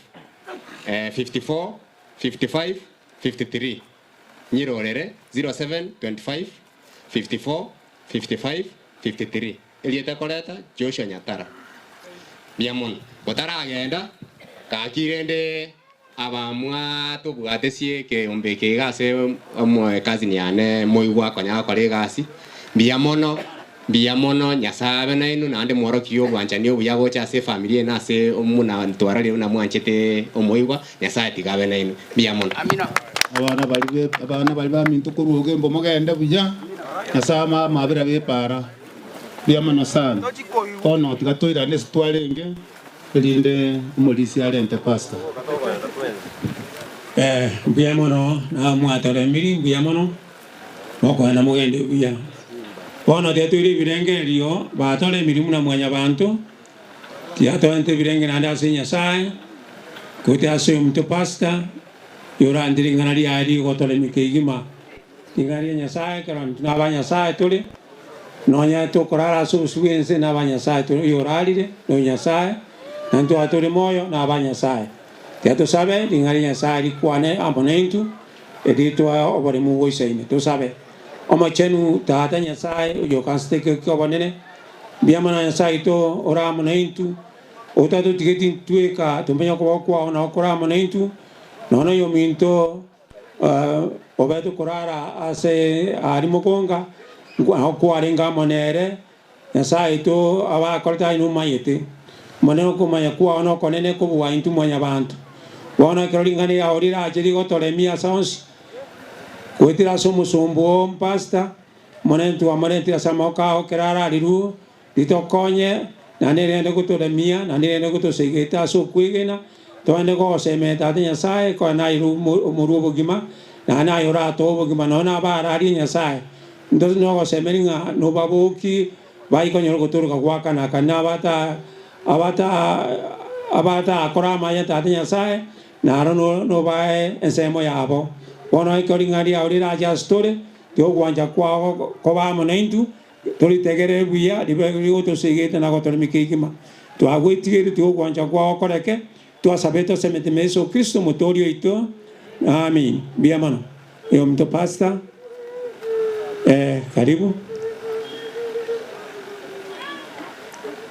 54 55 53 Nyirorere 0725 54 55 53 elieta koleta Joshua Nyatara biamon botara agenda kakirende abamwa tubwatesie ke ombeke gase mo kazi niane moigwa konya kore gasi biamono Nyasabe na inu nande moro kiyo bwanchani obuya gocha se familia na se omuna ntwara le na mwanchete omoigwa Nyasaye tigabe na inu biamono amina. abana bali bamintu kuruge mbo mogenda buya Nyasama mabira bepara biamana sana ono tigatoira nesitwalenge elinde umulisi alente pastor biamono na mwatore miri biamono moko na mugende buya ono teturi birenge lio batore mirimu na mwanya bantu tiato ente birenge na ndase Nyasaye kutia se umto pastor yora andiri nganari ari gotole mikigima ingari Nyasaye karam na banya Nyasaye tole nonya to korara su suense na banya Nyasaye to yoralire no Nyasaye nanto atore moyo na banya Nyasaye teto sabe ingari Nyasaye kwane amonentu edito obore mu woisaine to sabe oma chenu tata Nyasaye yo kanste ke bonene biamana Nyasaye to ora amonentu otato tigetin tueka to menya ko kwa na okora amonentu nono yo minto obeto korara ase arimokonga ko arenga monere Nyasaye to aba korta inu mayete moneno ko maya kwa ono konene ko bwa intu mwanya bantu wana kerolingani ya orira ajeri go tolemia sons kwetira somo sombo pasta monentu amarenti asamoka o kerara riru litokonye nanere ko tolemia nanere ko to segeta so kwegena toane ko semeta Nyasaye ko na iru murubo gima na na yora to bogima no na ba ari Nyasaye ndo no ko semeringa no baboki bai ko nyoro ko turu ka waka na kana abata korama ya ta Nyasaye na no bae ensemo yabo wono ko ringari auri raja story to gwanja kwa ko ba monentu tori tegere buya dibegri to segeta na ko tori mikigima to agwetire to gwanja kwa koreke tu sabeto se mete meso Kristo motorio ito amen biamano yo mto pasta karibu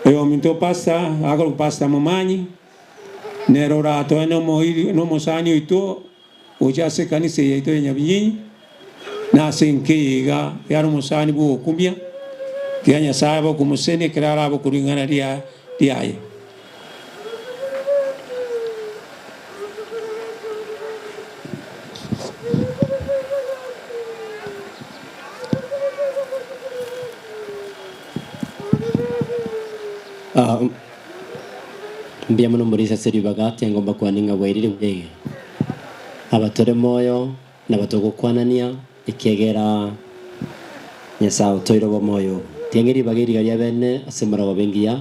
yo mto pasta agro pasta momanyi nero rato no moiri no mosani ito oja se kanise ito nyabinyi na senkiga yaro mosani bu kumbia kianya sabo kumusene krara bo kuringana dia Diaye. mbia muno murisa seri bagati ngomba kwaninga bwairire bwege abatore moyo na batogukwanania ikegera nyasa utoiro bo moyo tiengeri bagiri garia bene asemara babengia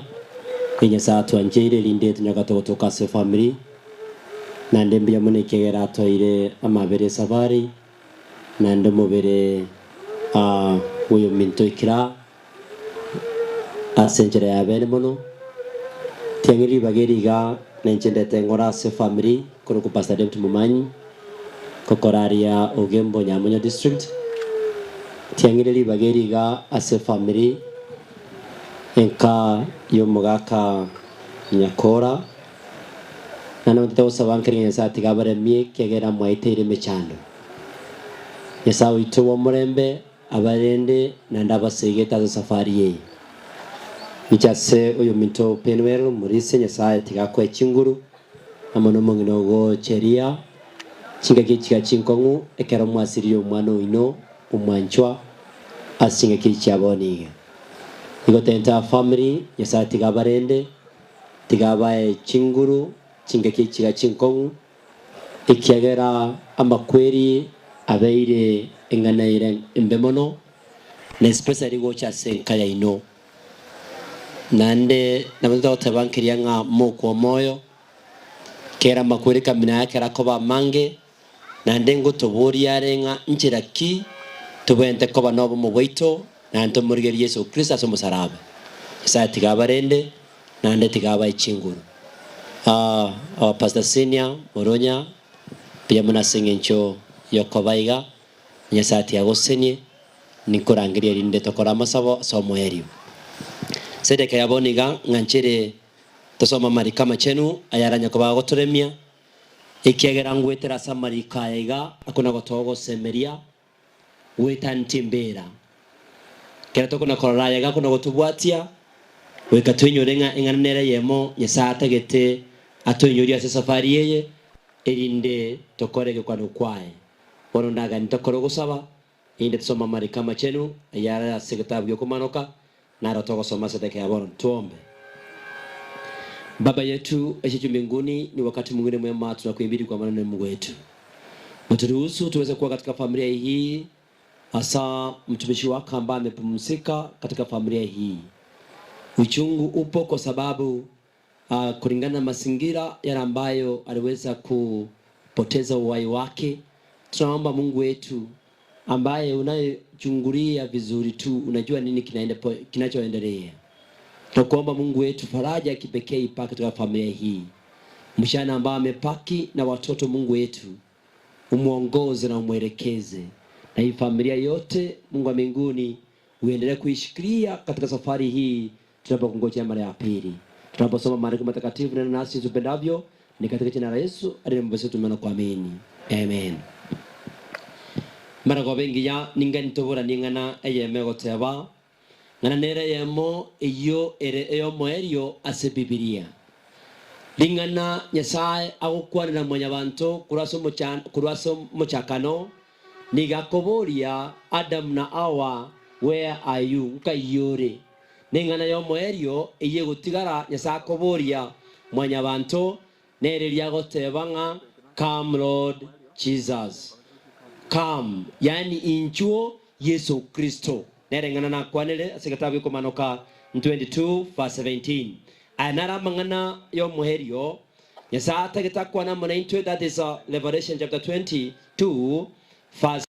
nyasa twanjeire linde tunyagato toka se family na ndembia muno ikegera toire amabere safari na ndomobere uyo minto ikira asenjere ya bene muno tiangiri bageriga nenchende ngora se family kono ku pastor dem tumumanyi kokoraria ogembo nyamunya district tiangiri bageriga ase family enka yo mogaka nyakora nana mtete osabankiri nsa tigabare mie kegera mwaiteire mechando yesa wito wa murembe abarende na ndabasegeta za safari ye nichase uyu minto penwero murise nyasaye tigakwe chinguru amono monginogo cheria chingake chika chinkongu ekero mwasirio mwana ino umwanchwa asingake chaboniga igotenta family nyasaye tigabarende tigabaye chinguru chingake chika chinkongu ikiagera amakweri abeire enganaire embemono na especially gocha senkaya ino nande nabaza otabankiria nga moko moyo kera makweri kamina yake rakoba mange nande ngo tobori arenga nchira ki tubente koba nobo mu bwito nanto murigeri Yesu Kristo asomo sarabe sa tigabarende nande tigaba ichinguru pastor senior moronya pia muna singencho yokobaiga nyasati agosenye nikorangiria rinde tokora masabo somo erio sedeka yaboniga nganchere tosoma marikama chenu ayaranya ko bagotoremia ikiagera ngwetera samarika yaiga akuna gotogo semeria wetantimbera kera tokuna korora yaga kuna gotubwatia wekatwenyorenga enganere yemo nyesata gete atwenyoria se safari yeye erinde tokorege kwa nukwae wono ndaga nitokoro gusaba inde tosoma marikama chenu ayara sekitabu yokumanoka na rotogo soma sedeke yabon tuombe. Baba yetu aliye mbinguni, ni wakati mwingine mwema tunakuimbidi kwa maneno ya Mungu wetu. Mturuhusu tuweze kuwa katika familia hii, hasa mtumishi wako ambaye amepumzika katika familia hii. Uchungu upo kwa sababu kulingana na mazingira yale ambayo aliweza kupoteza uhai wake. Tunaomba Mungu wetu ambaye unayechungulia vizuri tu, unajua nini kinachoendelea. Tunakuomba Mungu wetu faraja kipekee ipake katika familia hii. Mshana ambaye amepaki na watoto, Mungu wetu umuongoze na umwelekeze. Na hii familia yote Mungu wa mbinguni uendelee kuishikilia katika safari hii tunapokungojea mara ya pili. Tunaposoma maandiko matakatifu na nasi tupendavyo ni katika jina la Yesu aliyembariki tumeona kuamini. Amen. Mara kwa bengi ya ningani tobora ningana eyeme goteba ngana nere yemo iyo ere eyo moerio ase Biblia lingana Nyasaye agukwanira mwanyabantu kuraso mochakano nigakoboria Adam na Hawa where are you nkayore ningana yo moerio iye gutigara Nyasaye akoboria mwanyabantu nere lyagotebanga come Lord Jesus. Come, yani inchuo Yesu Kristo. Nerengana na kwanele asikatabu kumanoka 22 verse 17. Anara mangana yo muherio. Yasa atageta kwa na mwana into, that is Revelation chapter 22 verse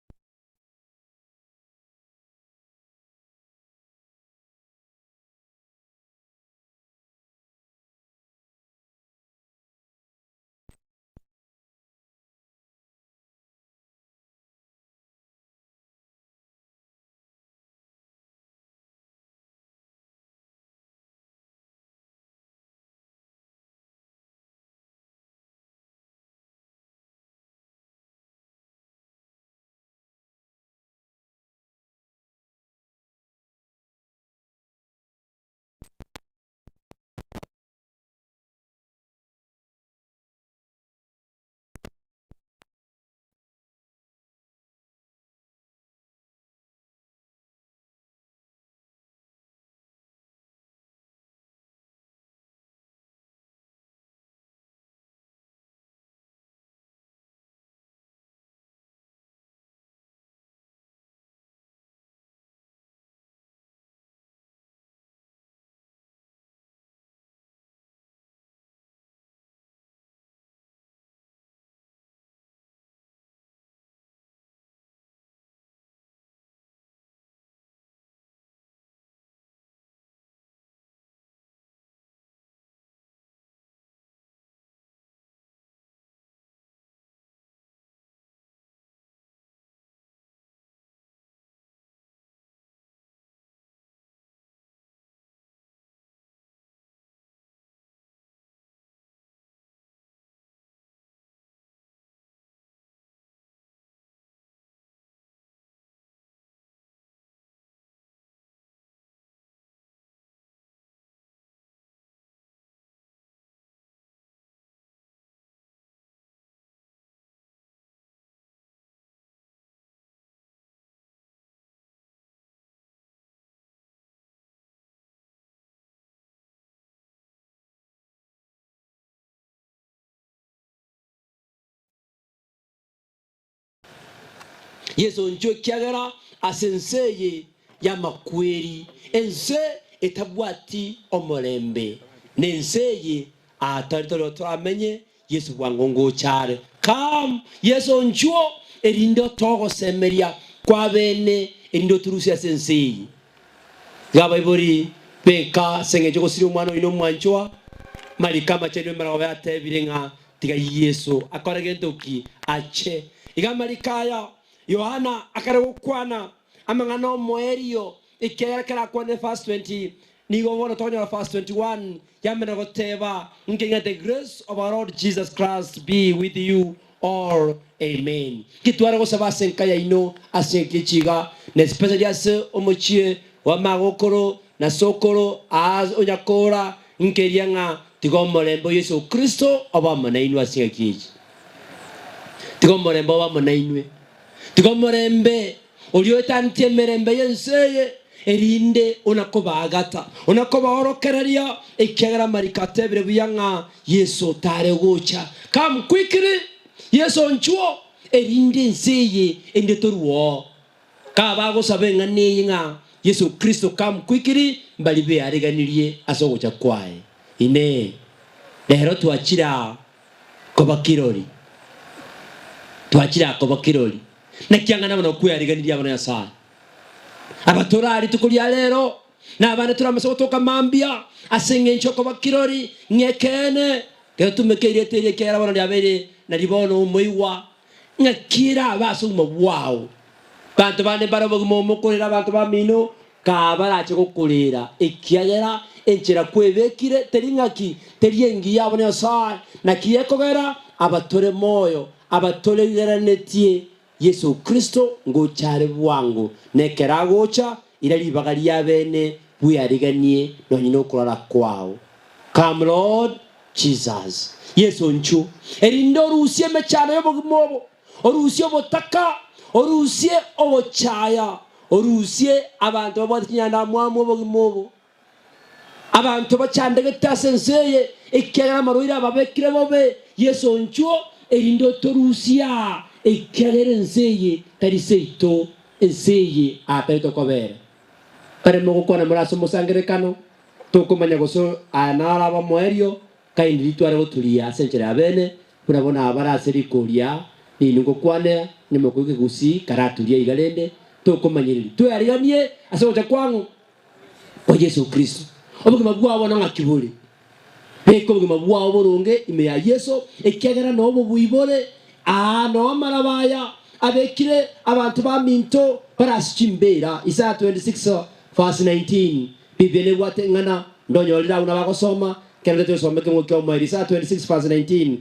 Yesu njo kiagera asenseye ya makweri ense etabwati omulembe nenseye ataritoro twamenye Yesu wangongo chare kam Yesu njo erindo togo semeria kwa bene erindo turusia senseye gaba ibori peka sengejo ko siri umwana ino mwanchwa mali kama chedwe mara wa tebirenga tiga Yesu akoragento ki ache igamarikaya Yohana akarekwana amangano moerio ikera kwa verse 20 nigo wona tonya verse 21 yamena goteba ngenga the grace of our Lord Jesus Christ be with you all amen kitwara go sabase nkaya ino asenkichiga na especially ase omochie wa magokoro na sokoro az onyakora nkerianga tigomorembo Yesu Kristo abamanainu asenkichi tigomorembo abamanainu tigomorembe oliotantie merembe yenseye erinde onakobagata onakobaorokereria ekegera marikate bire buyanga Yesu tare gocha kam quickly Yesu nchuo erinde nseye ende toruo kabago sabenga neyinga Yesu Kristo kam quickly mbalibe areganirie asogocha kwae ine lero tuachira kobakirori na kianga nabona kuyariganiria abana yasa abatorari tukulia lero na abana turamase kutoka mambia asenge nchoko bakirori ngekene ke tumekeire tere kera abana yabere na libono umuiwa ngakira basu mwawo bantu bane barabo mukorera abantu bamino kabarache kukulira ikiagera enchira kwebekire teringaki teriengi yabona yasa na kiyekogera abatore moyo abatole yaranetie Yesu Kristo ngochare bwangu nekera gocha irali bagali yabene buyariganie no nyino kurara kwao come Lord Jesus Yesu nchu erindo rusie mechano yobogumobo orusie botaka orusie obochaya orusie abantu babatinyanda mwamo bogumobo abantu bachandegeta senseye ikera maruira babekire bobe Yesu nchu erindo torusia ekagere nseye tariseito nseye aperto kobere pare mo kona muraso musangerekano tokomanya goso anara ba moerio kaindi tware gotulia senchera bene kurabona abaraseri koria ni ngo kwane ni mo kuge gusi karatulia igalende tokomanyiri to yariganie asoja kwangu o Yesu Kristo obugima bwabo na ngakibuli eko obugima bwabo boronge ime ya Yesu ekagera no buibore no marabaya abekire abantu baminto barashimbera Isaiah 26 verse 19 bibele watengana ndonyolira una bakosoma kende tusomeke ngokyo mu Isaiah 26 verse 19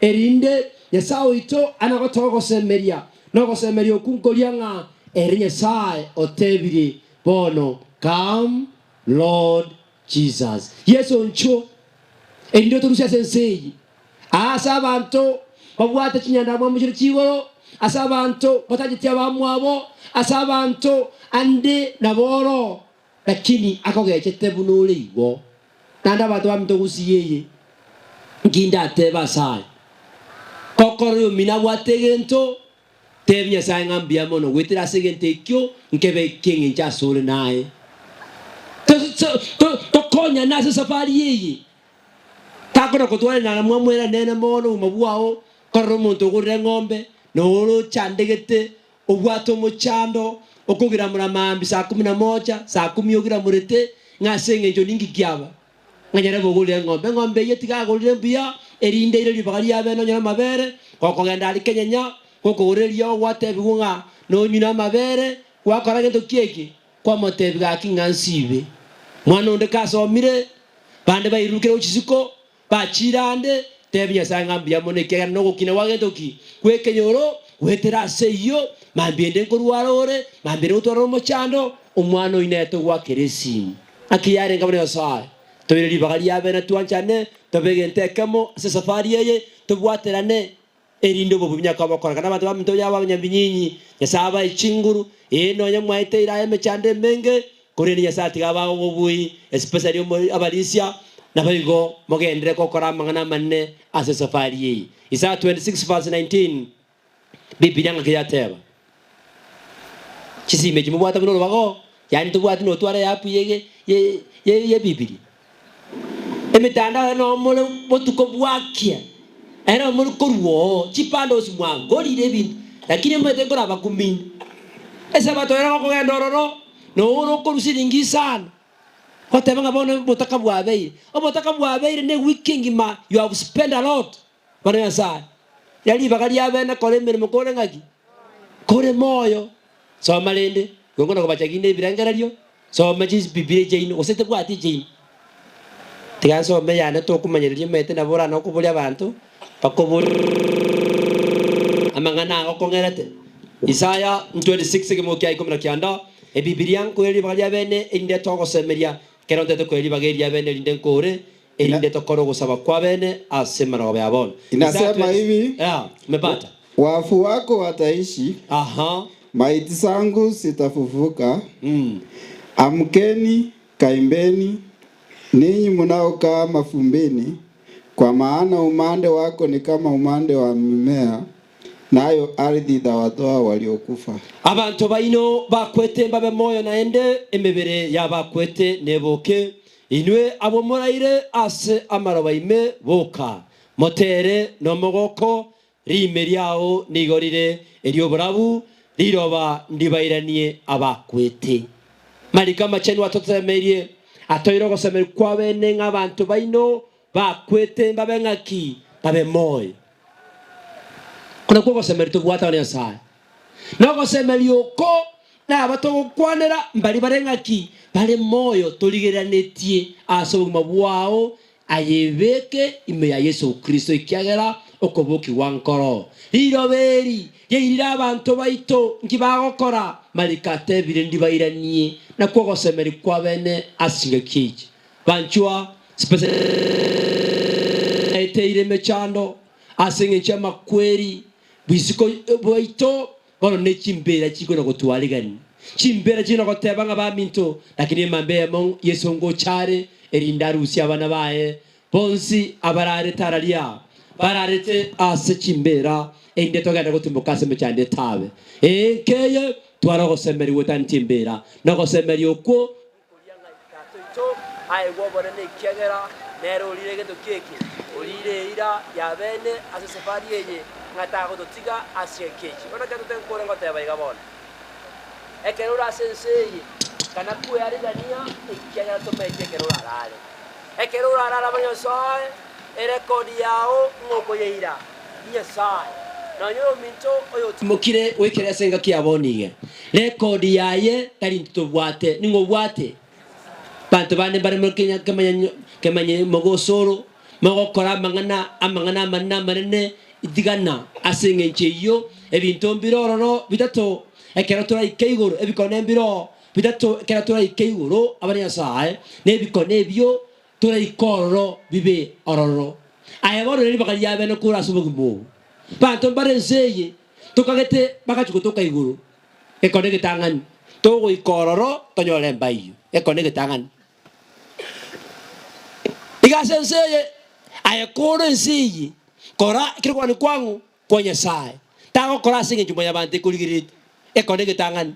erinde Yesao ito anagotogo semeria no semeria kunkolianga erinye sai otebiri bono come Lord Jesus Yesu ncho erinde turusia sensei asa abantu babwate kinyanda mwa mujiri kigoro asabanto batajitia bamwabo asabanto ande naboro lakini akogechete bunule igo nanda bantu bamito gusiyeye nginda teba sai kokoro mina bwategento tebya sai ngambia mono wetira segente kyo nkebe kingi jasole nae to konya nase safari yeye takora kotwale na mwamwera nene mono mabwao koro muntu gure ngombe no chandegete obwato mochando okugira muramambi saa 11 saa 10 ogira murete ngasenge njo ningi kyaba nganyere bogule ngombe yetiga gule mbia erinde ile libagari yabe no nyana mabere koko genda ali kenyenya koko urelia wate bigunga no nyina mabere wakora gento kieki kwa motebi ga kingansibe mwana onde kasomire bande bairukire uchisiko bachirande tebya sanga mbia moneke no gukina wagento ki kwekenyoro wetera seyo mambiende nkorwarore mambere utoro mochando umwana ineto gwa keresimu akiyare ngabone sai tobiri bagali yabe na tuanchane tobegente kamo se safari yeye tobwaterane erindo bobunya kwa bakora kana bantu bamito yaba nyambinyinyi yasaba ichinguru eno nyamwaite ira emechande menge koreni yasati gaba obui especially abalisia nabayigo mogendere kokora mangana manne ase safari yeye Isaiah 26 verse 19 Biblia ngakiyateba chisime chimubwata buno bago yani tubwati no tware yapu ye bibili emitanda no mole botuko bwakia era mole koruo chipando simwango lire bintu lakini mwete kora bakumini esa bato era ko gendororo no korusiringi sana hote banga bono botaka bwabeire obotaka bwabeire ne weekend ma you have spent a lot bana sa yali bagali abena kole mirimo kole ngaki kore moyo so malende ngona ko bachaginde birangararyo so majis bibire jaino osete bwati jaino tiganso me yana to kumanyereje mete na bora no kubulya abantu bakobul amangana ko kongerete Isaya 26 kemo kya ikomra kyanda e bibilian ko eri bagali abene inde to ko semeria keronte to ko eri bagali abene inde kore inde to koro go saba kwa bene asemana wa yabon inasema hivi umepata wafu wako wataishi maiti zangu sitafufuka amkeni kaimbeni ninyi mnaokaa mafumbini kwa maana umande wako ni kama umande wa mimea nayo ardhi itawatoa waliokufa abantu baino bakwete mbabe moyo naende emebere yabakwete neboke inwe abo moraire ase amarobaime boka motere no mogoko rimeriao nigorire erioborabu riroba ndibairanie abakwete marika macheni watotemerie atoiro gosemer kwa bene ng'abantu baino bakwete mbabe ng'aki babe moyo kuna kwa gosemer tubwata ne sa no gosemer yoko na bato kwanera mbali barengaki bale moyo toligerenetie asobugima bwao ayebeke ime ya Yesu Kristo ikiagera okoboki wankoro iroberi yeirira abantu baito ngibagokora malikate birendi bairanie na kwa gosemeri kwa bene asingekije banchua ete mechando asinge chama kweri bisiko baito bono ne chimbera chiko na gotwaligani chimbera chino gotebanga ba minto lakini mambe mon Yesu ngo chare erindarusi abana bae bonsi abarare taralia bararete ase chimbera ende togenda gutumbuka se mechande tabe keye twara gosemeri wetan chimbera na gosemeri okwo ai wobore ne kiagera nero lirege to keke olire ira ya bene ase safari yeye ngata go tiga ase keke ona ka tuten kore ngote ba igabon ekerura sensei kana ku yari gania kiagera to meje kerura rale ekerura rala banyo soe erekodi yao ngoko yeira nyesai na nyo minto oyo mukire wekere senga kiabonige rekodi yaye tari ntubwate ningo bwate bantu bane bare mukenya kemanye mogosoro mogokora amangana manna manene idigana asenge ncheyo ebintu mbirororo bitato ekeratura ikeigoro ebikone mbiro bitato ekeratura ikeigoro abanya sae nebikone ebyo tura ikororo bibe ororo ayaboro ni bakali yabe no kura subugimo bantu bare nzeye tukagete bakachuko tokaigoro ekone gitangan togo ikororo tonyole mbayo ekone gitangan senseye ayekoro nsiyi kora kiriko ni kwangu kwenye sae tago kora singe chumba ya bante kuligiriti ekone gitangan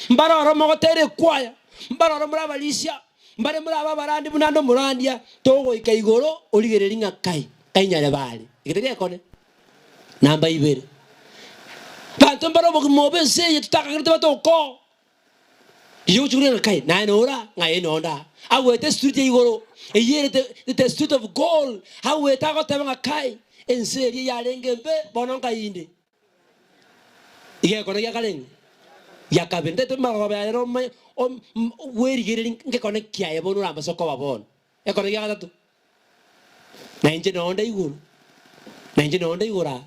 mbaro ro mogotere kwaya mbaro ro muraba lisya mbare muraba barandi bunando murandia togo ikaigoro oligere ringa kai nyale bali igitege ekone namba ibere tanto mbaro mobe nsiyi tutaka kirite batoko iyo churi kai na nora ngai nonda awete street igoro eyere the street of gold awete agotebanga kai enseri ya lengembe bononga inde ige kono ya kaleng ya kabende to maroba ya ro weri gere nge kono kya ya bonu ramba soko babon e kono ya gatu na inje nonda igora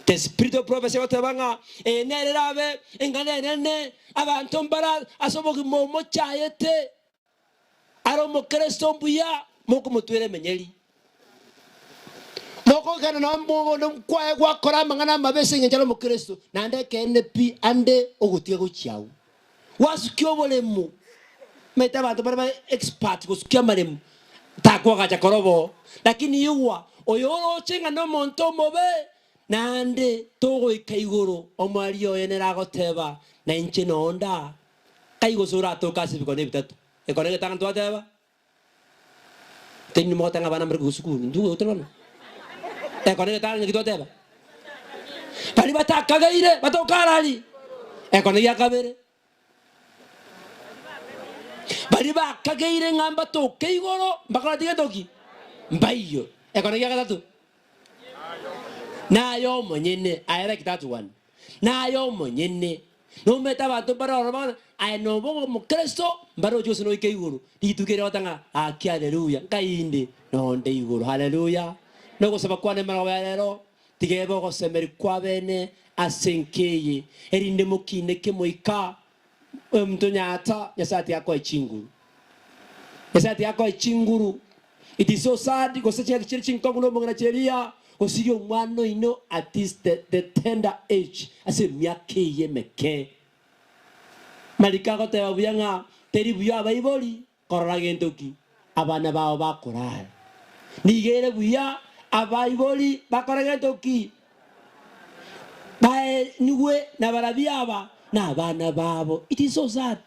the spirit of prophecy otebanga nererabe engane abantu mbara asoboki momo chayete aro mo Kristo mbuya moko mutwere menyeri moko kana na mbogo no kwae kwa kora mangana mabese ngejalo mo Kristo nande kene pi ande ogutie go chiao wasukyo bolemu meta bantu bara expert go sukya maremu takwa gacha korobo lakini yuwa oyoro chenga no monto mobe nande togo ikaigoro omwari oyenera goteba na inche nonda kai go sura to kasi biko ne bitatu e kone ke tangan to ateba tenni mo tanga bana mer go sukuru ndu otro no e kone ke tangan ngito ateba bali bataka gaire batokarali e kone ya kabere bali bakagaire ngamba to keigoro bakala tiga toki mbayo e kone ya katatu nayo monyene ayera kitatu wan nayo monyene no meta bato para oromana ay no bogo mo Kristo mbaro jose no ikeiguru ditukere watanga aki haleluya kainde no nde iguru haleluya no go sabakwane marawerero tigebo go semeri kwabene asenkeye erinde mokine kemoika mtonyata yasati yako echinguru yasati yako echinguru. It is so sad go search church kongulo mongana cheria go see mwano ino at this the tender age ase miakeye meke malika go te babuyanga teri buya baiboli koragendoki abana bao bakora nigere buya abaiboli bakoragendoki bae niwe na barabiaba na abana babo. It is so sad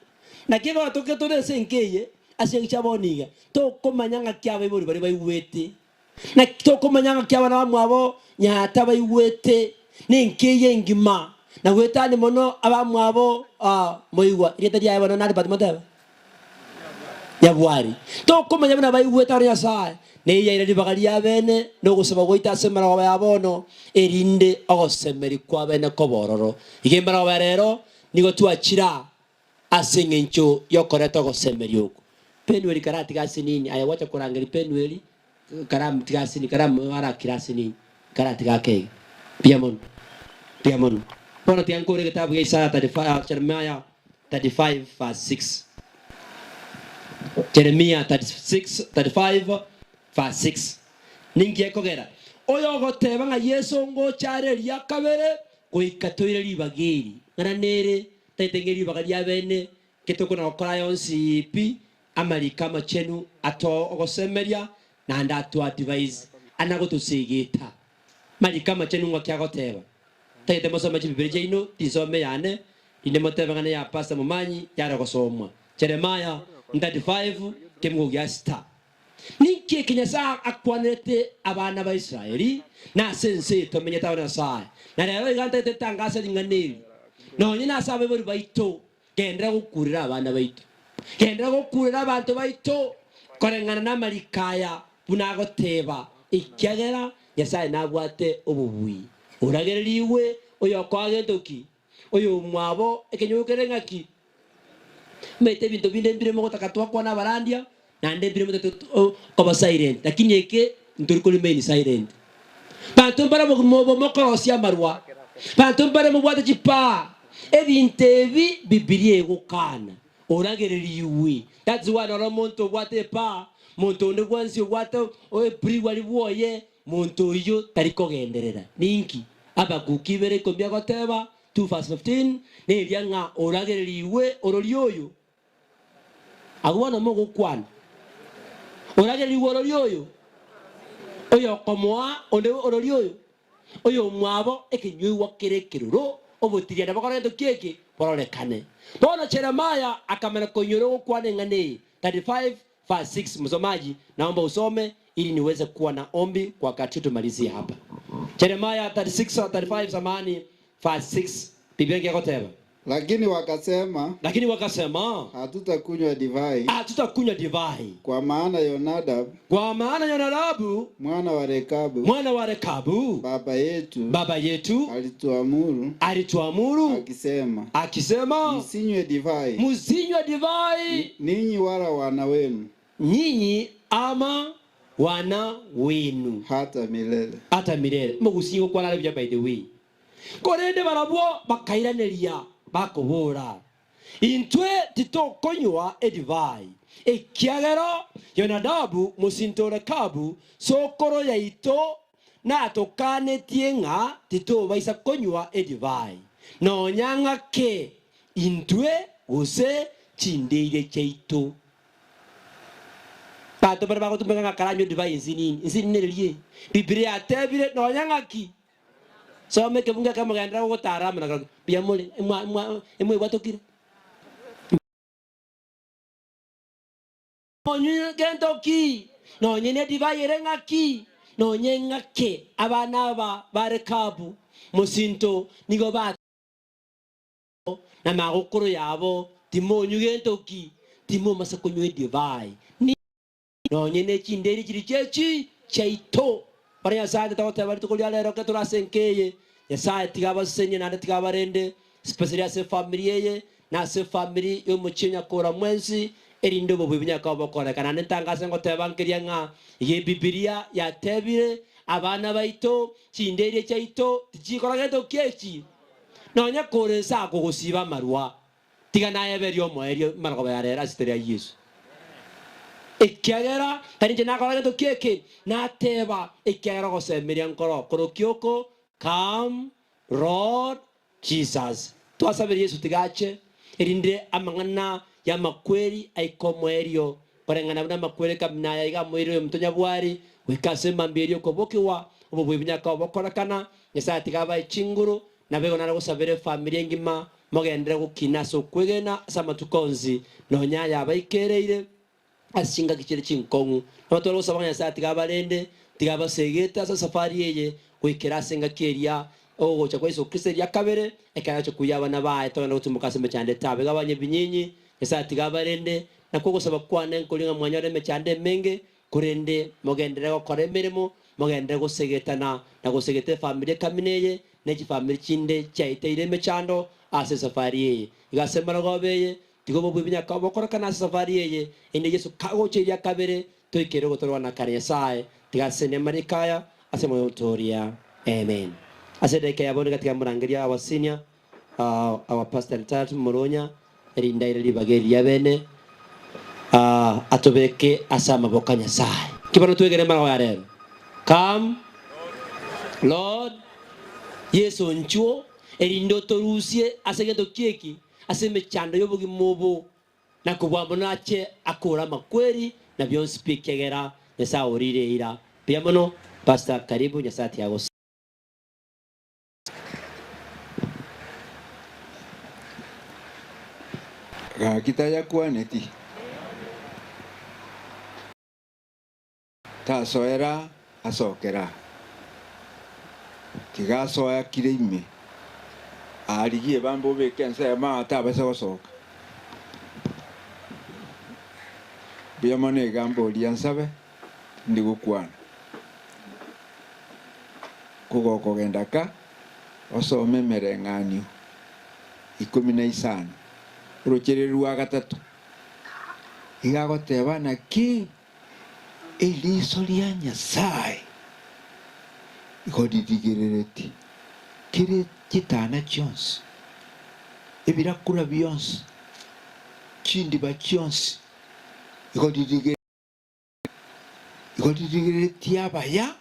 na kego toke tone senkeye ase chaboniga to komanyanga kya baiboli bari baiwete na to komanyanga kya bana bamwabo nyata baiwete nenkeye ngima na wetani mono abamwabo moigwa ireta dia bana nari batmotaba ya bwari to komanya bana baiweta ya sai ne ya ire bakali ya bene no gusaba goita semera wa yabono erinde ogosemeri kwa bene kobororo igembara wa rero nigo tuachira asengencho yokoreto gosemeri oku penweli karati gasinini aya wacha kurangeli penweli karam tigasini karam ara kirasini karati gake piamon Pono tiangkore kitabu ya Isaya 35 Jeremiah 35 verse 6 Jeremiah 35 verse 6 ningi ekogera oyo goteba nga Yesu ngo chare lya kabere goikatoire libageri ngana nere taitengeri bagari abene kitoko na okora yonsi pi amalika machenu ato ogosemeria na ndatu advise anagotusigita malika machenu ngakya goteba taite mosoma chibibiri ino tisome yane ine moteba ngane ya pastor mumanyi yara gosomwa Jeremiah 35 kemgo ya star ninki kinyasa akwanete abana ba Israeli na sense to menyeta wana sai na lero igante tetangasa dinganeli no nyina sabe bari baito kendra gukurira abana baito kendra gukurira abantu baito korengana na malikaya bunago teba ikyagera yasai nabwate obubui uragereriwe oyo kwagendoki oyo mwabo ekenyukere ngaki mete bintu bindembire mo takatwa kwa na barandia na ndembire mo ko silent lakini eke nturiko limeni silent bantu bara mo mokorosia marwa bantu bara mo bwate chipa ebintebi bibilie gukana uragereriwe that's why no monto bwate pa monto ndo gwansi bwate o priwali boye monto yo tariko genderera ninki abakukibere kombia goteba 2:15 ne lyanga oragereriwe orolioyo agwana mo gukwana oragereriwe orolioyo oyo komoa onde orolioyo oyo mwabo ekenyuwa kerekero obotiria na bakorento kieke pororekane bona Jeremiah akamana konyoro gukwana ngane 35 verse 6 msomaji naomba usome ili niweze kuwa na ombi kwa wakati tumalizie hapa. Jeremiah 35 zamani verse 6 Biblia ingekoteba lakini wakasema hatutakunywa divai kwa maana Yonadabu mwana wa Rekabu baba yetu alituamuru akisema msinywe divai ninyi wala wana wenu ama wana wenu hata milele mugusingo kwa nalebya by the way korende barabwo bakairaneria bakobora intwe titokonywa edivai ekiagero Yonadabu musintore Kabu sokoro yaito na tokane tienga tito baisa konywa edivai no nyanga ke intwe use chindeire cheito pato para bago tumbenga karanyo divai nzini nelie Biblia atebire no nyanga ki so meke bunga kama gandra go tarama na bia mole emwe watokire onyu gento ki no nyene divai renga ki no nyenga ke abana ba barekabu musinto nigo ba na magokoro yabo timo onyu gento ki timo masakonyo divai ni no nyene chinderi chiri chechi chaito para ya sa ta ta bari to kulia ro ka tura senkeye ya sa tigaba senye na tigaba rende especially as family na se family yo muchinya kora mwensi erindo bo binya ka bokora kana ntangase ngo tebankiria nga ye bibilia ya tebire abana baito chinderi chaito tichikora geto kechi no nya kore sa ko gusiba marwa tigana yeberio moerio margo yarera asteria Yesu ikiagera tarinje nakora geto keke na teba ikiagera go semeria nkoro koro kioko come Lord Jesus twasabiri Yesu tigache erinde amangana ya makweli aikomwerio parengana na makweli kamna ya iga mwiro mtonya bwari wikase mambirio kobokiwa ububwinya ka bokorakana yesa tigaba ichinguru na bego na gusabire familia ngima mogendere gukina so kwegena samatukonzi no nyaya abaikereire asinga kichiri chinkongu no tolo sabanya sa tigaba lende tigaba segeta sa safari yeye kwikira singa keria ogo cha kweso Kristo ya kabere ekara cyo kuyaba nabaye to na gutumuka sembe cyande tabe gabanye binyinyi yesa tigaba lende na koko saba kwane nkolinga mwanyore me cyande menge kurende mogendere go kore mirimo mogendere go segetana na go segete family kamineye neki family chinde chaite ire me chando ase safari yeye igasemara gobeye tigobo bibinya ka bokora kana safari yeye inde Yesu kago cheria kabere to ikero go torwa na kare sae tigasene marikaya ase moyo toria amen ase deke ya bonga katika murangiria awasinia our pastor Tatu Moronya erinda ile libageri ya bene atobeke asama bokanya sae kibano tuegere mara ware come Lord Yesu nchuo erindo torusie asegento kieki aseme chando yobugi mobo na kubwambo nache akora makweri na byon speak kegera yesa orire ira piamono pastor karibu nyasati yago kita ya kwaneti ta soera asokera tiga soya kirime arigie bambo be kensa ma ta basa gosoka bia mane gambo liansabe ndigukwana kugo kogenda ka osome mereng'anio 15 rochereru wa gatatu igagoteba na ki eliso ria Nyasaye igodidigirereti kire kitana chons ebirakura byons chindi ba chons igodidigirereti abaya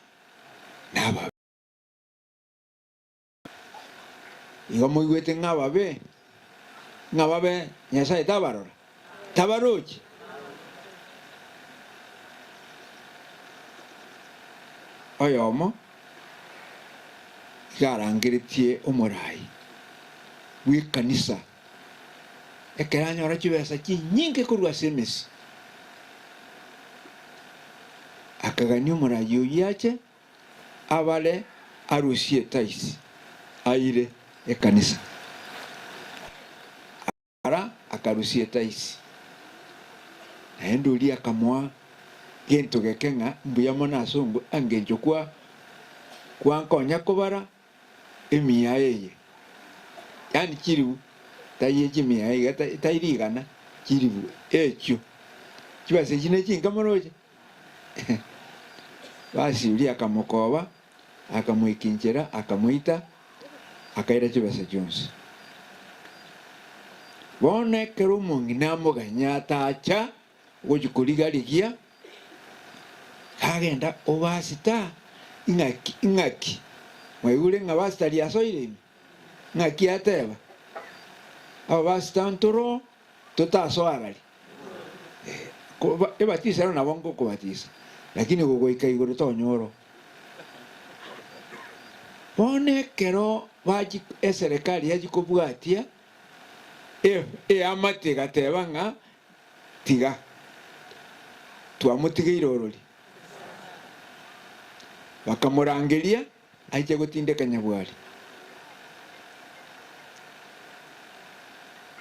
naba igomoigwete ng'ababe Nyasaye tabarochi oyomo garangiritie omorai wikanisa ekeranyora chibesa chinyinge kurwa semesi akagania omorai oyache abale arusie taisi aire ekanisa ara akarusie taisi naendo lia kamwa gento gekenga mbuya mona songo angenjo kwa konya kobara emia yeye yani kiribu taye jimia yeye tairigana kiribu echo kibase jine kinga moroje basi uli akamokoba akamwikinjera akamuita akaira kibase Jones bone kero mungina moganya tacha gojukuligaligia kagenda obasita ingaki mwegule ngabasita liasoire ngaki ateba abasita ntoro tutasoarali ebatisa na bongo kubatisa lakini gogoika igoro tonyoro bone kero baji eserikali yajikobwatia amate gateba nga tiga twamutigeire orori bakamurangeria aije gutindika Nyabwari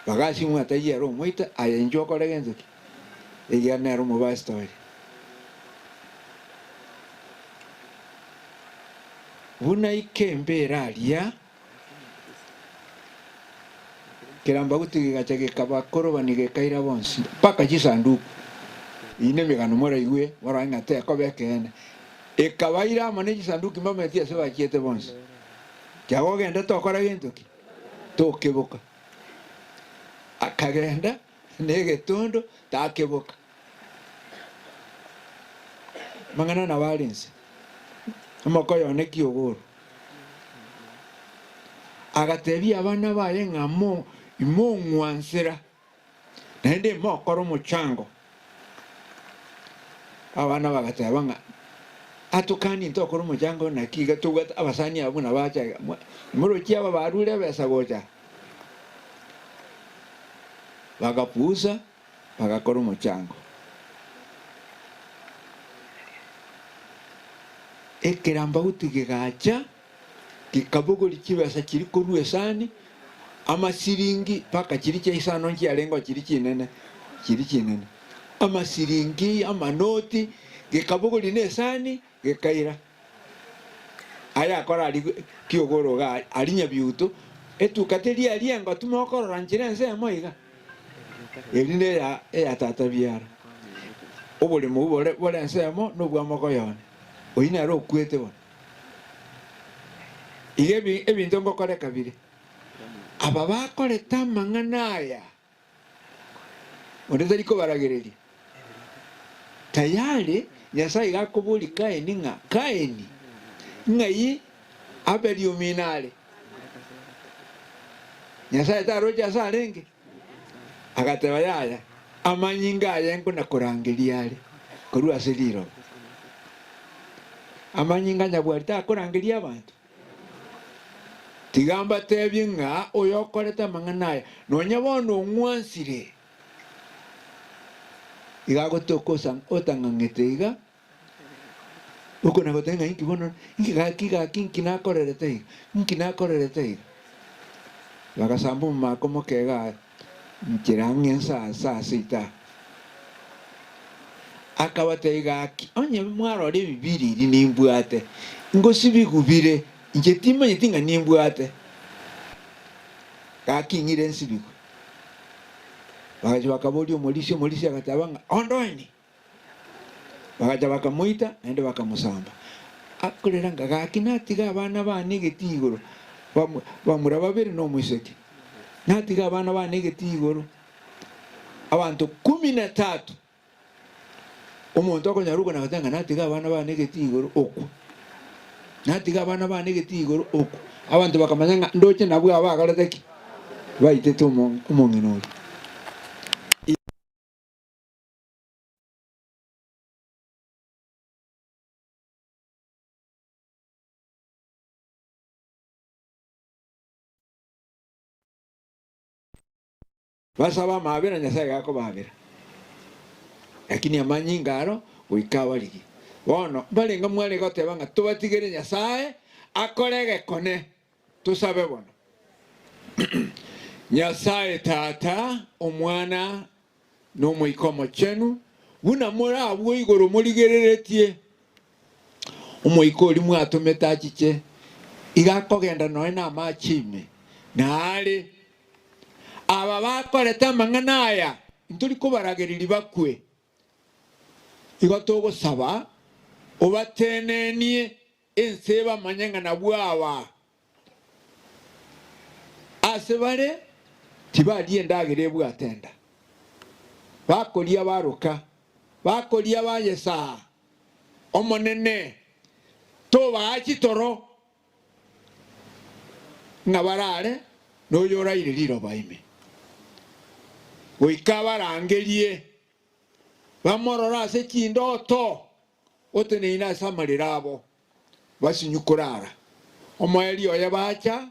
bagasi mwata yero mwita ayenjo korega enzuki igana ero mu story buna ikembera alia kiramba gutigiga kaba koroba ni gekaira bonsi paka chisanduku ine megano mora igwe mora ngate ko bekene ekabaira mane chisanduku mametia se bachiete bonsi kyago genda to kora gintuki to keboka akagenda nege tondo ta keboka mangana na balinse amakoyo ne kiogoro agatebia abana baye ngamo imongwansera nende mokoro muchango abana bagateba nga atukani ntokoro muchango na kiga tuga abasani abuna bacha muroki aba barure besa gocha bagapuza bagakoro muchango ekiramba utigigacha kikabogori kibasa kiri koruwe sani amasiringi paka kiri cya isano nkiarengo kiri kinene amasiringi amanoti gekabogori nesani gekaira aya akora ali kiogoro ga alinya biuto etukateri aliengo tumokorora nchirense moiga elinde ya tata biara obole mu bole nsemo no bwa mokoyone oyina ro kwete bona igebi ebintu ngokore kabiri aba bakore tamanganaya ondeze liko baragereri tayari Nyasaye gakubuli Kaini nga Kaini ngai abeli uminale Nyasaye taroja sarenge agateba yaya amanyinga yengo na kurangiriale korua seliro amanyinga Nyabwari ta kurangiria abantu tigamba tebye nga oyokoreta manganaya nonyabono ngwansire igagotokosa otangangete uko na gotenga inki bono inki na korerete bagasambu makomo kega nkirangen sa sita akabateiga onye mwaro le bibiri nimbwate ngosibigubire njetima nyitinga nimbwate kakingire nsibiku bagaje bakabodi omulisi akatabanga ondoeni bagaje bakamuita ende bakamusamba akorera ngagakinatiga abana banegetigoro bamura babiri no mwiseki natiga abana banegetigoro abantu 13 omuntu akonyaruko nakatanga natiga abana banegetigoro okwo natiga abana banegetigoro okwo abantu bakamanya ndoche nabwo abagalateki baitete umonginori basaba mabera Nyasaye gako babera lakini amanyi ngaro uikawarigi bono balenga mwale gotebanga tubatigere Nyasaye akorege kone tusabe bono Nyasaye tata omwana no moikomo chenu buna mora abwo igoro murigereretie omoikori mwatumeta chiche igakogenda noe na machime naale aba bakoreta manganaya nturi kubarageriri bakwe igotogo saba obatenenie enseba manyanga na bwawa asebare tibali endagere bwatenda bakolia baruka bakolia bayesa omonene to baachitoro ngabarare no yora iriro baime goikabarangerie bamorora se kindoto otene ina samarirabo basinyukurara omoeli oya bacha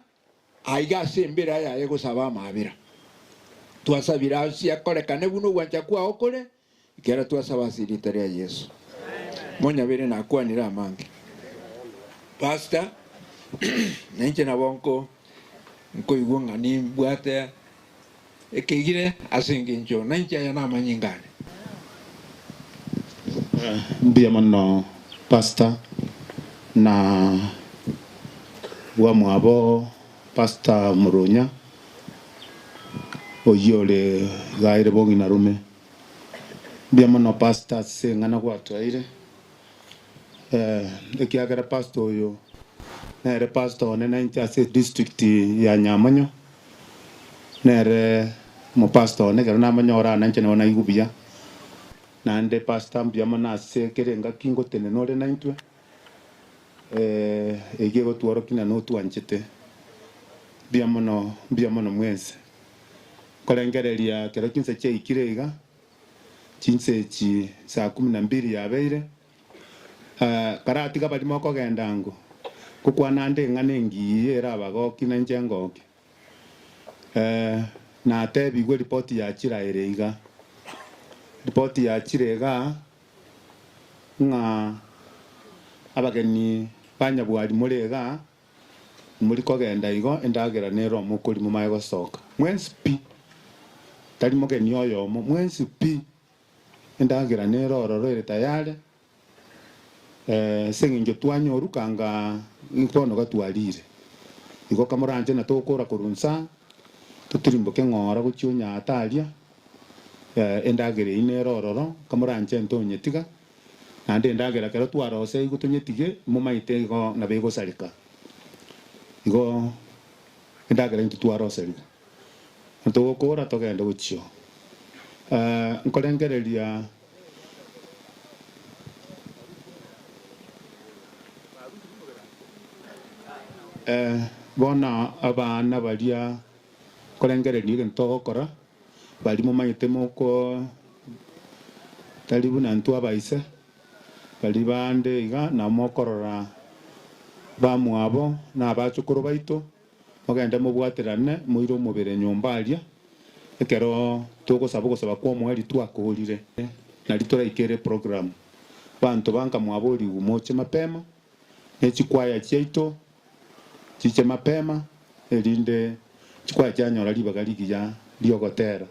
aiga sembera ya gusaba mabira twasabira cia korekane buno gwancha kwa okore ikera twasaba siritaria Yesu monya bere na kwanira amange pastor nenche na bonko nko igwanga ni bwate ekigire asinge njo nenche ya na manyingane mbia mano pastor na wa mwabo pastor Murunya oyole gaire bongi na rume mbia mano pastor sengana kwa twaire ekiagera pastor oyo nere pastor nena inchase district ya Nyamanyo nere mo pastor negera na manyora nanche na igubia nande pastor mbia mana sekerenga kingo tene nore naintwe egego tworo kina no twanchete mbia mono mwense kolengereria kero kinse che ikirega chinse chi saa 12 yabeire karati kabali moko gendango kukwana nde ngane ngi era bagoki na njengoki na tebi gwe report ya chira ereiga report ya chirega nga abageni banya bwali murega muri kogenda igo endagera nero mukuri mu mayo soka mwensi pi tali mogeni oyo mwensi pi endagera nero ororere tayale senginjo twanyoru kanga nkono gatwarire igo kamuranje na tokora kurunsa tutirimbo kengora guchunya atalia endagere inero ororo kamuranje ntonyetiga ande endagera kero twarose igutunyetige mu maite igo na bego salika igo endagera ntutwarose ntokora togenda guchio nkolengereria bona abana balia kolengereria ntokora bali mu mayite moko talibu na ntu abaise bali bande iga na mokorora bamwabo na abachukuru baito ogenda mubwaterane muiro mubere nyombalia ekero togosaba kwa mwali twakorire na litora ikere program bantu banka mwabori umoche mapema echikwaya cheito chiche mapema elinde chikwaya chanyora libagaligi ya liogotera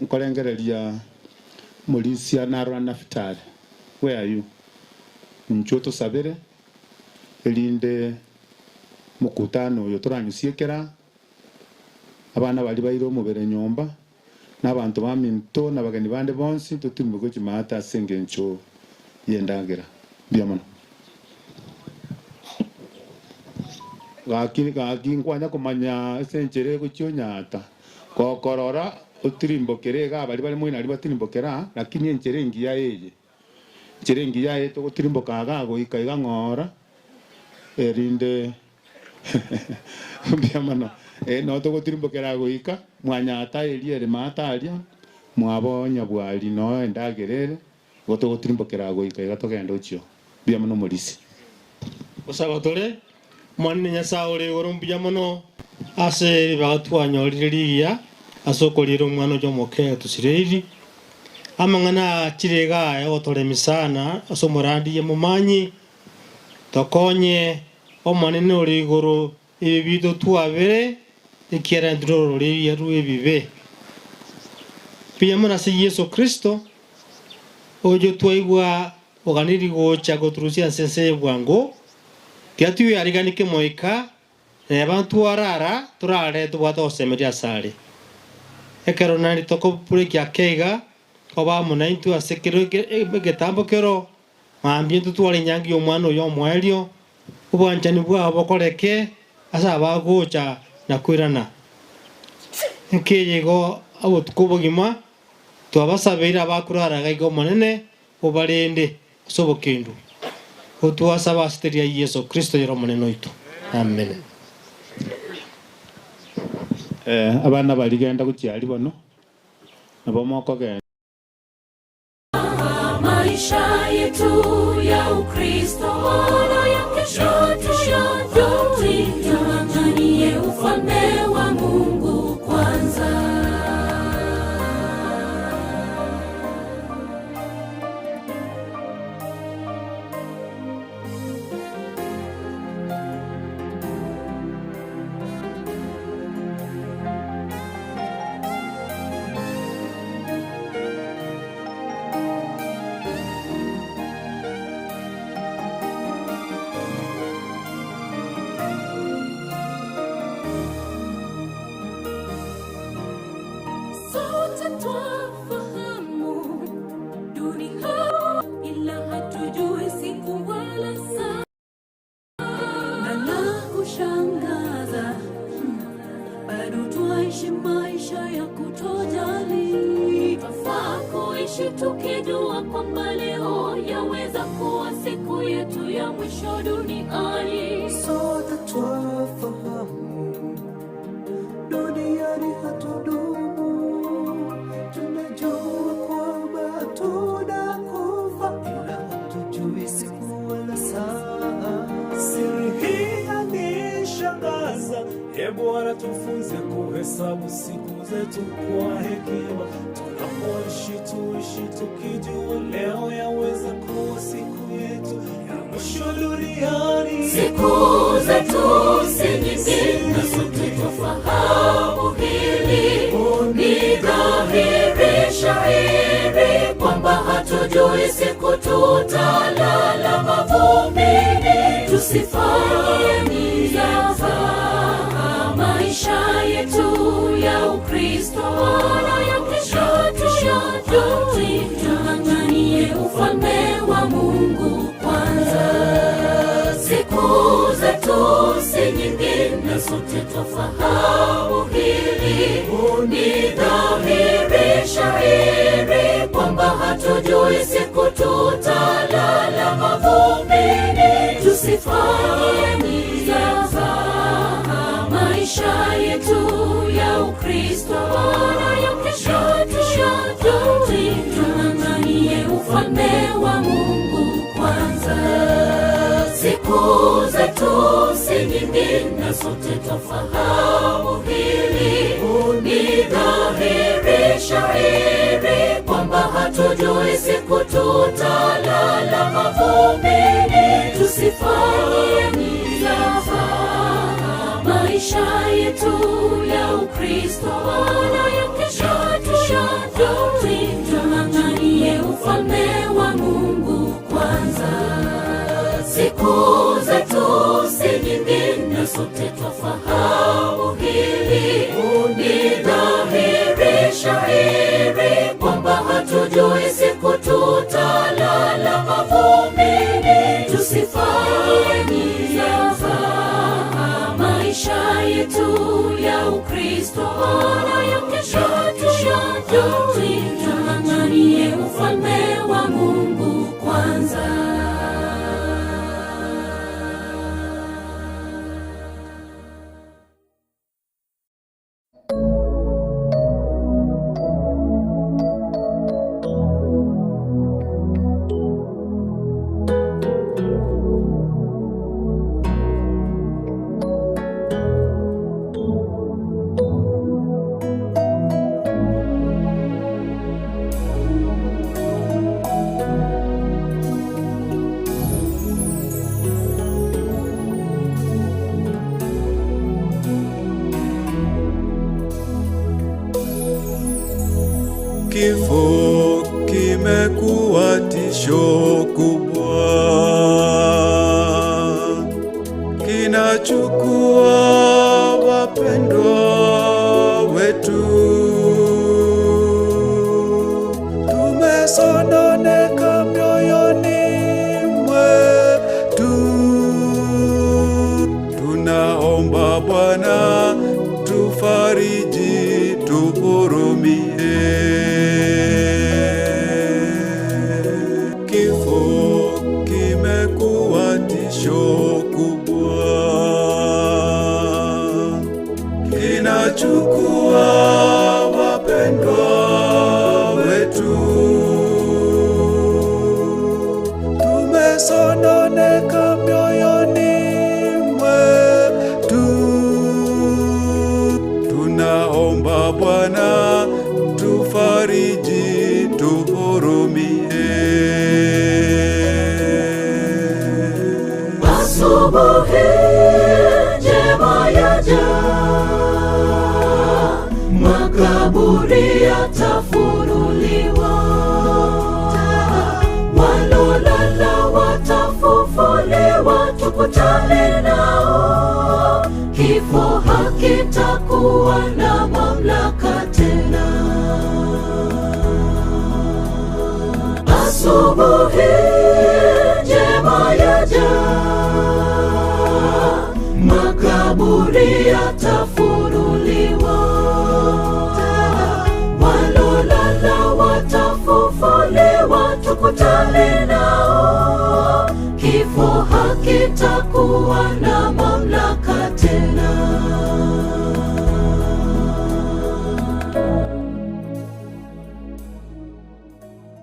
nkolengereria mulisia narwa Naftali where are you nchoto sabere elinde mukutano yo toranyusiekera abana bali bairo mubere nyomba n'abantu baminto n'abagani bande bonsi tutimbugo chimata sengencho yendagera biamono gaki nkwanya kumanya senchere guchonyata kokorora utirimbo kerega bali bali mwina ali batirimbo kera lakini encherengi ya eje cherengi ya eto utirimbo kaga go ikaiga ngora erinde biamono no to gotirimbo kera go ika mwanya ataeliere matalia mwabonya bwali no endagerere goto gotirimbo kera go ika gatogenda uchio biamono mulisi osabatore mwanne nyasaore orombya mono ase bagatwanyoriria asokoliro mwana jo moke tusireri amangana chirega yotore misana asomorandi yemumanyi tokonye omwanene origoro ibido tuabere ikiera ndoro ri yaru ebibe pia mona se Yesu Kristo ojo twaigwa oganiri gocha gotrusia sense bwango tiatu yariganike moika abantu arara turare tubata osemeria sare ekero nari toko pure kya keiga oba mona intu asekero getambo kero ambiente twale nyangi omwana yo mwelio ubwanjani bwa bokoreke asa bagocha na kwirana nkeyego abo tukubogima twabasabira bakurara gaigo manene obarende sobokindu otwasaba asteria Yesu Kristo yero maneno itu amen. Abana baligenda kuchiali bono nabo moko genda maisha yetu ya Ukristo na ya kesho tuanganie ufalme wa Mungu kwanza. mwisho duniani. Sote twafahamu duniani hatudumu, tunajua kwamba tunakufa, ila hatujui siku wala saa. Siri hii yanishangaza, Bwana tufunze kuhesabu siku zetu kwa hekima. Tunapoishi tuishi tukijua leo yaweza kuwa siku yetu ya mwisho duniani. Siku zetu si nyingi na sote tufahamu hili. Ni dhahiri shahiri kwamba hatujui siku tutalala mavumbini. Tusifanye mizaha maisha yetu ya Ukristo na ya kesho tung'ang'anie ufalme wa Mungu kwanza. Siku zetu si nyingi na sote tufahamu hili. Ni dhahiri shahiri kwamba hatujui siku tutalala mavumbini. Tusifanye mizaha maisha yetu ya Ukristo na ya kesho tung'ang'anie ufalme wa Mungu kwanza. Siku zetu si nyingi na sote tufahamu hili. Ni dhahiri shahiri kwamba hatujui siku tutalala mavumbini. Tusifanye mizaha maisha yetu ya Ukristo na ya kesho tung'ang'anie ufalme wa Mungu kwanza. Siku zetu si nyingi na sote tufahamu hili. Ni dhahiri shahiri kwamba hatujui siku tutalala mavumbini. Tusifanye mizaha maisha yetu ya Ukristo na ya kesho tung'ang'anie ufalme wa Mungu kwanza. Kifo kimekuwa tisho kubwa, kinachukua wapendwa wetu. Tumesononeka mioyoni mwetu, tunaomba Bwana tufariji, tuhurumie. Kifo kimekuwa tisho kubwa, kinachukua wapendwa wetu. Tumesononeka mioyoni mwetu, tunaomba Bwana tufariji, tuhurumie. Asubuhi njema yaja, makaburi yatafunuliwa, walolala watafufuliwa, tukutane nao. Kifo hakitakuwa na mamlaka tena. Asubuhi njema yaja, makaburi yatafunuliwa, walolala watafufuliwa, tukutane nao. Kifo asante